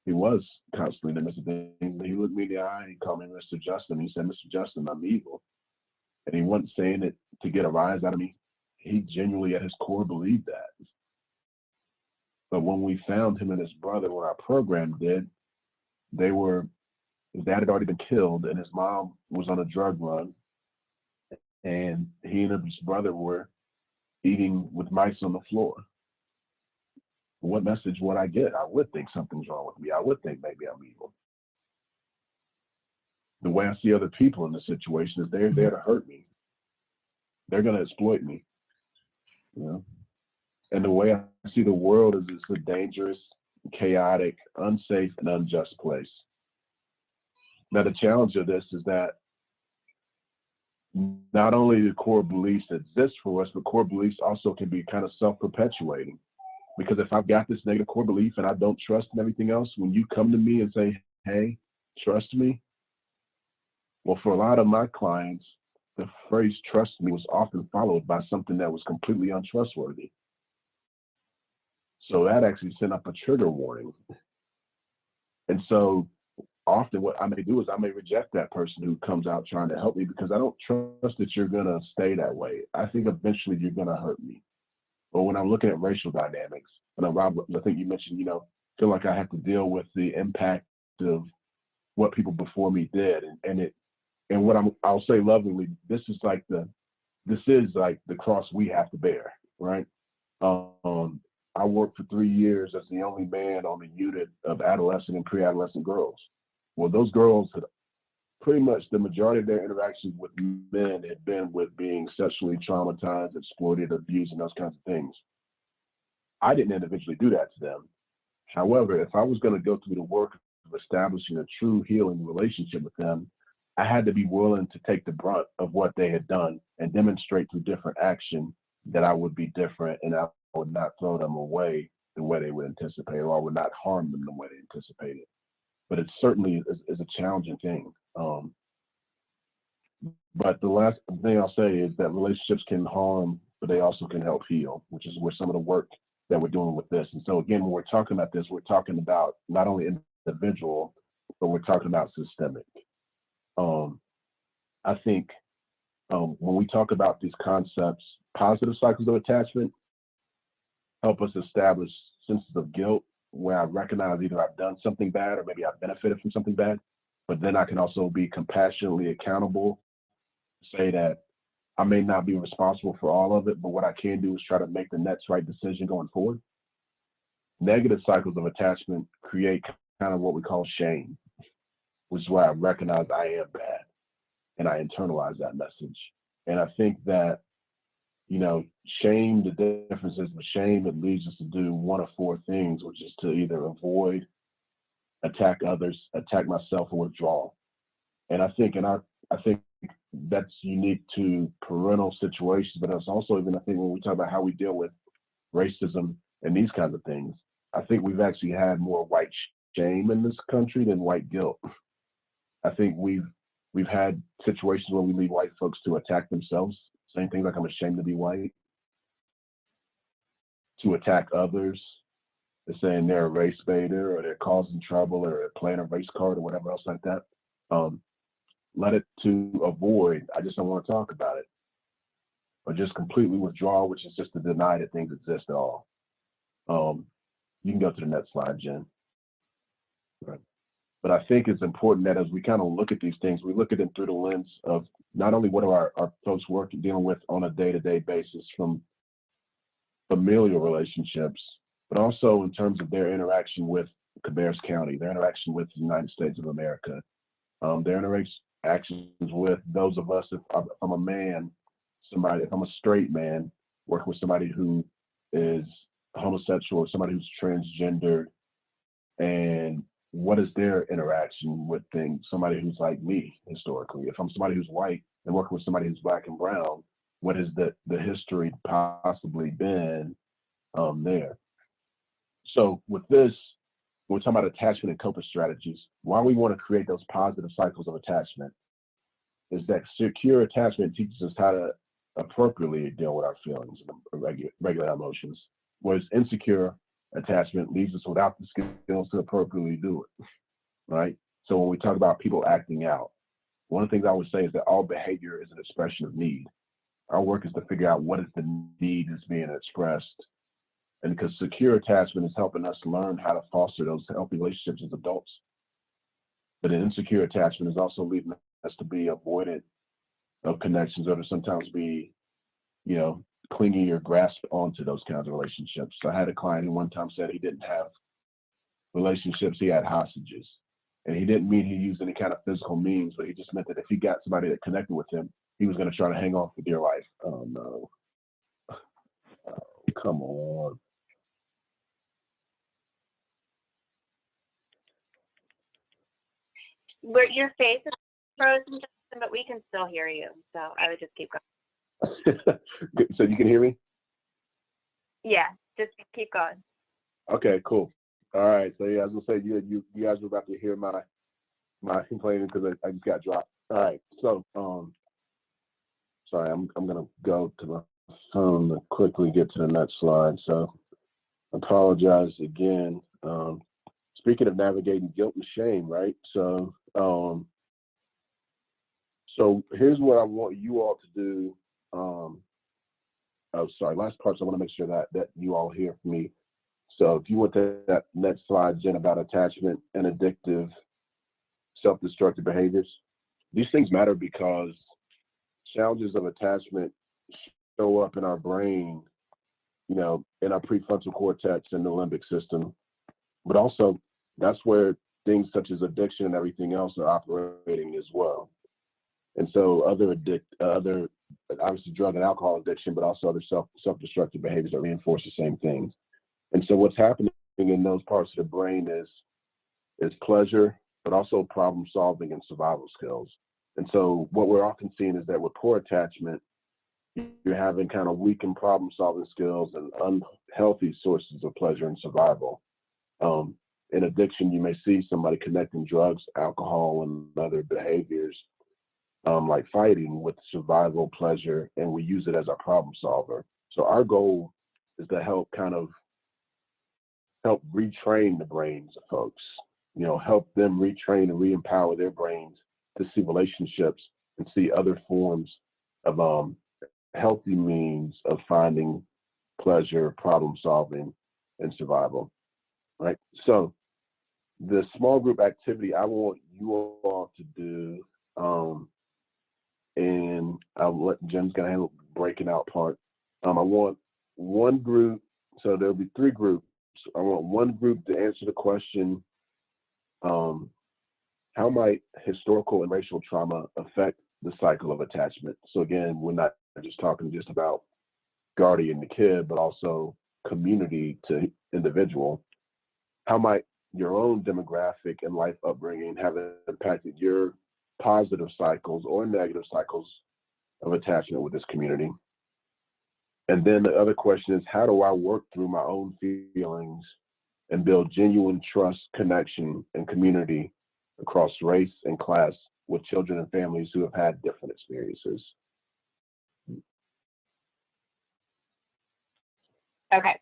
he was constantly in the midst of things. He looked me in the eye and he called me Mr. Justin. He said, Mr. Justin, I'm evil. And he wasn't saying it to get a rise out of me. He genuinely at his core believed that. But when we found him and his brother, when our program did, his dad had already been killed and his mom was on a drug run. And he and his brother were eating with mice on the floor. What message would I get? I would think something's wrong with me. I would think maybe I'm evil. The way I see other people in this situation is they're there to hurt me. They're going to exploit me. You know? And the way I see the world is it's a dangerous, chaotic, unsafe, and unjust place. Now, the challenge of this is that not only do core beliefs exist for us, but core beliefs also can be kind of self-perpetuating. Because if I've got this negative core belief and I don't trust in everything else, when you come to me and say, hey, trust me, well, for a lot of my clients, the phrase trust me was often followed by something that was completely untrustworthy. So that actually sent up a trigger warning. And so often what I may do is I may reject that person who comes out trying to help me because I don't trust that you're going to stay that way. I think eventually you're going to hurt me. Or when I'm looking at racial dynamics, and Rob, I think you mentioned, feel like I have to deal with the impact of what people before me did. And what I'll say lovingly, this is like the cross we have to bear, right? I worked for 3 years as the only man on the unit of adolescent and pre-adolescent girls. Well, those girls had pretty much the majority of their interactions with men had been with being sexually traumatized, exploited, abused, and those kinds of things. I didn't individually do that to them. However, if I was going to go through the work of establishing a true healing relationship with them, I had to be willing to take the brunt of what they had done and demonstrate through different action that I would be different and I would not throw them away the way they would anticipate, or I would not harm them the way they anticipated. But it certainly is a challenging thing. But the last thing I'll say is that relationships can harm, but they also can help heal, which is where some of the work that we're doing with this. And so again, when we're talking about this, we're talking about not only individual, but we're talking about systemic. I think when we talk about these concepts, positive cycles of attachment help us establish senses of guilt where I recognize either I've done something bad or maybe I've benefited from something bad, but then I can also be compassionately accountable, say that I may not be responsible for all of it, but what I can do is try to make the next right decision going forward. Negative cycles of attachment create kind of what we call shame, which is where I recognize I am bad and I internalize that message. And I think that, shame, the difference is with shame, it leads us to do one of four things, which is to either avoid, attack others, attack myself, or withdraw. And I think that's unique to parental situations, but it's also even, I think when we talk about how we deal with racism and these kinds of things, I think we've actually had more white shame in this country than white guilt. I think we've had situations where we leave white folks to attack themselves, saying things like, I'm ashamed to be white, to attack others, they're saying they're a race baiter or they're causing trouble or they're playing a race card or whatever else like that. Let it to avoid, I just don't want to talk about it. Or just completely withdraw, which is just to deny that things exist at all. You can go to the next slide, Jen. Right. But I think it's important that as we kind of look at these things, we look at them through the lens of not only what are our folks dealing with on a day-to-day basis from familial relationships, but also in terms of their interaction with Cabarrus County, their interaction with the United States of America, their interactions with those of us, if I'm a man, if I'm a straight man, working with somebody who is homosexual or somebody who's transgendered, and what is their interaction with things, somebody who's like me historically? If I'm somebody who's white and working with somebody who's black and brown, what has the history possibly been there? So with this, when we're talking about attachment and coping strategies, why we want to create those positive cycles of attachment is that secure attachment teaches us how to appropriately deal with our feelings and regular emotions, whereas insecure attachment leaves us without the skills to appropriately do it, right? So when we talk about people acting out, one of the things I would say is that all behavior is an expression of need. Our work is to figure out what is the need that's being expressed. And because secure attachment is helping us learn how to foster those healthy relationships as adults. But an insecure attachment is also leading us to be avoidant of connections or to sometimes be, you know, clingy or grasp onto those kinds of relationships. So I had a client who one time said he didn't have relationships, he had hostages. And he didn't mean he used any kind of physical means, but he just meant that if he got somebody that connected with him, he was going to try to hang on for dear life. Oh no. Oh, come on. Your face is frozen, but we can still hear you. So I would just keep going. So you can hear me? Yeah, just keep going. Okay, cool. All right. So yeah, I was gonna say you guys were about to hear my complaining because I just got dropped. All right. So sorry, I'm gonna go to my phone to quickly get to the next slide. So apologize again. Speaking of navigating guilt and shame, right? So so here's what I want you all to do. Oh, sorry, last part. So I want to make sure that you all hear from me. So if you went to that next slide, Jen, about attachment and addictive self-destructive behaviors, these things matter because challenges of attachment show up in our brain, you know, in our prefrontal cortex and the limbic system, but also that's where things such as addiction and everything else are operating as well. And so other obviously drug and alcohol addiction, but also other self-destructive behaviors that reinforce the same things. And so what's happening in those parts of the brain is pleasure, but also problem solving and survival skills. And so what we're often seeing is that with poor attachment, you're having kind of weakened problem solving skills and unhealthy sources of pleasure and survival. In addiction, you may see somebody connecting drugs, alcohol, and other behaviors like fighting with survival pleasure, and we use it as a problem solver. So our goal is to help retrain the brains of folks, you know, help them retrain and re-empower their brains to see relationships and see other forms of healthy means of finding pleasure, problem solving, and survival, right? So the small group activity I want you all to do, and I'll let Jen's gonna handle breaking out part. I want one group, so there'll be 3 groups. I want one group to answer the question, how might historical and racial trauma affect the cycle of attachment? So again, we're not just talking just about guardian to kid, but also community to individual. How might your own demographic and life upbringing have impacted your positive cycles or negative cycles of attachment with this community? And then the other question is, how do I work through my own feelings and build genuine trust, connection, and community across race and class with children and families who have had different experiences? Okay.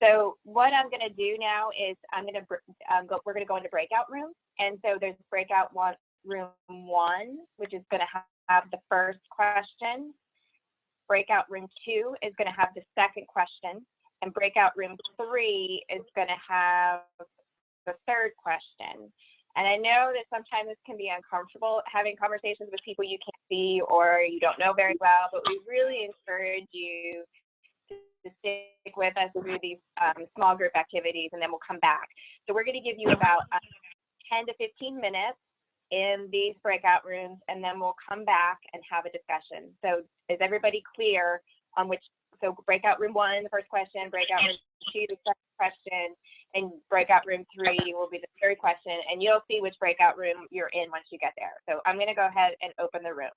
So what I'm going to do now is we're going to go into breakout rooms. And so there's room 1, which is going to have the first question. Breakout room 2 is going to have the second question. And breakout room 3 is going to have the third question. And I know that sometimes this can be uncomfortable having conversations with people you can't see or you don't know very well, but we really encourage you to stick with us through these small group activities, and then we'll come back. So we're going to give you about 10 to 15 minutes in these breakout rooms, and then we'll come back and have a discussion. So is everybody clear on which? So breakout room 1, the first question, breakout room 2, the second question, and breakout room 3 will be the third question, and you'll see which breakout room you're in once you get there. So I'm going to go ahead and open the room.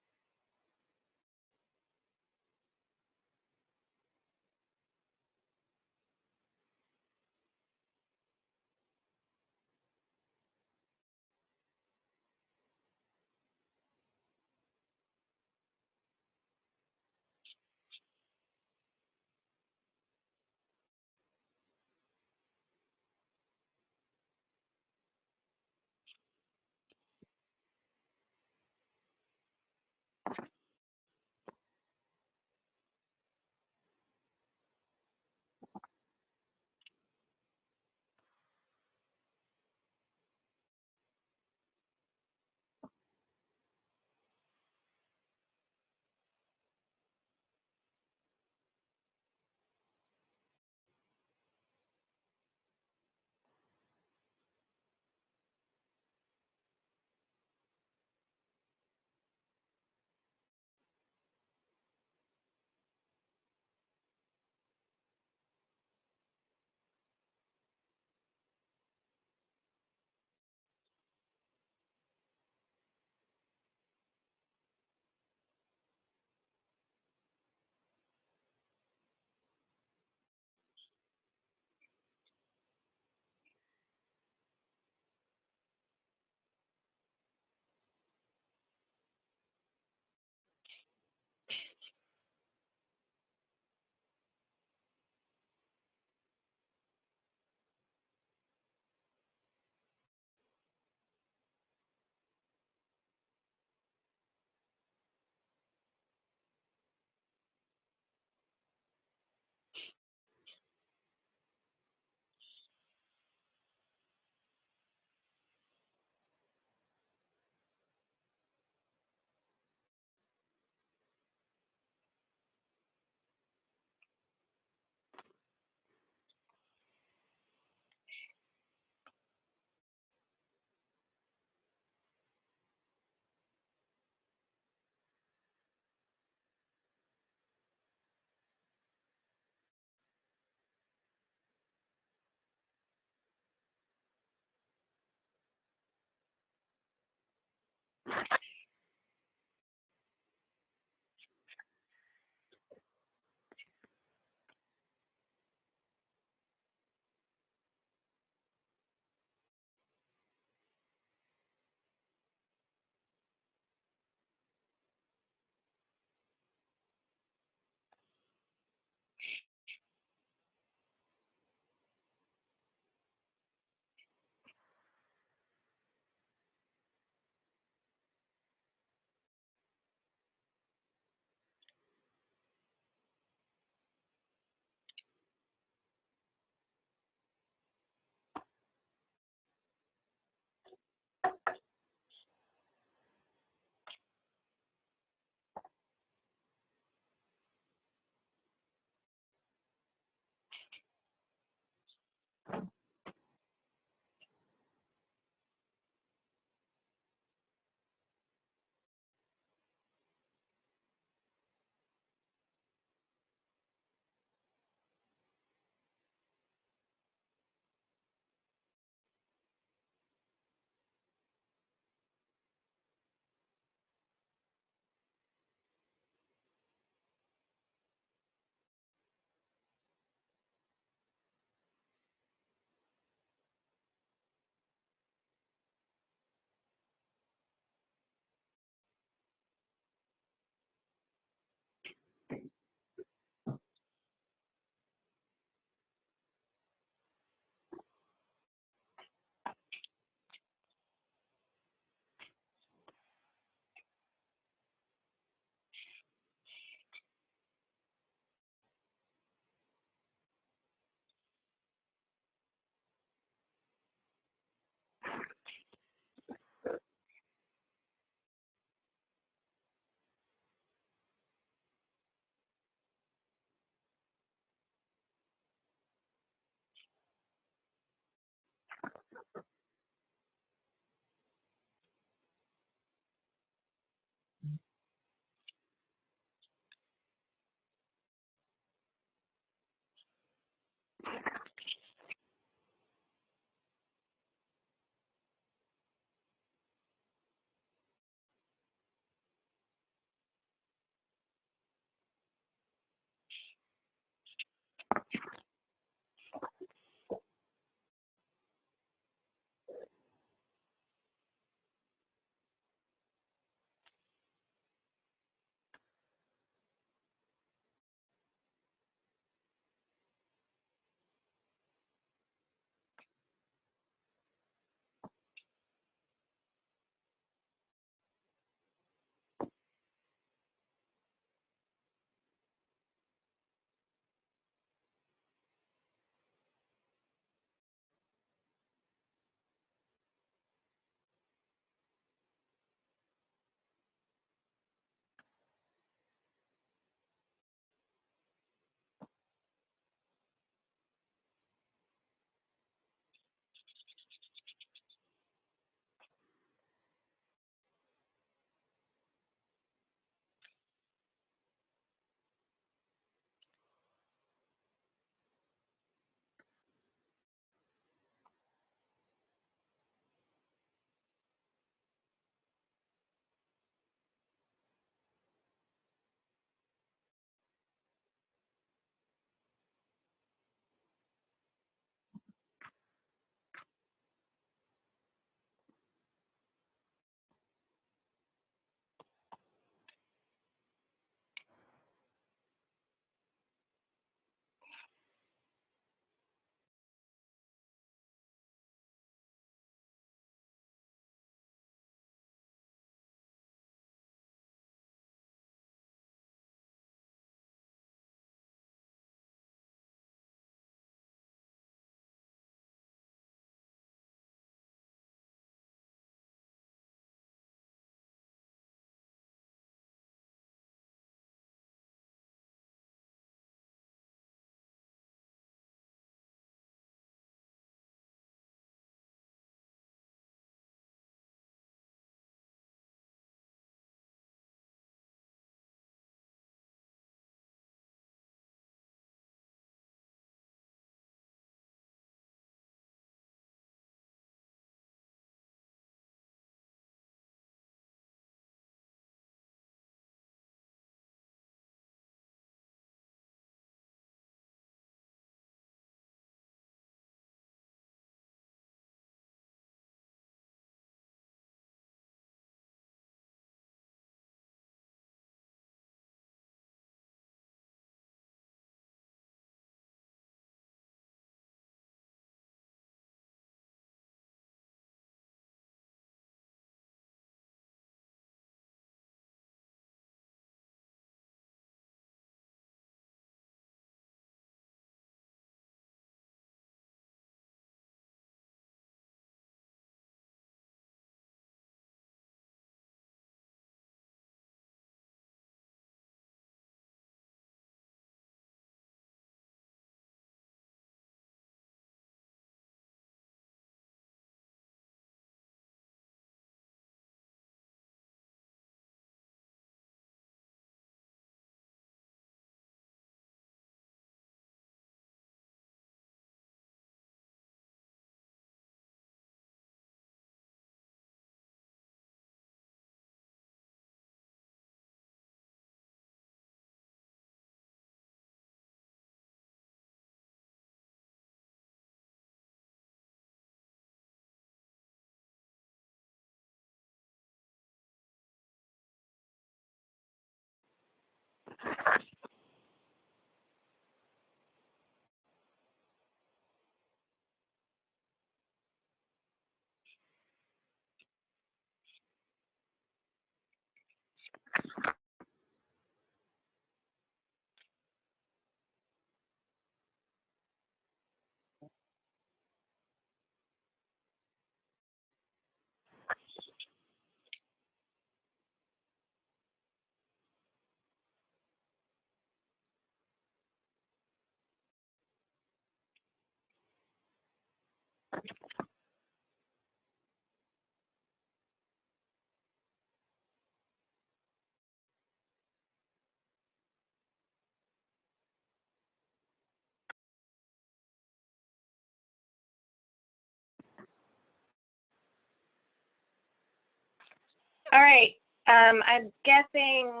All right. I'm guessing.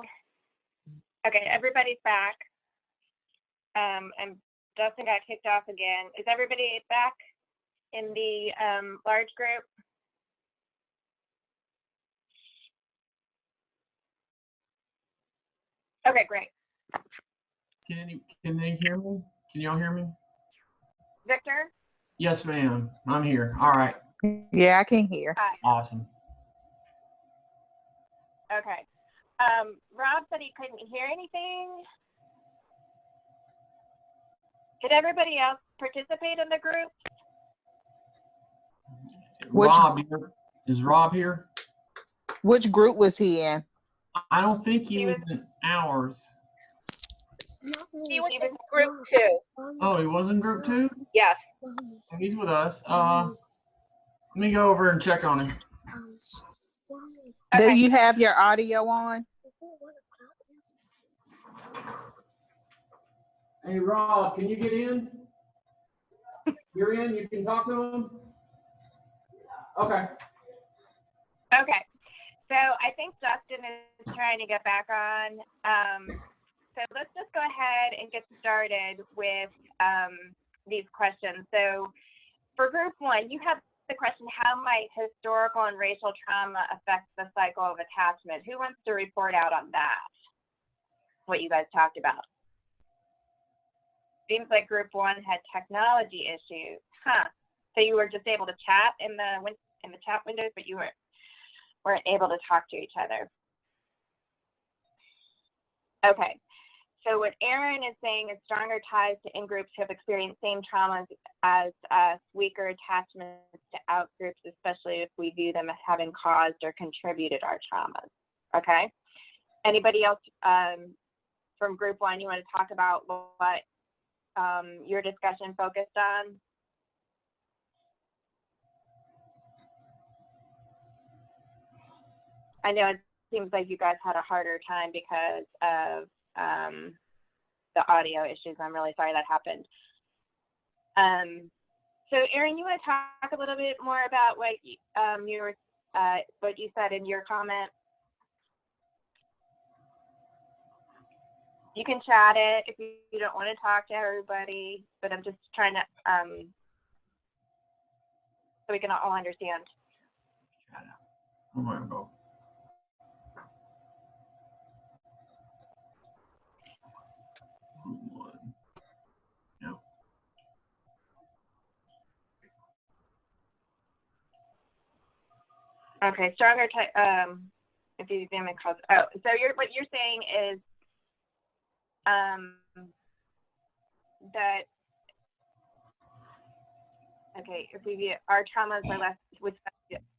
Okay, everybody's back. And Justin got kicked off again. Is everybody back in the large group? Okay, great. Can they hear me? Can y'all hear me? Victor? Yes, ma'am. I'm here. All right. Yeah, I can hear. Hi. Awesome. Okay. Rob said he couldn't hear anything. Did everybody else participate in the group? Rob here. Is Rob here? Which group was he in? I don't think he He was was- in ours. He was in group 2. Oh, he was in group 2? Yes. He's with us. Let me go over and check on him. Do Okay. you have your audio on? Hey, Rob, can you get in? You're in? You can talk to him? Okay. Okay. So I think Justin is trying to get back on. So let's just go ahead and get started with these questions. So for group 1, you have the question, how might historical and racial trauma affect the cycle of attachment? Who wants to report out on that? What you guys talked about. Seems like group 1 had technology issues. Huh. So you were just able to chat in the chat windows, but you weren't able to talk to each other. Okay. So what Aaron is saying is stronger ties to in-groups who have experienced same traumas as us, weaker attachments to out-groups, especially if we view them as having caused or contributed our traumas. Okay. Anybody else from group 1, you want to talk about what your discussion focused on? I know it seems like you guys had a harder time because of the audio issues. I'm really sorry that happened. So Erin, you want to talk a little bit more about what what you said in your comment? You can chat it if you don't want to talk to everybody, but I'm just trying to so we can all understand. I'm gonna go. Yeah. Okay, stronger if you examine cause. Oh, so what you're saying is that okay, if we view our traumas are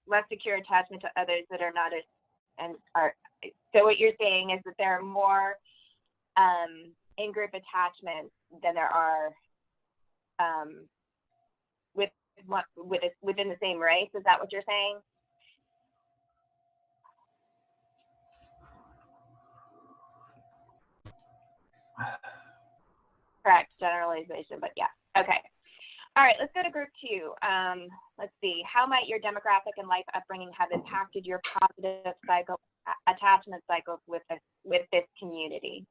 less secure attachment to others that are not and are. So what you're saying is that there are more in-group attachments than there are within the same race. Is that what you're saying? Correct generalization, but yeah. Okay. All right, let's go to group 2. Let's see. How might your demographic and life upbringing have impacted your positive attachment cycles with this community?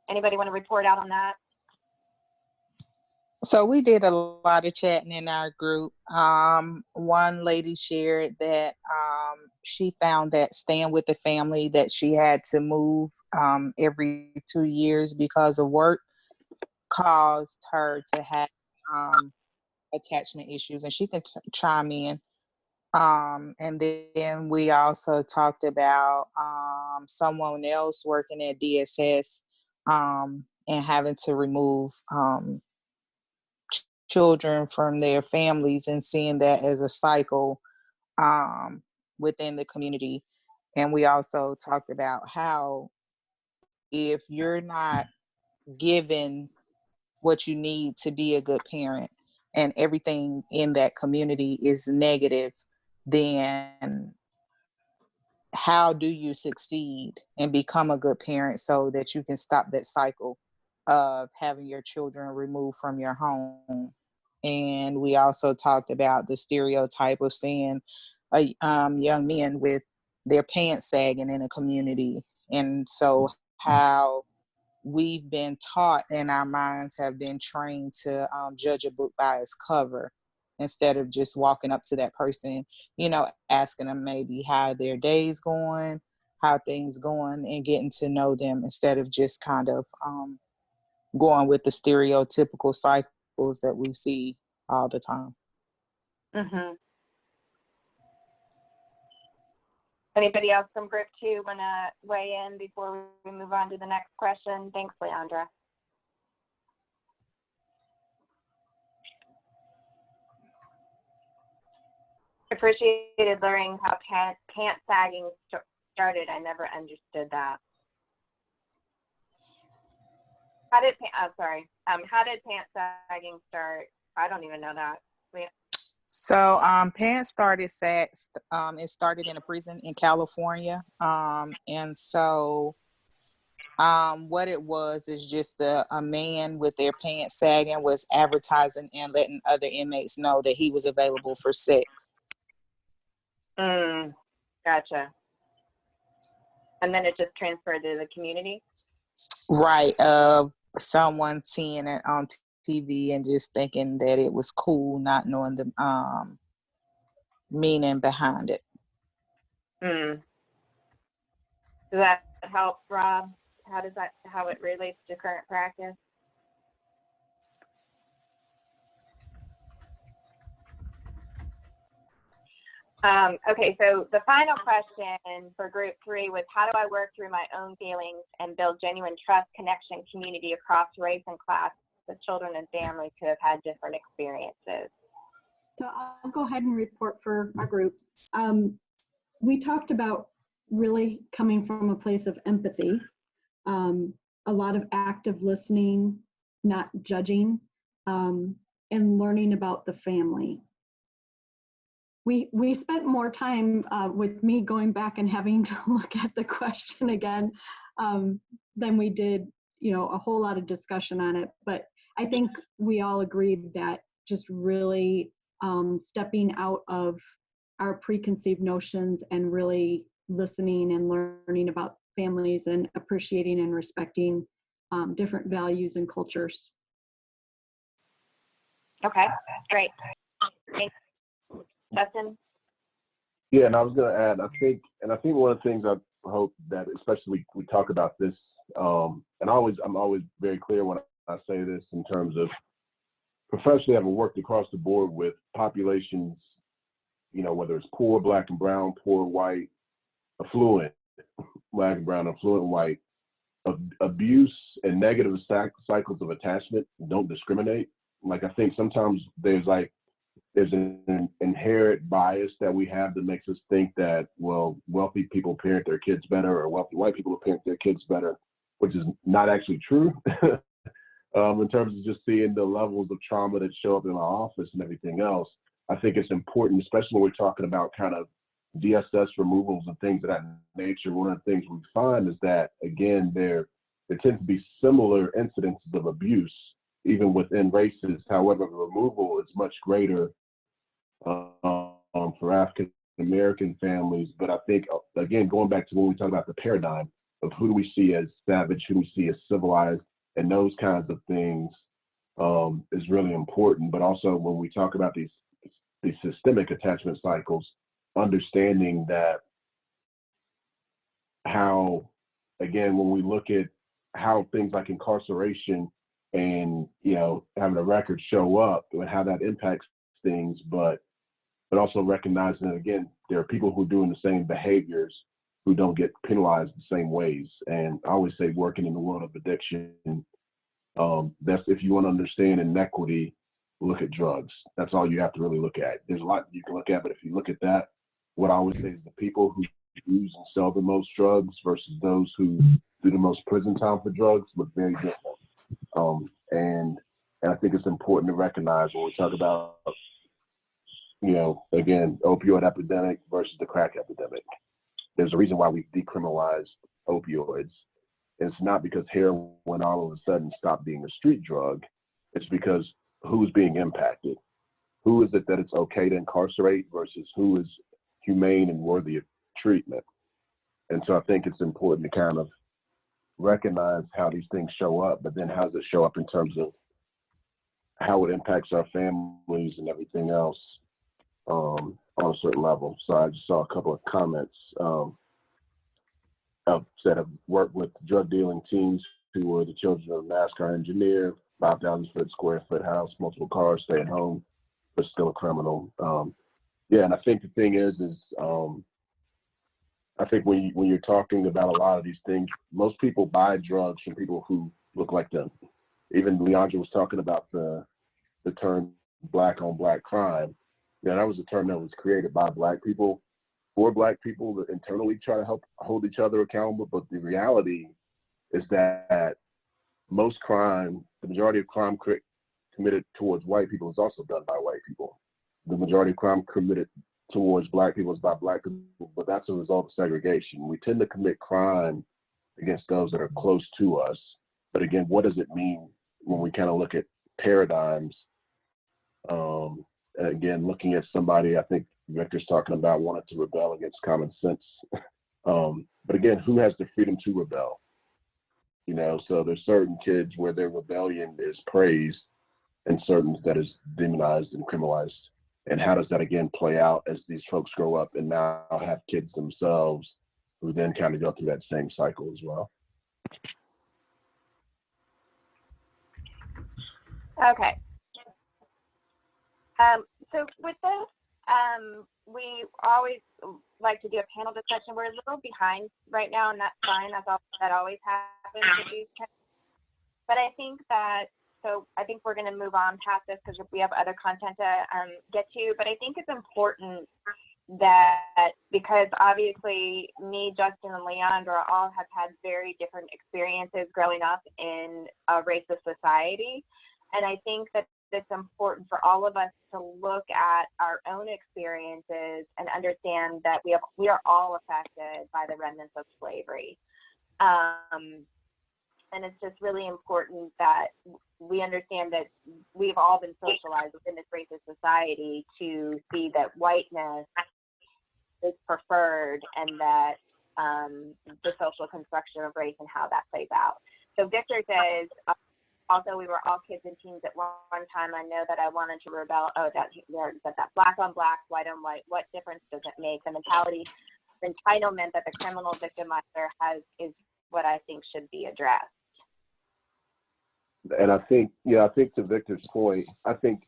Anybody want to report out on that? So we did a lot of chatting in our group. One lady shared that she found that staying with the family, that she had to move every 2 years because of work, caused her to have attachment issues, and she can chime in. And then we also talked about someone else working at DSS and having to remove children from their families and seeing that as a cycle within the community. And we also talked about how if you're not given what you need to be a good parent and everything in that community is negative, then how do you succeed and become a good parent so that you can stop that cycle of having your children removed from your home? And we also talked about the stereotype of seeing young men with their pants sagging in a community. And so how we've been taught and our minds have been trained to judge a book by its cover instead of just walking up to that person, you know, asking them maybe how their day's going, how things going, and getting to know them instead of just kind of going with the stereotypical cycles that we see all the time. Mm-hmm. Anybody else from group 2 want to weigh in before we move on to the next question? Thanks, Leandra. Appreciated learning how pant sagging started. I never understood that. How did pant sagging start? I don't even know that. So pants started it started in a prison in California. And so what it was is just a man with their pants sagging was advertising and letting other inmates know that he was available for sex. Gotcha. And then it just transferred to the community? Right. Someone seeing it on TV and just thinking that it was cool, not knowing the meaning behind it. Does that help, Rob? How it relates to current practice? Okay, so the final question for group 3 was, how do I work through my own feelings and build genuine trust, connection, community across race and class with children and families who have had different experiences? So I'll go ahead and report for our group. We talked about really coming from a place of empathy, a lot of active listening, not judging, and learning about the family. We spent more time with me going back and having to look at the question again than we did, you know, a whole lot of discussion on it. But I think we all agreed that just really stepping out of our preconceived notions and really listening and learning about families and appreciating and respecting different values and cultures. Okay, great. Thanks. Justin? Yeah, and I was going to add, I think one of the things I hope that, especially we talk about this, and I'm always very clear when I say this in terms of professionally having worked across the board with populations, you know, whether it's poor, black and brown, poor, white, affluent, black and brown, affluent, white, abuse and negative cycles of attachment don't discriminate. Like, I think sometimes there's an inherent bias that we have that makes us think that, well, wealthy people parent their kids better or wealthy white people parent their kids better, which is not actually true. In terms of just seeing the levels of trauma that show up in our office and everything else, I think it's important, especially when we're talking about kind of DSS removals and things of that nature. One of the things we find is that, again, there tends to be similar incidences of abuse, even within races. However, the removal is much greater for African American families. But I think, again, going back to when we talk about the paradigm of who do we see as savage, who do we see as civilized, and those kinds of things is really important. But also when we talk about these systemic attachment cycles, understanding that how, again, when we look at how things like incarceration and, you know, having a record show up and how that impacts things, but also recognizing that, again, there are people who are doing the same behaviors who don't get penalized the same ways. And I always say, working in the world of addiction, that's, if you want to understand inequity, look at drugs. That's all you have to really look at. There's a lot you can look at, but if you look at that, what I always say is the people who use and sell the most drugs versus those who do the most prison time for drugs look very different. And I think it's important to recognize when we talk about, you know, again, opioid epidemic versus the crack epidemic. There's a reason why we decriminalized opioids. It's not because heroin all of a sudden stopped being a street drug. It's because who's being impacted? Who is it that it's okay to incarcerate versus who is humane and worthy of treatment? And so I think it's important to kind of recognize how these things show up, but then how does it show up in terms of how it impacts our families and everything else on a certain level. So I just saw a couple of comments. I've said I've worked with drug dealing teens who were the children of a NASCAR engineer, 5,000 square foot house, multiple cars, stay at home, but still a criminal. Yeah, and I think the thing is I think when you're talking about a lot of these things, most people buy drugs from people who look like them. Even Leandra was talking about the term black on black crime. Yeah, that was a term that was created by Black people for Black people that internally try to help hold each other accountable. But the reality is that most crime, the majority of crime committed towards white people is also done by white people. The majority of crime committed towards Black people is by Black people, but that's a result of segregation. We tend to commit crime against those that are close to us. But again, what does it mean when we kind of look at paradigms? And again, looking at somebody, I think Victor's talking about wanting to rebel against common sense. But again, who has the freedom to rebel? You know, so there's certain kids where their rebellion is praised and certain that is demonized and criminalized. And how does that again play out as these folks grow up and now have kids themselves who then kind of go through that same cycle as well? Okay. So with this, we always like to do a panel discussion. We're a little behind right now, and that's fine. That always happens with these kinds. But I think we're going to move on past this because we have other content to get to. But I think it's important that, because obviously me, Justin, and Leandra all have had very different experiences growing up in a racist society. And I think that it's important for all of us to look at our own experiences and understand that we are all affected by the remnants of slavery. And it's just really important that we understand that we've all been socialized within this racist society to see that whiteness is preferred, and that the social construction of race and how that plays out. So Victor says, also, we were all kids and teens at one time. I know that I wanted to rebel. Oh, that black on black, white on white. What difference does it make? The mentality, the entitlement that the criminal victimizer has is what I think should be addressed. And I think to Victor's point, I think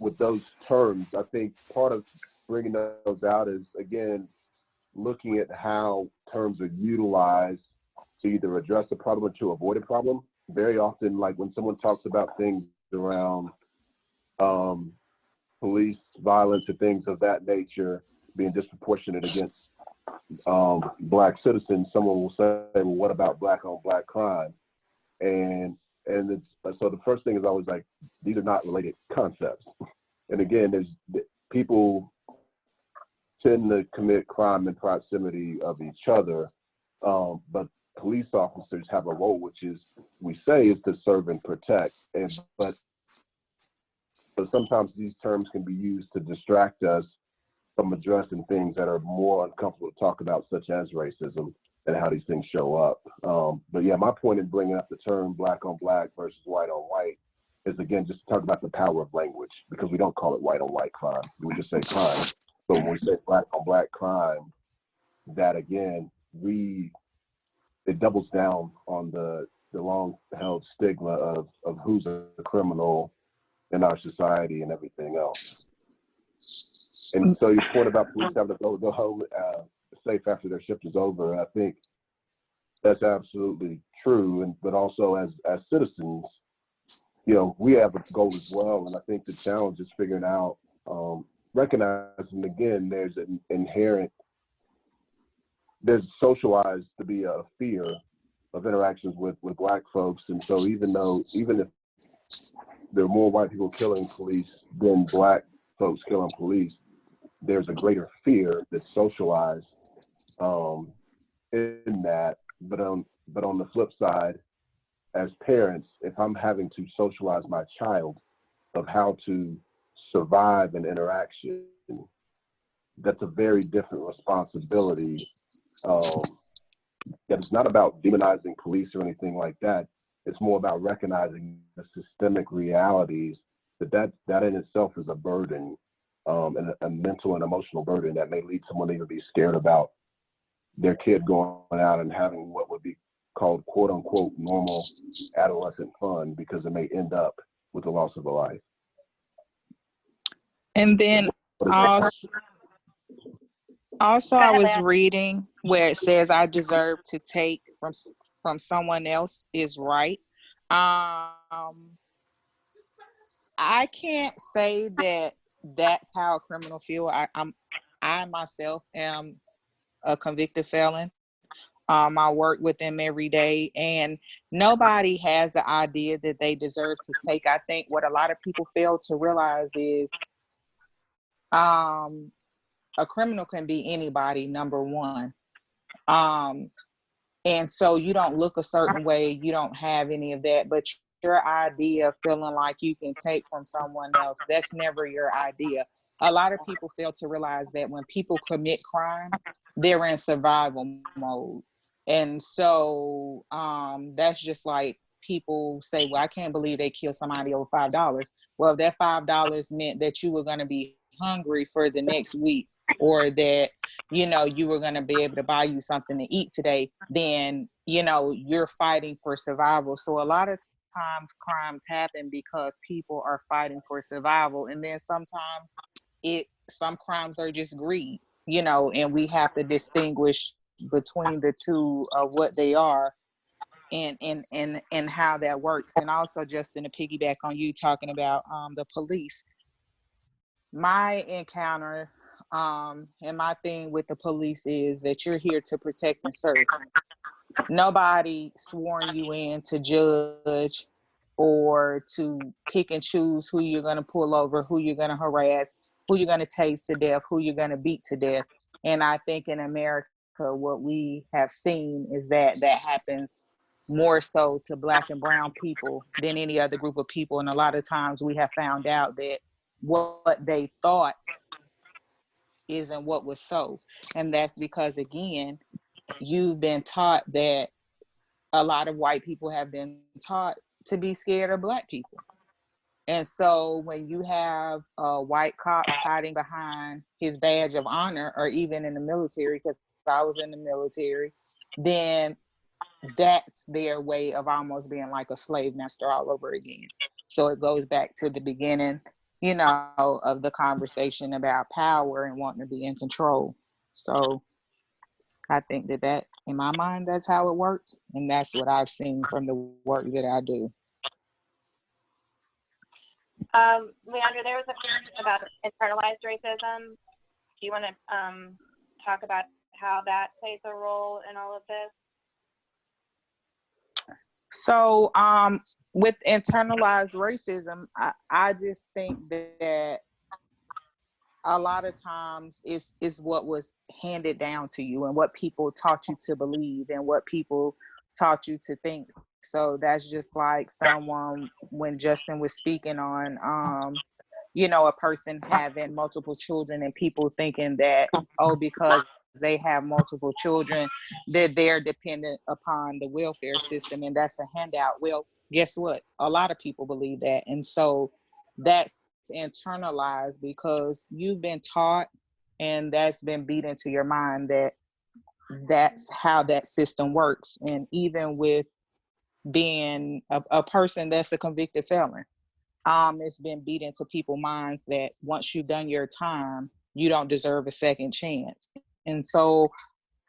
with those terms, I think part of bringing those out is, again, looking at how terms are utilized to either address a problem or to avoid a problem. Very often, like when someone talks about things around police violence and things of that nature being disproportionate against Black citizens, someone will say, well, what about black on black crime? And so the first thing is always like, these are not related concepts. And again, people tend to commit crime in proximity of each other, but police officers have a role, which is, we say, is to serve and protect. But sometimes these terms can be used to distract us from addressing things that are more uncomfortable to talk about, such as racism and how these things show up. But yeah, my point in bringing up the term black on black versus white on white is, again, just to talk about the power of language, because we don't call it white on white crime. We just say crime. So when we say black on black crime, that again, it doubles down on the long-held stigma of who's a criminal in our society and everything else. And so your point about police having to go home safe after their shift is over, I think that's absolutely true. But also as citizens, you know, we have a goal as well. And I think the challenge is figuring out, recognizing, again, there's an inherent, there's socialized to be a fear of interactions with Black folks. And so even if there are more white people killing police than Black folks killing police, there's a greater fear that's socialized in that. But on the flip side, as parents, if I'm having to socialize my child of how to survive an interaction, that's a very different responsibility that it's not about demonizing police or anything like that. It's more about recognizing the systemic realities that in itself is a burden, and a mental and emotional burden that may lead someone to even be scared about their kid going out and having what would be called quote unquote normal adolescent fun, because it may end up with the loss of a life. And then also, Go I ahead, was Leah. reading where it says I deserve to take from someone else is right. Um, I can't say that that's how a criminal feel. I myself am a convicted felon. I work with them every day, and nobody has the idea that they deserve to take. I think what a lot of people fail to realize is um, a criminal can be anybody, number one. Um, and so you don't look a certain way, you don't have any of that, but your idea of feeling like you can take from someone else, that's never your idea. A lot of people fail to realize that when people commit crimes, they're in survival mode. And so that's just like people say, well, I can't believe they killed somebody over $5. Well, if that $5 meant that you were going to be hungry for the next week, or that you were going to be able to buy you something to eat today, then you're fighting for survival. So a lot of times crimes happen because people are fighting for survival, and then sometimes some crimes are just greed, and we have to distinguish between the two of what they are, and how that works. And also, Justin, to piggyback on you talking about the police, my encounter and my thing with the police is that you're here to protect and serve. Nobody sworn you in to judge or to pick and choose who you're going to pull over, who you're going to harass, who you're going to tase to death, who you're going to beat to death. And I think in America, what we have seen is that happens more so to Black and brown people than any other group of people. And a lot of times we have found out that what they thought isn't what was so. And that's because, again, you've been taught that a lot of white people have been taught to be scared of Black people. And so when you have a white cop hiding behind his badge of honor, or even in the military, because I was in the military, then that's their way of almost being like a slave master all over again. So it goes back to the beginning, of the conversation about power and wanting to be in control. So I think that in my mind, that's how it works. And that's what I've seen from the work that I do. Leandra, there was a question about internalized racism. Do you want to talk about how that plays a role in all of this? So with internalized racism, I just think that a lot of times is what was handed down to you, and what people taught you to believe, and what people taught you to think. So that's just like someone, when Justin was speaking on a person having multiple children, and people thinking that, because they have multiple children, that they're dependent upon the welfare system, and that's a handout. Well, guess what? A lot of people believe that. And so that's internalized because you've been taught, and that's been beat into your mind that that's how that system works. And even with being a person that's a convicted felon, it's been beat into people's minds that once you've done your time, you don't deserve a second chance. And so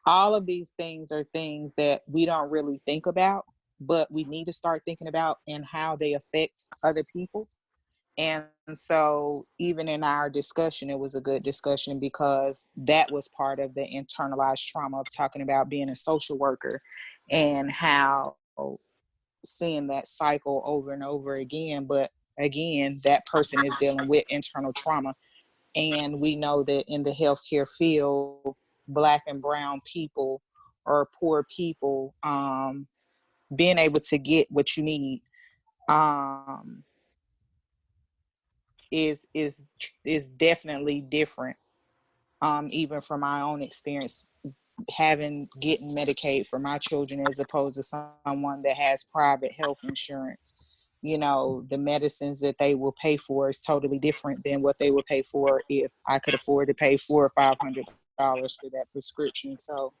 all of these things are things that we don't really think about, but we need to start thinking about, and how they affect other people. And so even in our discussion, it was a good discussion, because that was part of the internalized trauma of talking about being a social worker, and how seeing that cycle over and over again. But again, that person is dealing with internal trauma. And we know that in the healthcare field, Black and brown people, or poor people, being able to get what you need is definitely different. Even from my own experience, getting Medicaid for my children as opposed to someone that has private health insurance. You know, the medicines that they will pay for is totally different than what they would pay for if I could afford to pay $400 or $500 for that prescription. So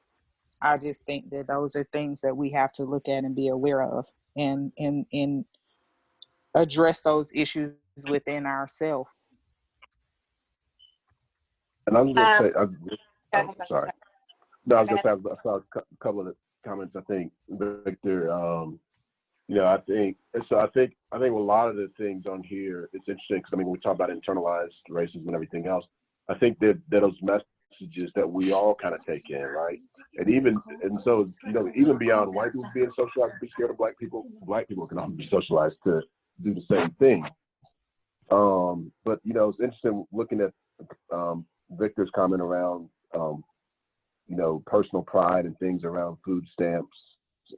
I just think that those are things that we have to look at and be aware of, and address those issues within ourselves. And I was going to say, Go ahead. sorry. No, I was going to say, I saw a couple of the comments, I think, Victor, you know, I think a lot of the things on here, it's interesting because, I mean, when we talk about internalized racism and everything else, I think that those messages that we all kind of take in, right? And so, you know, even beyond white people being socialized to be scared of black people can also be socialized to do the same thing. But, you know, it's interesting looking at Victor's comment around, you know, personal pride and things around food stamps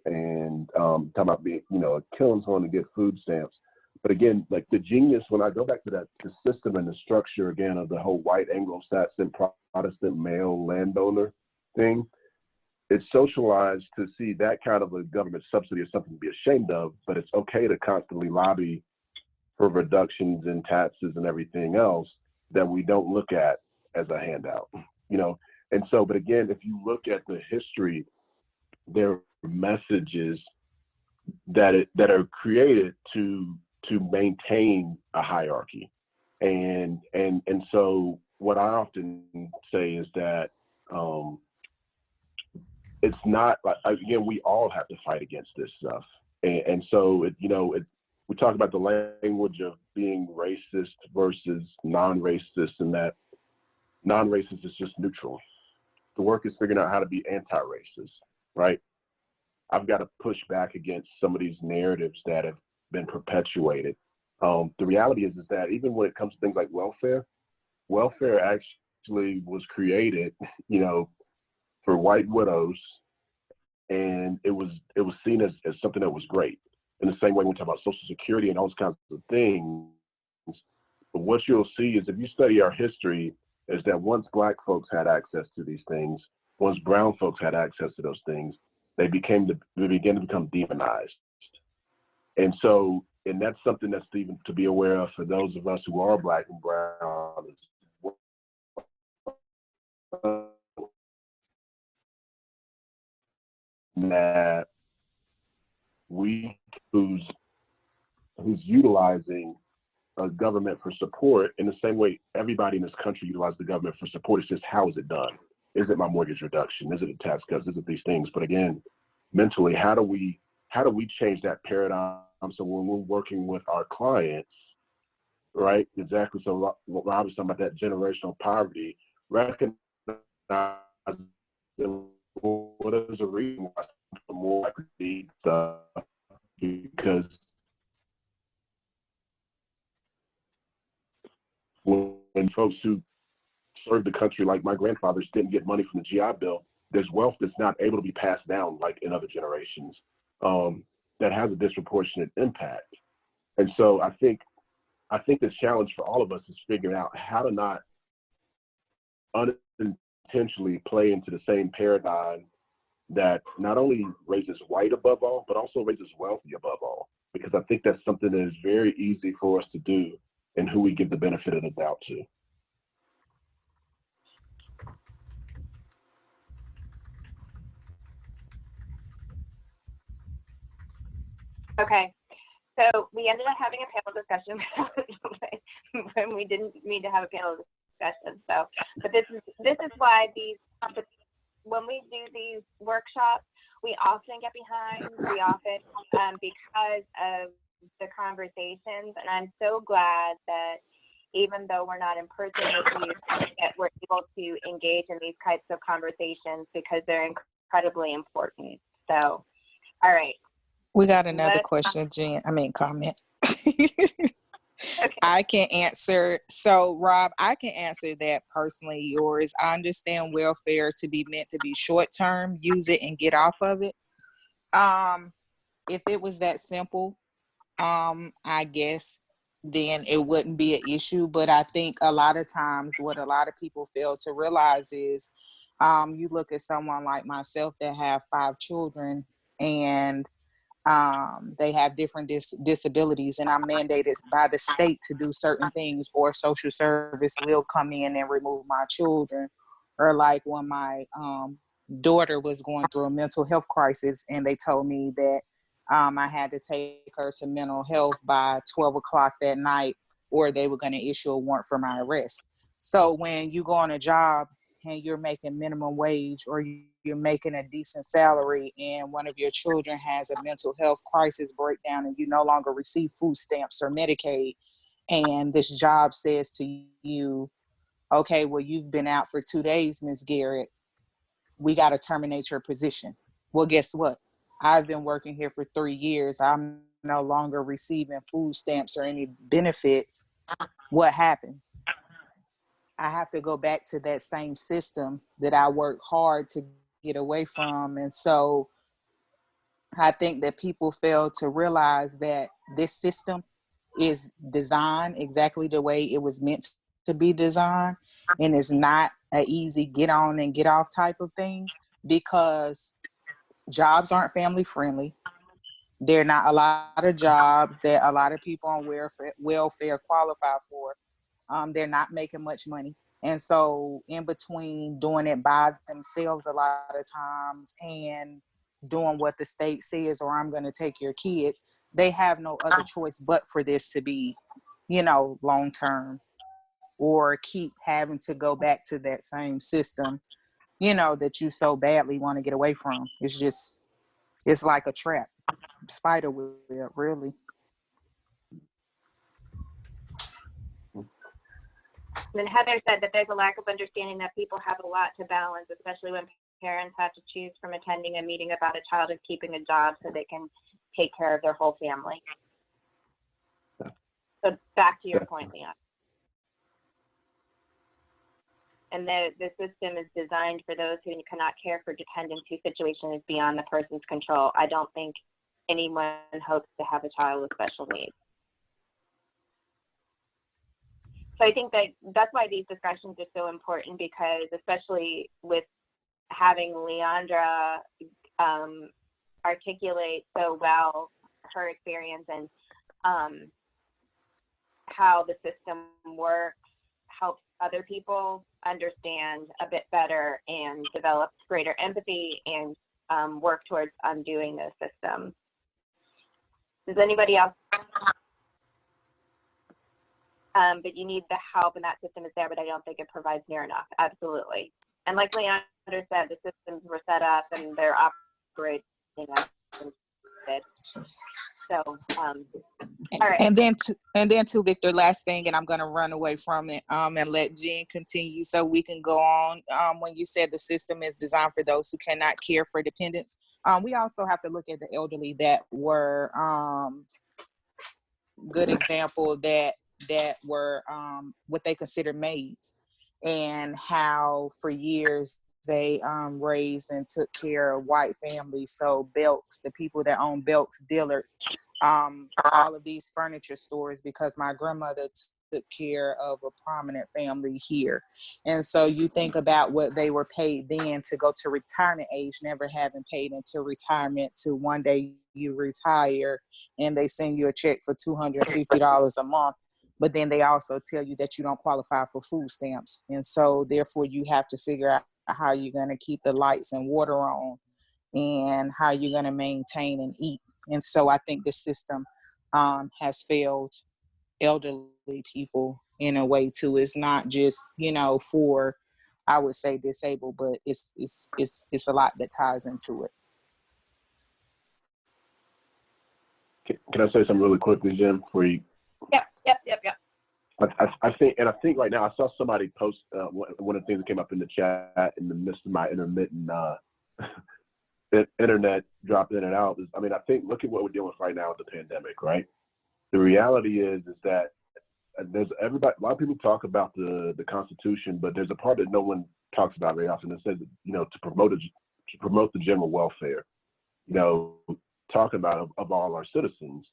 and talking about being, you know, killing someone to get food stamps. But again, like the genius, when I go back to that, the system and the structure again of the whole white Anglo-Saxon Protestant male landowner thing, it's socialized to see that kind of a government subsidy as something to be ashamed of, but it's okay to constantly lobby for reductions in taxes and everything else that we don't look at as a handout, you know? And so, but again, if you look at the history, there are messages that are created to maintain a hierarchy. And so what I often say is that it's not like, again, we all have to fight against this stuff. And so, we talk about the language of being racist versus non-racist, and that non-racist is just neutral. The work is figuring out how to be anti-racist, right? I've got to push back against some of these narratives that have been perpetuated. The reality is that even when it comes to things like welfare actually was created, you know, for white widows, and it was seen as something that was great. In the same way, when we talk about Social Security and those kinds of things, but what you'll see is, if you study our history, is that once black folks had access to these things, once brown folks had access to those things, they began to become demonized. And so, and that's something that's even to be aware of for those of us who are black and brown. That we who's utilizing a government for support in the same way everybody in this country utilizes the government for support. It's just, how is it done? Is it my mortgage reduction? Is it a tax cuts? Is it these things? But again, mentally, how do we change that paradigm so when we're working with our clients, right? Exactly. So Rob was talking about that generational poverty. Recognize what is a reason why more likely need stuff, because when folks who served the country, like my grandfathers, didn't get money from the GI Bill, there's wealth that's not able to be passed down like in other generations, that has a disproportionate impact. And so I think the challenge for all of us is figuring out how to not unintentionally play into the same paradigm that not only raises white above all, but also raises wealthy above all. Because I think that's something that is very easy for us to do, and who we give the benefit of the doubt to. Okay, so we ended up having a panel discussion when we didn't mean to have a panel discussion. So, but this is why when we do these workshops, we often get behind. We often, because of the conversations, and I'm so glad that even though we're not in person with you, that we're able to engage in these types of conversations because they're incredibly important. So, all right. We got another question, comment. Okay. I can answer. So, Rob, I can answer that personally. Yours. I understand welfare to be meant to be short term. Use it and get off of it. If it was that simple, I guess then it wouldn't be an issue. But I think a lot of times what a lot of people fail to realize is You look at someone like myself that have 5 children, and they have different disabilities, and I'm mandated by the state to do certain things, or social service will come in and remove my children. Or like when my daughter was going through a mental health crisis, and they told me that I had to take her to mental health by 12 o'clock that night, or they were going to issue a warrant for my arrest. So when you go on a job and you're making minimum wage, or you're making a decent salary, and one of your children has a mental health crisis breakdown, and you no longer receive food stamps or Medicaid, and this job says to you, okay, well, you've been out for 2 days, Ms. Garrett, we got to terminate your position. Well, guess what? I've been working here for 3 years. I'm no longer receiving food stamps or any benefits. What happens? I have to go back to that same system that I worked hard to get away from. And so I think that people fail to realize that this system is designed exactly the way it was meant to be designed. And it's not an easy get on and get off type of thing, because jobs aren't family friendly. There are not a lot of jobs that a lot of people on welfare qualify for. They're not making much money. And so in between doing it by themselves a lot of times and doing what the state says, or I'm going to take your kids, they have no other choice but for this to be, long term, or keep having to go back to that same system, that you so badly want to get away from. It's like a trap, spider web, really. And Heather said that there's a lack of understanding that people have a lot to balance, especially when parents have to choose from attending a meeting about a child and keeping a job so they can take care of their whole family. So back to your point, Leon. And the system is designed for those who cannot care for dependents whose situation is beyond the person's control. I don't think anyone hopes to have a child with special needs. So I think that's why these discussions are so important, because especially with having Leandra articulate so well her experience and how the system works, helps other people understand a bit better and develop greater empathy and work towards undoing the system. Does anybody else? But you need the help, and that system is there, but I don't think it provides near enough. Absolutely. And like Leandra said, the systems were set up and they're operating as intended. So, all right. And then to Victor, last thing, and I'm going to run away from it and let Jen continue so we can go on. When you said the system is designed for those who cannot care for dependents, we also have to look at the elderly that were good example that were what they consider maids, and how for years they raised and took care of white families. So Belks, the people that own Belks, Dillard's, all of these furniture stores, because my grandmother took care of a prominent family here. And so you think about what they were paid then to go to retirement age, never having paid into retirement, to one day you retire and they send you a check for $250 a month. But then they also tell you that you don't qualify for food stamps. And so therefore you have to figure out how you're going to keep the lights and water on, and how you're going to maintain and eat. And so I think the system has failed elderly people in a way too. It's not just, for, I would say, disabled, but it's a lot that ties into it. Can I say something really quickly, Jim, before you? Yep. I think right now I saw somebody post one of the things that came up in the chat in the midst of my intermittent internet drop in and out. I think look at what we're dealing with right now with the pandemic, right? The reality is that there's a lot of people talk about the Constitution, but there's a part that no one talks about very often. It says, to promote the general welfare, talking about of all our citizens.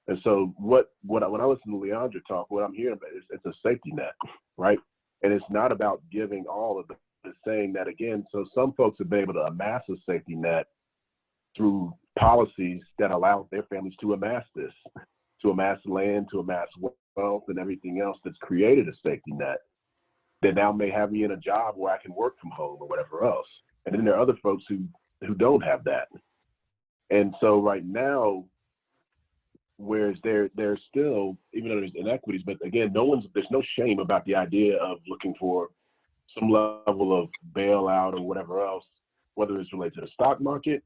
And so when I listen to Leandra talk, what I'm hearing about is it's a safety net, right? And it's not about giving all of this saying that again, so some folks have been able to amass a safety net through policies that allow their families to amass this, to amass land, to amass wealth and everything else that's created a safety net that now may have me in a job where I can work from home or whatever else. And then there are other folks who don't have that. And so right now, whereas there's still, even though there's inequities, but again, there's no shame about the idea of looking for some level of bailout or whatever else, whether it's related to the stock market,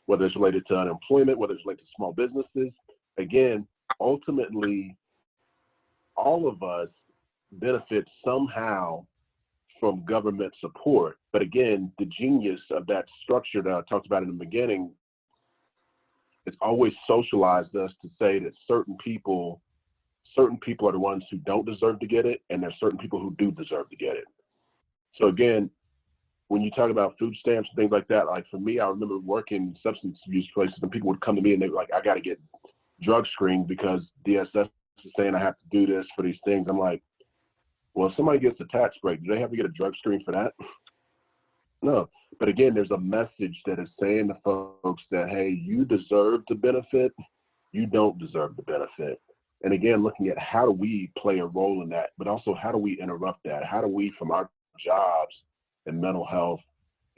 whether it's related to unemployment, whether it's related to small businesses. Again, ultimately, all of us benefit somehow from government support. But again, the genius of that structure that I talked about in the beginning, it's always socialized us to say that certain people are the ones who don't deserve to get it, and there's certain people who do deserve to get it. So again, when you talk about food stamps and things like that, like for me, I remember working in substance abuse places and people would come to me and they were like, I got to get drug screened because DSS is saying I have to do this for these things. I'm like, well, if somebody gets a tax break, do they have to get a drug screen for that? No. But again, there's a message that is saying to folks that, hey, you deserve the benefit, you don't deserve the benefit. And again, looking at how do we play a role in that, but also how do we interrupt that? How do we, from our jobs in mental health,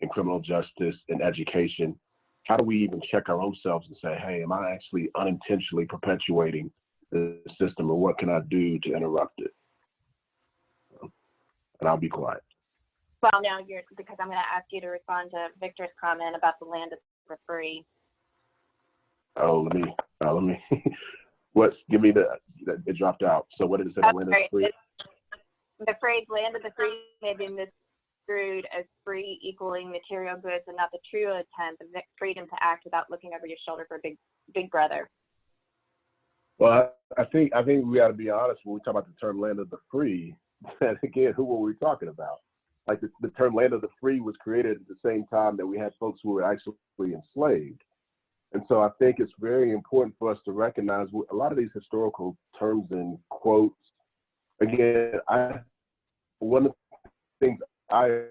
in criminal justice, in education, how do we even check our own selves and say, hey, am I actually unintentionally perpetuating the system, or what can I do to interrupt it? And I'll be quiet. Well, now because I'm going to ask you to respond to Victor's comment about the land is for free. Oh, let me, give me it dropped out. So what did it say? Land is free? The phrase land of the free may be misconstrued as free equaling material goods and not the true intent of freedom to act without looking over your shoulder for big brother. Well, I think we got to be honest when we talk about the term land of the free. And again, who were we talking about? Like the term land of the free was created at the same time that we had folks who were actually enslaved. And so I think it's very important for us to recognize a lot of these historical terms and quotes. Again, one of the things I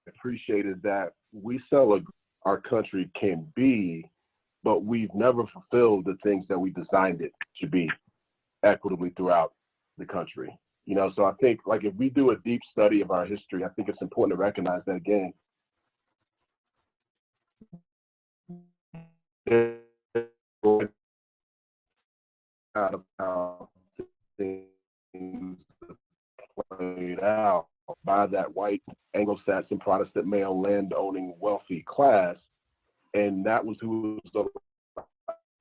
appreciate is that we celebrate our country can be, but we've never fulfilled the things that we designed it to be equitably throughout the country. You know, so I think like if we do a deep study of our history, I think it's important to recognize that again, how things played out by that white Anglo-Saxon Protestant male land-owning wealthy class, and that was who was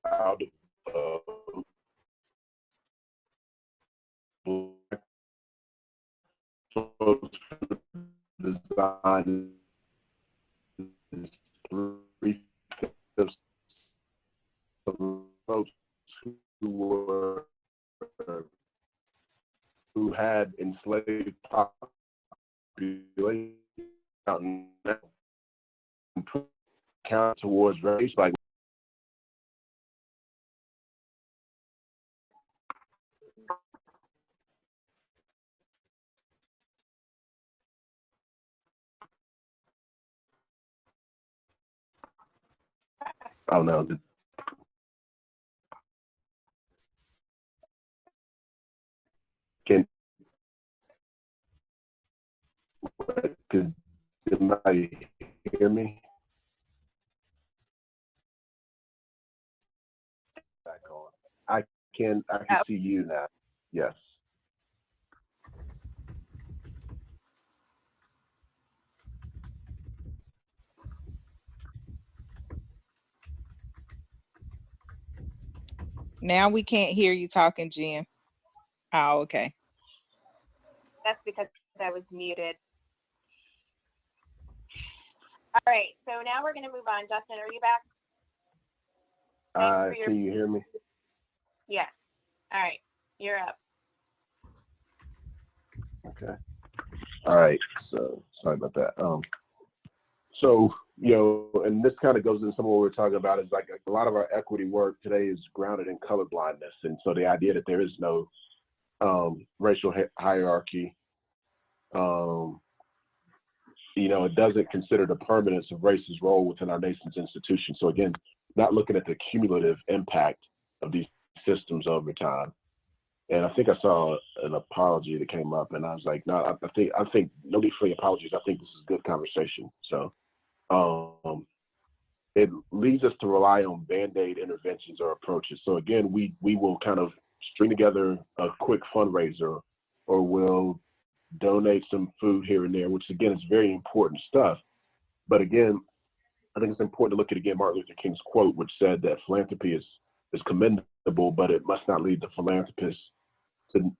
allowed design three-fifths of folks who had enslaved population count towards race, like I don't know. Can anybody hear me? Back on. I can see you now. Yes. Now we can't hear you talking, Jen. Oh, okay. That's because I was muted. All right, so now we're going to move on. Justin, are you back? Can you hear me? Yes. All right, you're up. Okay. All right. So sorry about that. So, you know, and this kind of goes into some of what we're talking about is like a lot of our equity work today is grounded in colorblindness. And so the idea that there is no racial hierarchy, you know, it doesn't consider the permanence of race's role within our nation's institutions. So again, not looking at the cumulative impact of these systems over time. And I think I saw an apology that came up, and I was like, no, I think no need for any apologies. I think this is good conversation. So it leads us to rely on Band-Aid interventions or approaches. So again, we will kind of string together a quick fundraiser, or we'll donate some food here and there, which again is very important stuff. But again, I think it's important to look at, again, Martin Luther King's quote, which said that philanthropy is commendable, but it must not lead the philanthropist to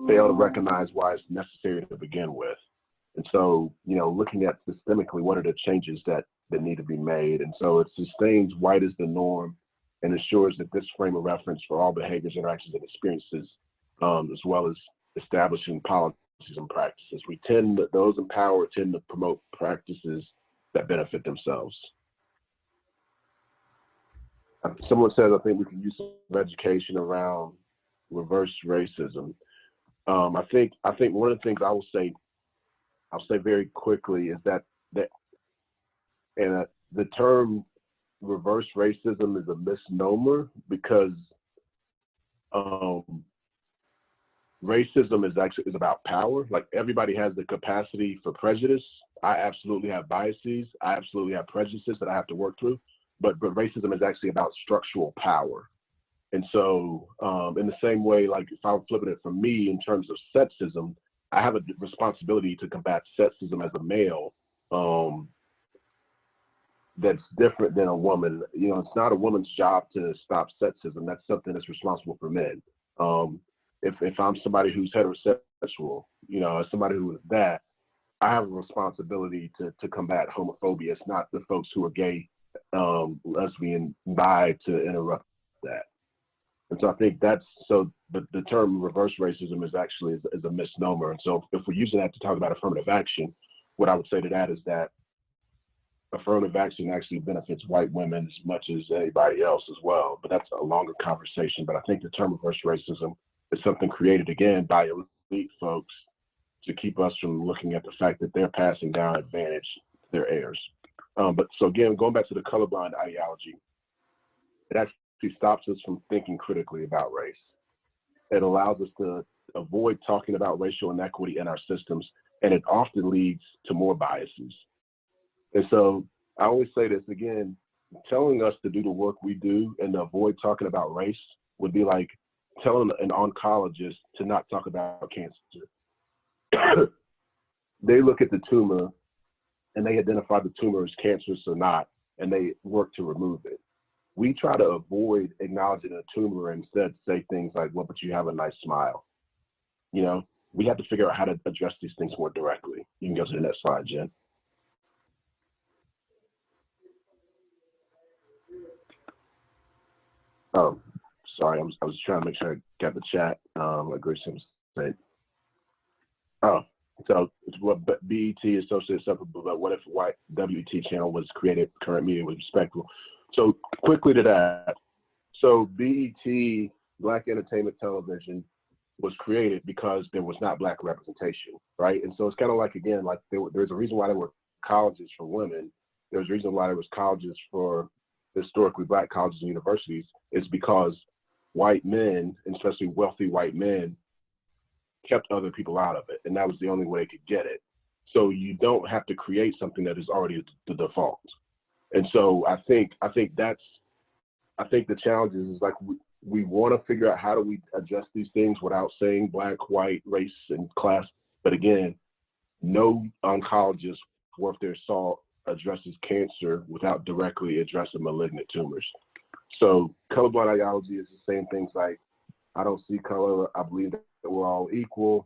fail to recognize why it's necessary to begin with. And so, you know, looking at systemically, what are the changes that need to be made? And so it sustains white as the norm and ensures that this frame of reference for all behaviors, interactions, and experiences, as well as establishing policies and practices. Those in power tend to promote practices that benefit themselves. Someone says, I think we can use some education around reverse racism. I think one of the things I'll say very quickly is that the term reverse racism is a misnomer, because racism is about power. Like, everybody has the capacity for prejudice. I absolutely have biases. I absolutely have prejudices that I have to work through. But racism is actually about structural power. And so in the same way, like if I'm flipping it from me in terms of sexism, I have a responsibility to combat sexism as a male that's different than a woman. You know, it's not a woman's job to stop sexism. That's something that's responsible for men. If I'm somebody who's heterosexual, you know, as somebody who is that, I have a responsibility to combat homophobia. It's not the folks who are gay, lesbian, bi to interrupt that. And so I think the term reverse racism is actually is a misnomer. And so if we're using that to talk about affirmative action, what I would say to that is that affirmative action actually benefits white women as much as anybody else as well. But that's a longer conversation. But I think the term reverse racism is something created, again, by elite folks to keep us from looking at the fact that they're passing down advantage to their heirs. But so again, going back to the colorblind ideology, it actually stops us from thinking critically about race. It allows us to avoid talking about racial inequity in our systems, and it often leads to more biases. And so I always say this again, telling us to do the work we do and to avoid talking about race would be like telling an oncologist to not talk about cancer. They look at the tumor and they identify the tumor as cancerous or not, and they work to remove it. We try to avoid acknowledging a tumor and instead say things like, well, but you have a nice smile. You know, we have to figure out how to address these things more directly. You can go to the next slide, Jen. Oh, sorry, I was trying to make sure I got the chat. Like Grace said. Oh, so it's what BET associated separable, but what if white WET channel was created, current media was respectful. So quickly to that. So BET, Black Entertainment Television, was created because there was not Black representation, right? And so it's kind of like, again, like there's a reason why there were colleges for women. There's a reason why there was colleges for historically Black colleges and universities, is because white men, and especially wealthy white men, kept other people out of it. And that was the only way they could get it. So you don't have to create something that is already the default. And so I think the challenge is like we want to figure out how do we adjust these things without saying Black, white, race, and class. But again, no oncologist worth their salt addresses cancer without directly addressing malignant tumors. So colorblind ideology is the same things like, I don't see color, I believe that we're all equal.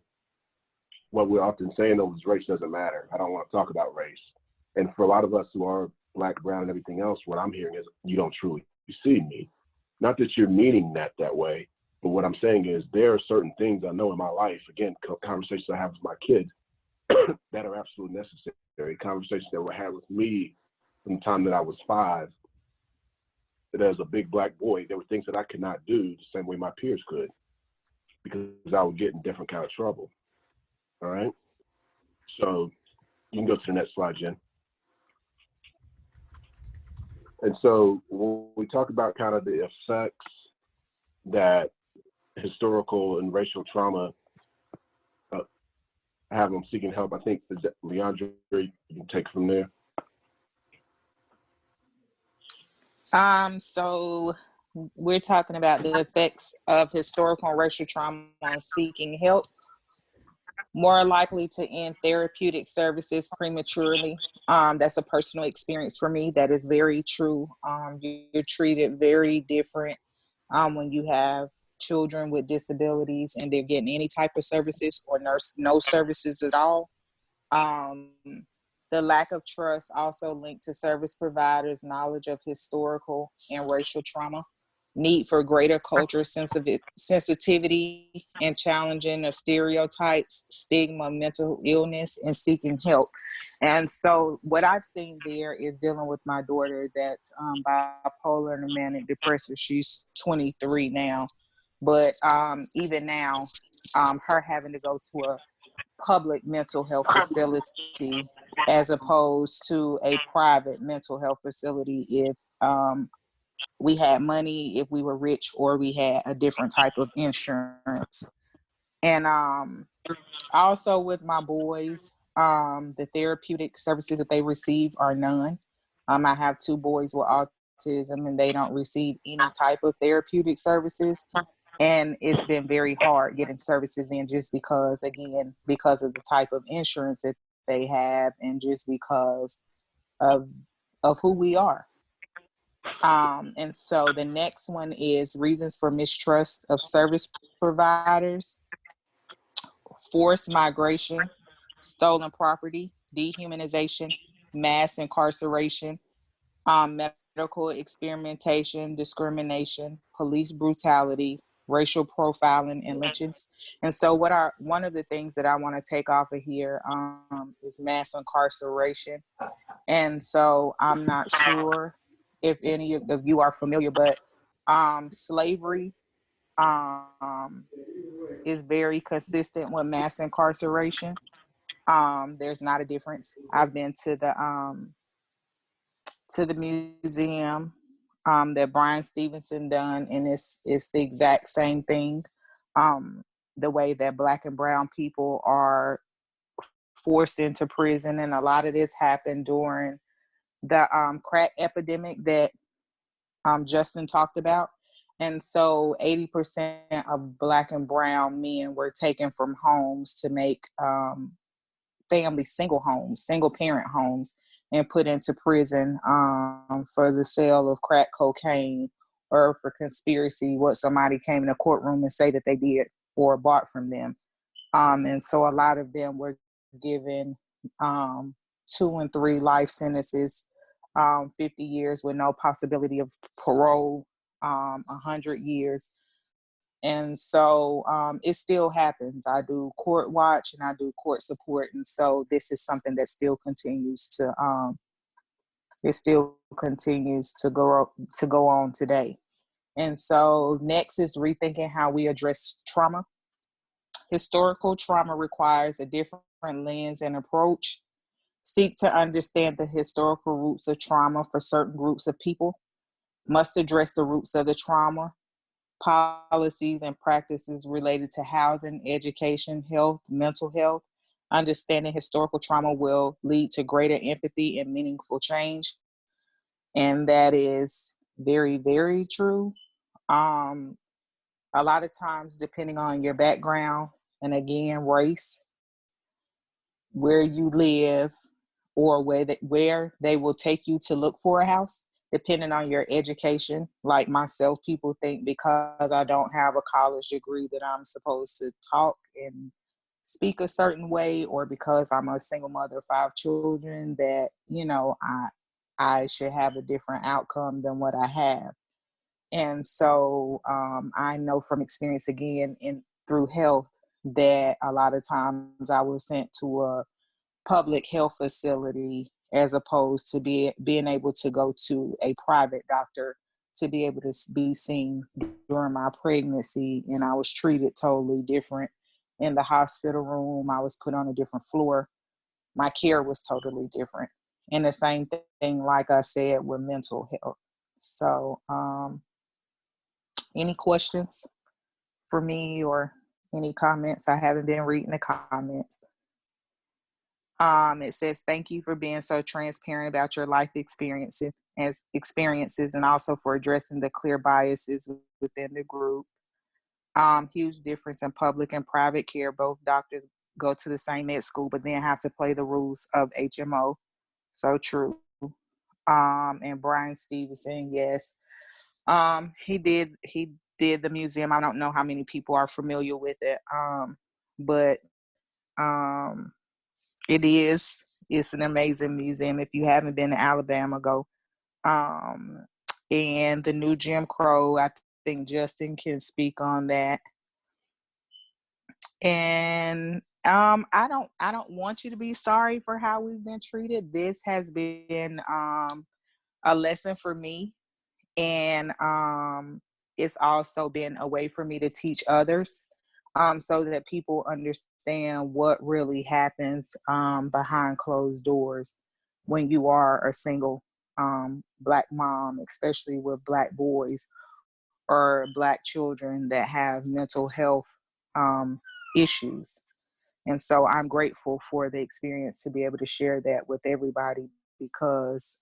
What we're often saying though is race doesn't matter. I don't want to talk about race. And for a lot of us who are Black, brown, and everything else, what I'm hearing is you don't truly see me. Not that you're meaning that way, but what I'm saying is there are certain things I know in my life, again, conversations I have with my kids that are absolutely necessary. Conversations that were had with me from the time that I was 5, that as a big Black boy, there were things that I could not do the same way my peers could, because I would get in different kind of trouble. All right. So You can go to the next slide, Jen. And so when we talk about kind of the effects that historical and racial trauma have on seeking help, I think, Leandra, you can take from there. So we're talking about the effects of historical and racial trauma on seeking help. More likely to end therapeutic services prematurely. That's a personal experience for me. That is very true. You're treated very different when you have children with disabilities and they're getting any type of services or no services at all. The lack of trust also linked to service providers' knowledge of historical and racial trauma, need for greater culture sensitivity and challenging of stereotypes, stigma, mental illness, and seeking help. And so what I've seen there is dealing with my daughter that's bipolar and manic depressive. She's 23 now. But even now, her having to go to a public mental health facility as opposed to a private mental health facility if we had money, if we were rich, or we had a different type of insurance. And also with my boys, the therapeutic services that they receive are none. I have 2 boys with autism and they don't receive any type of therapeutic services. And it's been very hard getting services in just because, again, because of the type of insurance that they have and just because of who we are. And so the next one is reasons for mistrust of service providers, forced migration, stolen property, dehumanization, mass incarceration, medical experimentation, discrimination, police brutality, racial profiling, and lynchings. And so one of the things that I want to take off of here is mass incarceration. And so I'm not sure if any of you are familiar, but slavery is very consistent with mass incarceration. There's not a difference. I've been to the museum that Brian Stevenson done, and it's the exact same thing. The way that Black and brown people are forced into prison, and a lot of this happened during the crack epidemic that Justin talked about. And so 80% of Black and brown men were taken from homes to make family single parent homes, and put into prison for the sale of crack cocaine or for conspiracy, what somebody came in a courtroom and say that they did or bought from them. And so a lot of them were given 2 and 3 life sentences, 50 years with no possibility of parole, 100 years. And so it still happens. I do court watch and I do court support. And so this is something that still continues to go on today. And so next is rethinking how we address trauma. Historical trauma requires a different lens and approach. Seek to understand the historical roots of trauma for certain groups of people. Must address the roots of the trauma. Policies and practices related to housing, education, health, mental health. Understanding historical trauma will lead to greater empathy and meaningful change. And that is very, very true. A lot of times, depending on your background, and again, race, where you live, or where they will take you to look for a house, depending on your education. Like myself, people think because I don't have a college degree that I'm supposed to talk and speak a certain way, or because I'm a single mother of 5 children that, I should have a different outcome than what I have. And so I know from experience, again, through health, that a lot of times I was sent to a public health facility as opposed to being able to go to a private doctor to be able to be seen during my pregnancy. And I was treated totally different in the hospital room. I was put on a different floor. my care was totally different. And the same thing, like I said, with mental health. So, any questions for me or any comments? I haven't been reading the comments. It says, thank you for being so transparent about your life experiences and also for addressing the clear biases within the group. Huge difference in public and private care. Both doctors go to the same med school, but then have to play the rules of HMO. So true. And Brian Stevenson, yes. He did the museum. I don't know how many people are familiar with it. But it's an amazing museum. If you haven't been to Alabama, go. And the new Jim Crow, I think Justin can speak on that. And I don't want you to be sorry for how we've been treated. This has been a lesson for me, and it's also been a way for me to teach others, so that people understand what really happens behind closed doors when you are a single Black mom, especially with Black boys or Black children that have mental health issues. And so I'm grateful for the experience to be able to share that with everybody, because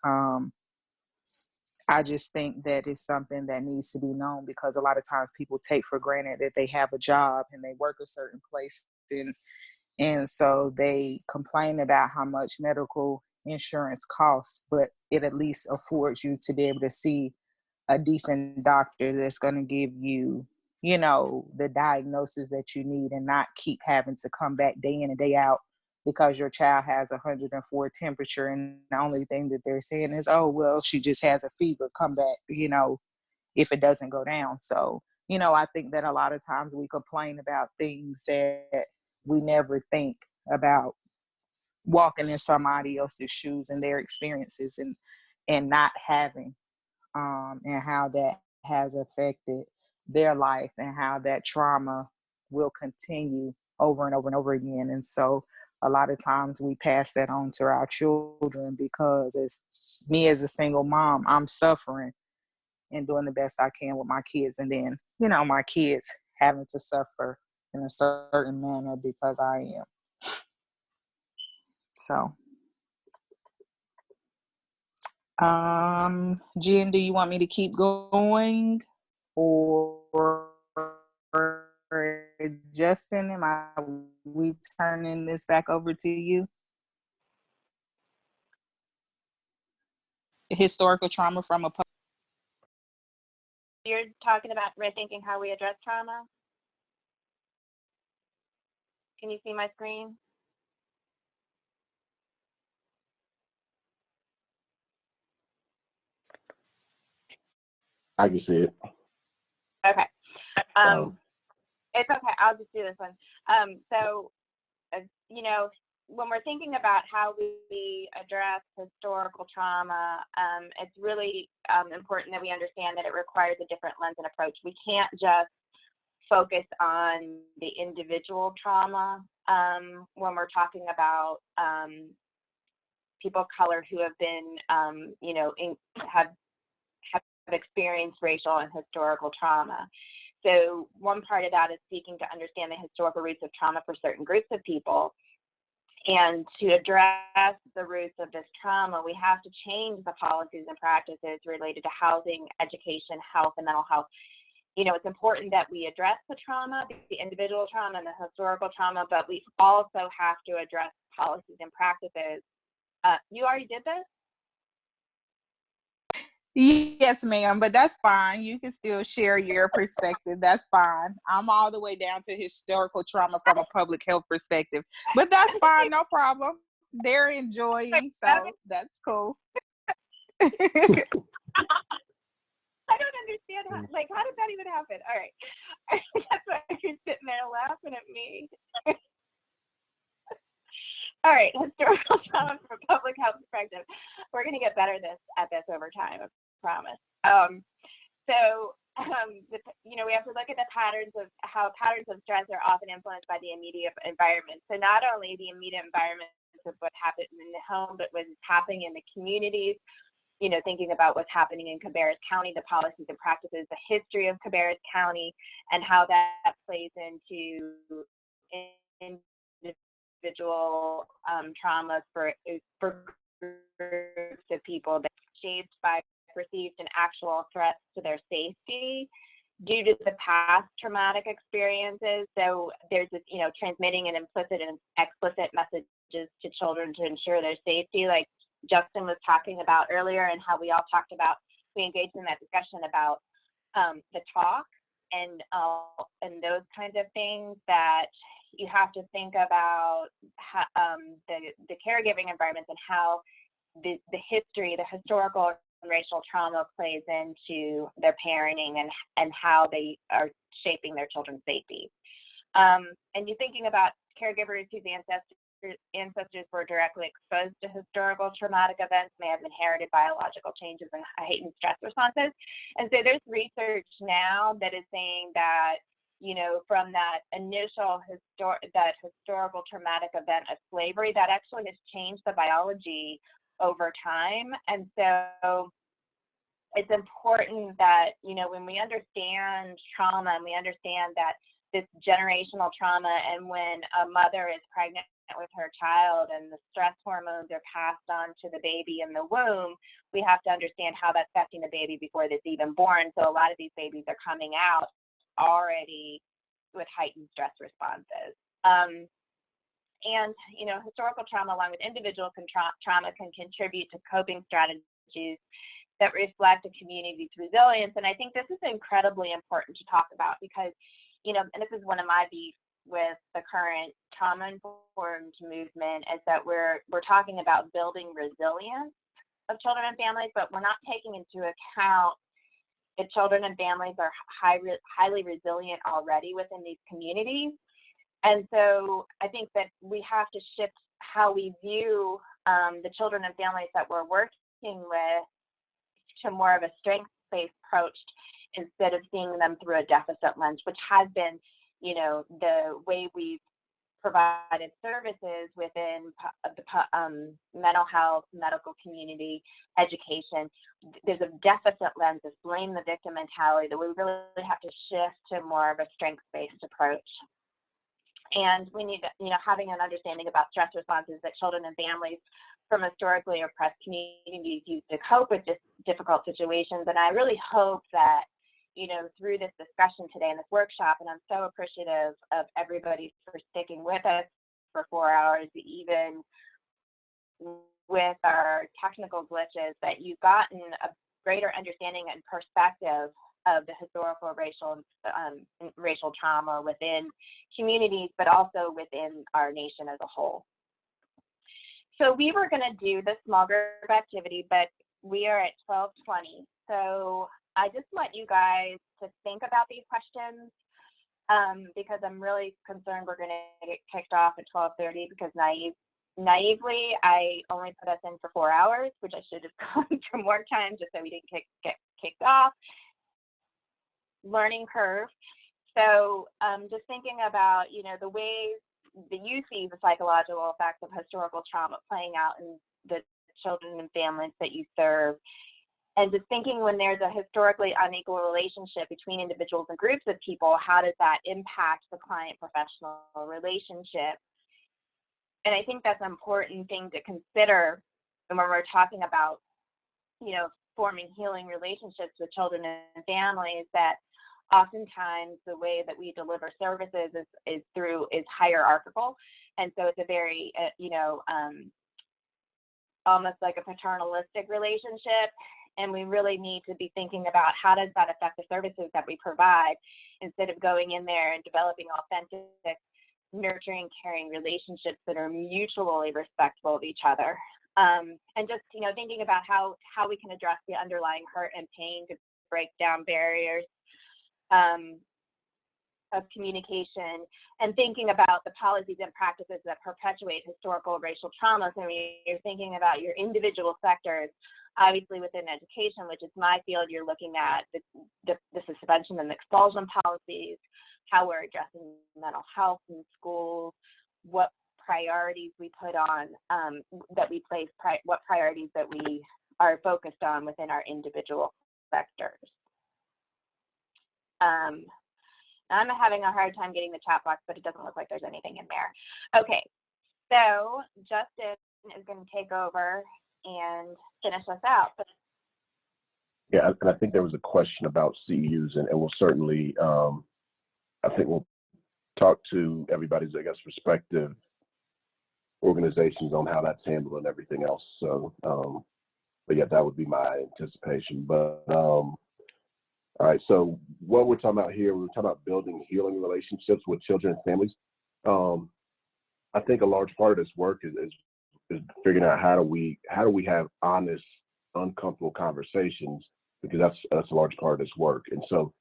I just think that it's something that needs to be known, because a lot of times people take for granted that they have a job and they work a certain place. And so they complain about how much medical insurance costs, but it at least affords you to be able to see a decent doctor that's going to give you, the diagnosis that you need, and not keep having to come back day in and day out because your child has 104 temperature, and the only thing that they're saying is, oh, well, she just has a fever, come back, if it doesn't go down. So, I think that a lot of times we complain about things that we never think about walking in somebody else's shoes and their experiences, and not having, and how that has affected their life, and how that trauma will continue over and over and over again. And so a lot of times we pass that on to our children, because as a single mom, I'm suffering and doing the best I can with my kids. And then, my kids having to suffer in a certain manner because I am. So, Jen, do you want me to keep going, or Justin, we turning this back over to you? Historical trauma from a. You're talking about rethinking how we address trauma? Can you see my screen? I can see it. Okay. It's okay. I'll just do this one. So, when we're thinking about how we address historical trauma, it's really important that we understand that it requires a different lens and approach. We can't just focus on the individual trauma when we're talking about people of color who have been, have experienced racial and historical trauma. So one part of that is seeking to understand the historical roots of trauma for certain groups of people. And to address the roots of this trauma, we have to change the policies and practices related to housing, education, health, and mental health. It's important that we address the trauma, the individual trauma and the historical trauma, but we also have to address policies and practices. You already did this? Yes, ma'am, but that's fine. You can still share your perspective. That's fine. I'm all the way down to historical trauma from a public health perspective, but that's fine. No problem. They're enjoying, so that's cool. I don't understand how did that even happen? All right. That's why you're sitting there laughing at me. All right, historical trauma from a public health perspective. We're going to get better at this over time, I promise. We have to look at the patterns of how patterns of stress are often influenced by the immediate environment. So not only the immediate environments of what happened in the home, but what's happening in the communities, you know, thinking about what's happening in Cabarrus County, the policies and practices, the history of Cabarrus County, and how that plays into individual traumas for groups of people that are shaped by perceived and actual threats to their safety due to the past traumatic experiences. So there's this, you know, transmitting an implicit and explicit messages to children to ensure their safety, like Justin was talking about earlier, and how we all talked about, we engaged in that discussion about the talk and those kinds of things, that you have to think about how, the caregiving environments and how the history, the historical and racial trauma plays into their parenting and how they are shaping their children's safety. And you're thinking about caregivers whose ancestors were directly exposed to historical traumatic events, may have inherited biological changes and heightened stress responses. And so there's research now that is saying that, you know, from that initial historical traumatic event of slavery, that actually has changed the biology over time. And so it's important that, you know, when we understand trauma and we understand that this generational trauma, and when a mother is pregnant with her child and the stress hormones are passed on to the baby in the womb, we have to understand how that's affecting the baby before it's even born. So a lot of these babies are coming out already with heightened stress responses. And, you know, historical trauma along with individual trauma can contribute to coping strategies that reflect a community's resilience. And I think this is incredibly important to talk about because, you know, and this is one of my beefs with the current trauma-informed movement, is that we're talking about building resilience of children and families, but we're not taking into account that children and families are highly resilient already within these communities. And so I think that we have to shift how we view the children and families that we're working with to more of a strengths-based approach instead of seeing them through a deficit lens, which has been, you know, the way we've provided services within the mental health, medical community, education. There's a deficit lens, this blame the victim mentality, that we really have to shift to more of a strengths-based approach. And we need, you know, having an understanding about stress responses that children and families from historically oppressed communities use to cope with difficult situations. And I really hope that, you know, through this discussion today and this workshop, and I'm so appreciative of everybody for sticking with us for 4 hours, even with our technical glitches, that you've gotten a greater understanding and perspective of the historical racial trauma within communities, but also within our nation as a whole. So we were going to do the small group activity, but we are at 12:20. So I just want you guys to think about these questions because I'm really concerned we're going to get kicked off at 12:30 because naively, I only put us in for 4 hours, which I should have gone for more time just so we didn't get kicked off. Learning curve. So just thinking about, you know, the ways that you see the psychological effects of historical trauma playing out in the children and families that you serve. And just thinking when there's a historically unequal relationship between individuals and groups of people, how does that impact the client-professional relationship? And I think that's an important thing to consider when we're talking about, you know, forming healing relationships with children and families, that oftentimes the way that we deliver services is hierarchical. And so it's a very, you know, almost like a paternalistic relationship. And we really need to be thinking about how does that affect the services that we provide, instead of going in there and developing authentic, nurturing, caring relationships that are mutually respectful of each other. And just, you know, thinking about how we can address the underlying hurt and pain to break down barriers of communication, and thinking about the policies and practices that perpetuate historical racial trauma. So when you're thinking about your individual sectors, obviously within education, which is my field, you're looking at the suspension and expulsion policies, how we're addressing mental health in schools, what priorities we put on, that we place, what priorities that we are focused on within our individual sectors. I'm having a hard time getting the chat box, but it doesn't look like there's anything in there. Okay, so Justin is going to take over and finish us out. Yeah, and I think there was a question about CEUs, and we'll certainly, I think we'll talk to everybody's, I guess, respective organizations on how that's handled and everything else. So, but yeah, that would be my anticipation. But all right, so what we're talking about here, we're talking about building healing relationships with children and families. I think a large part of this work is figuring out how do we have honest, uncomfortable conversations, because that's a large part of this work. And so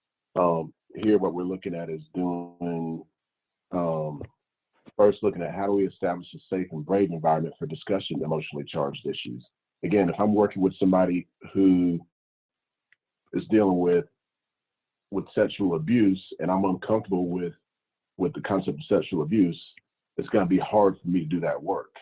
here what we're looking at is doing first looking at how do we establish a safe and brave environment for discussion emotionally charged issues. Again, if I'm working with somebody who is dealing with sexual abuse and I'm uncomfortable with the concept of sexual abuse, it's going to be hard for me to do that work.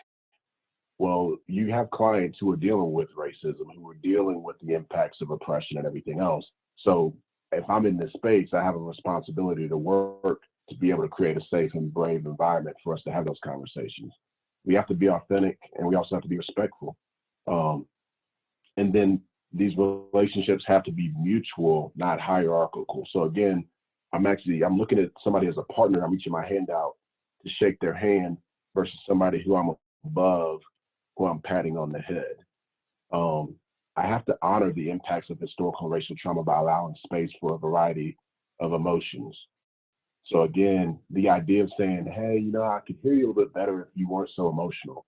Well, you have clients who are dealing with racism, who are dealing with the impacts of oppression and everything else. So if I'm in this space, I have a responsibility to work to be able to create a safe and brave environment for us to have those conversations. We have to be authentic, and we also have to be respectful. And then these relationships have to be mutual, not hierarchical. So again, I'm looking at somebody as a partner. I'm reaching my hand out to shake their hand versus somebody who I'm above, who I'm patting on the head. I have to honor the impacts of historical racial trauma by allowing space for a variety of emotions. So again, the idea of saying, hey, I could hear you a little bit better if you weren't so emotional.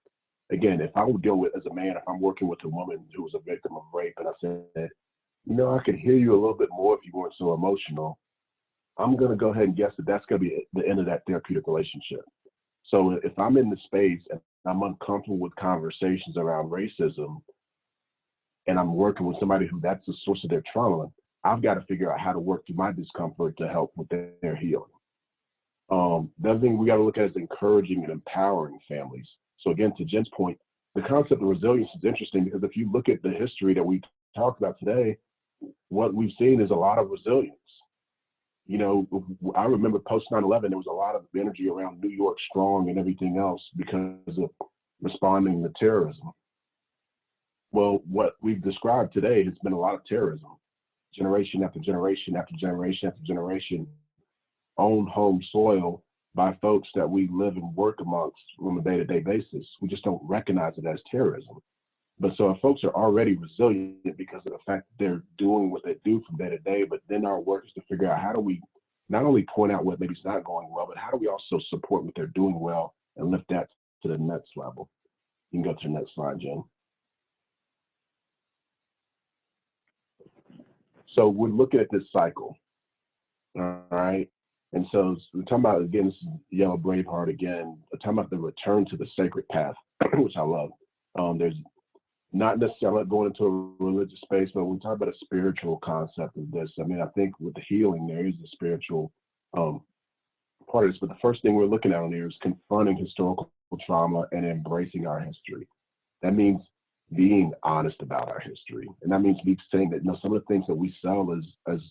Again, if I would deal with, as a man, if I'm working with a woman who was a victim of rape and I said, I could hear you a little bit more if you weren't so emotional, I'm going to go ahead and guess that that's going to be the end of that therapeutic relationship. So if I'm in the space and I'm uncomfortable with conversations around racism, and I'm working with somebody who that's the source of their trauma, I've got to figure out how to work through my discomfort to help with their healing. The other thing we got to look at is encouraging and empowering families. So again, to Jen's point, the concept of resilience is interesting, because if you look at the history that we talked about today, what we've seen is a lot of resilience. I remember post 9/11, there was a lot of energy around New York strong and everything else because of responding to terrorism. Well, what we've described today has been a lot of terrorism, generation after generation after generation after generation, on home soil by folks that we live and work amongst on a day-to-day basis. We just don't recognize it as terrorism. But so if folks are already resilient because of the fact that they're doing what they do from day to day, but then our work is to figure out how do we not only point out what maybe is not going well, but how do we also support what they're doing well and lift that to the next level. You can go to the next slide, Jen. So we're looking at this cycle, all right? And so we're talking about, again, this is Yellow Braveheart again, we're talking about the return to the sacred path, which I love. There's not necessarily going into a religious space, but when we talk about a spiritual concept of this, I think with the healing, there is a spiritual part of this. But the first thing we're looking at on here is confronting historical trauma and embracing our history. That means being honest about our history. And that means me saying that, some of the things that we sell as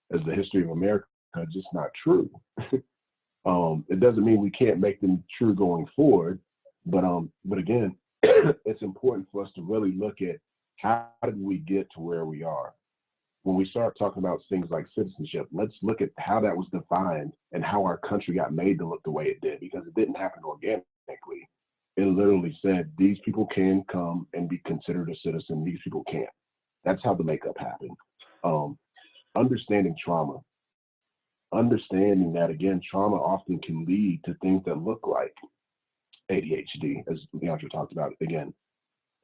the history of America are just not true. It doesn't mean we can't make them true going forward, but again, it's important for us to really look at how did we get to where we are. When we start talking about things like citizenship, let's look at how that was defined and how our country got made to look the way it did, because it didn't happen organically. It literally said these people can come and be considered a citizen, these people can't. That's how the makeup happened. Understanding trauma. Understanding that, again, trauma often can lead to things that look like ADHD, as Leandra talked about. Again,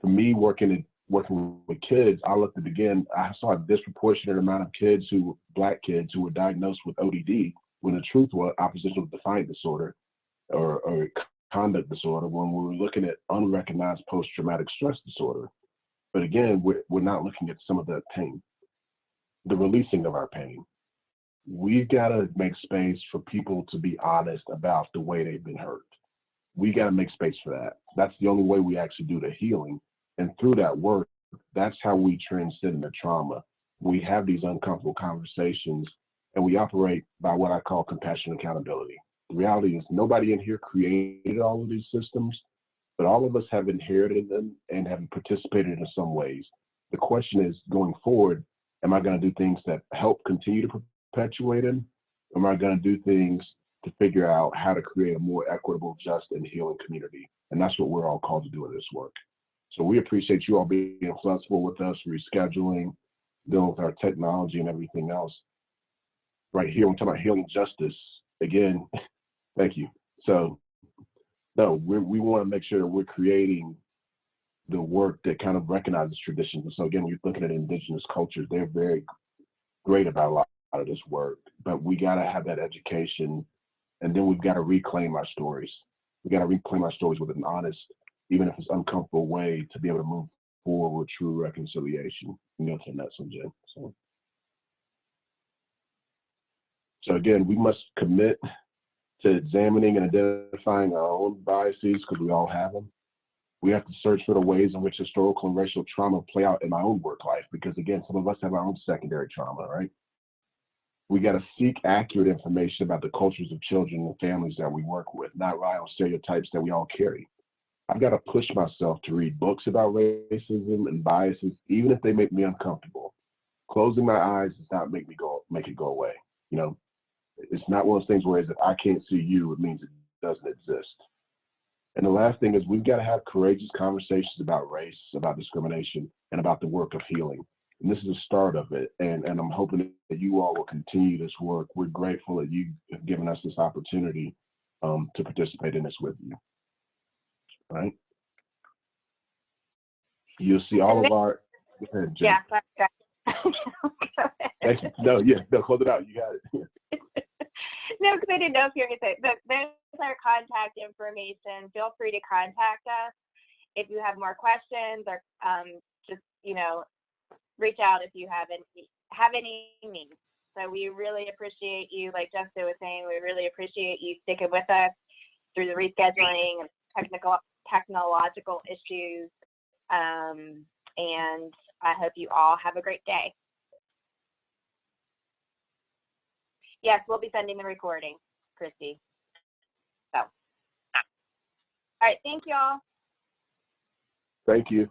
for me, working with kids, I looked at, again, I saw a disproportionate amount of Black kids who were diagnosed with ODD, when the truth was oppositional defiant disorder or conduct disorder, when we were looking at unrecognized post-traumatic stress disorder. But again, we're not looking at some of that pain, the releasing of our pain. We've got to make space for people to be honest about the way they've been hurt. we got to make space for that. That's the only way we actually do the healing. And through that work, that's how we transcend the trauma. We have these uncomfortable conversations, and we operate by what I call compassion accountability. The reality is nobody in here created all of these systems, but all of us have inherited them and have participated in some ways. The question is, going forward, am I going to do things that help continue to perpetuate them? Or am I going to do things to figure out how to create a more equitable, just, and healing community? And that's what we're all called to do in this work. So we appreciate you all being flexible with us, rescheduling, dealing with our technology and everything else. Right here, we're talking about healing justice. Again, thank you. So, no, we want to make sure that we're creating the work that kind of recognizes traditions. And so again, when you're looking at indigenous cultures, they're very great about a lot of this work, but we got to have that education, and then we've got to reclaim our stories. We got to reclaim our stories with an honest, even if it's uncomfortable way, to be able to move forward with true reconciliation. You know, that's some Jen. So again, we must commit to examining and identifying our own biases, because we all have them. We have to search for the ways in which historical and racial trauma play out in my own work life, because again, some of us have our own secondary trauma, right? We got to seek accurate information about the cultures of children and families that we work with, not rely on stereotypes that we all carry. I've got to push myself to read books about racism and biases, even if they make me uncomfortable. Closing my eyes does not make it go away. You know, it's not one of those things where if I can't see you, it means it doesn't exist. And the last thing is we've got to have courageous conversations about race, about discrimination, and about the work of healing. And this is the start of it. And I'm hoping that you all will continue this work. We're grateful that you have given us this opportunity to participate in this with you. All right? You'll see all of our, go ahead, Jen. Yeah. Thank you. No, close it out. You got it. No, because I didn't know if you were going to say, but there's our contact information. Feel free to contact us if you have more questions, or just, reach out if you have any needs. So we really appreciate you, like Jessica was saying, we really appreciate you sticking with us through the rescheduling and technological issues. And I hope you all have a great day. Yes, we'll be sending the recording, Christy. So, all right, thank you all. Thank you.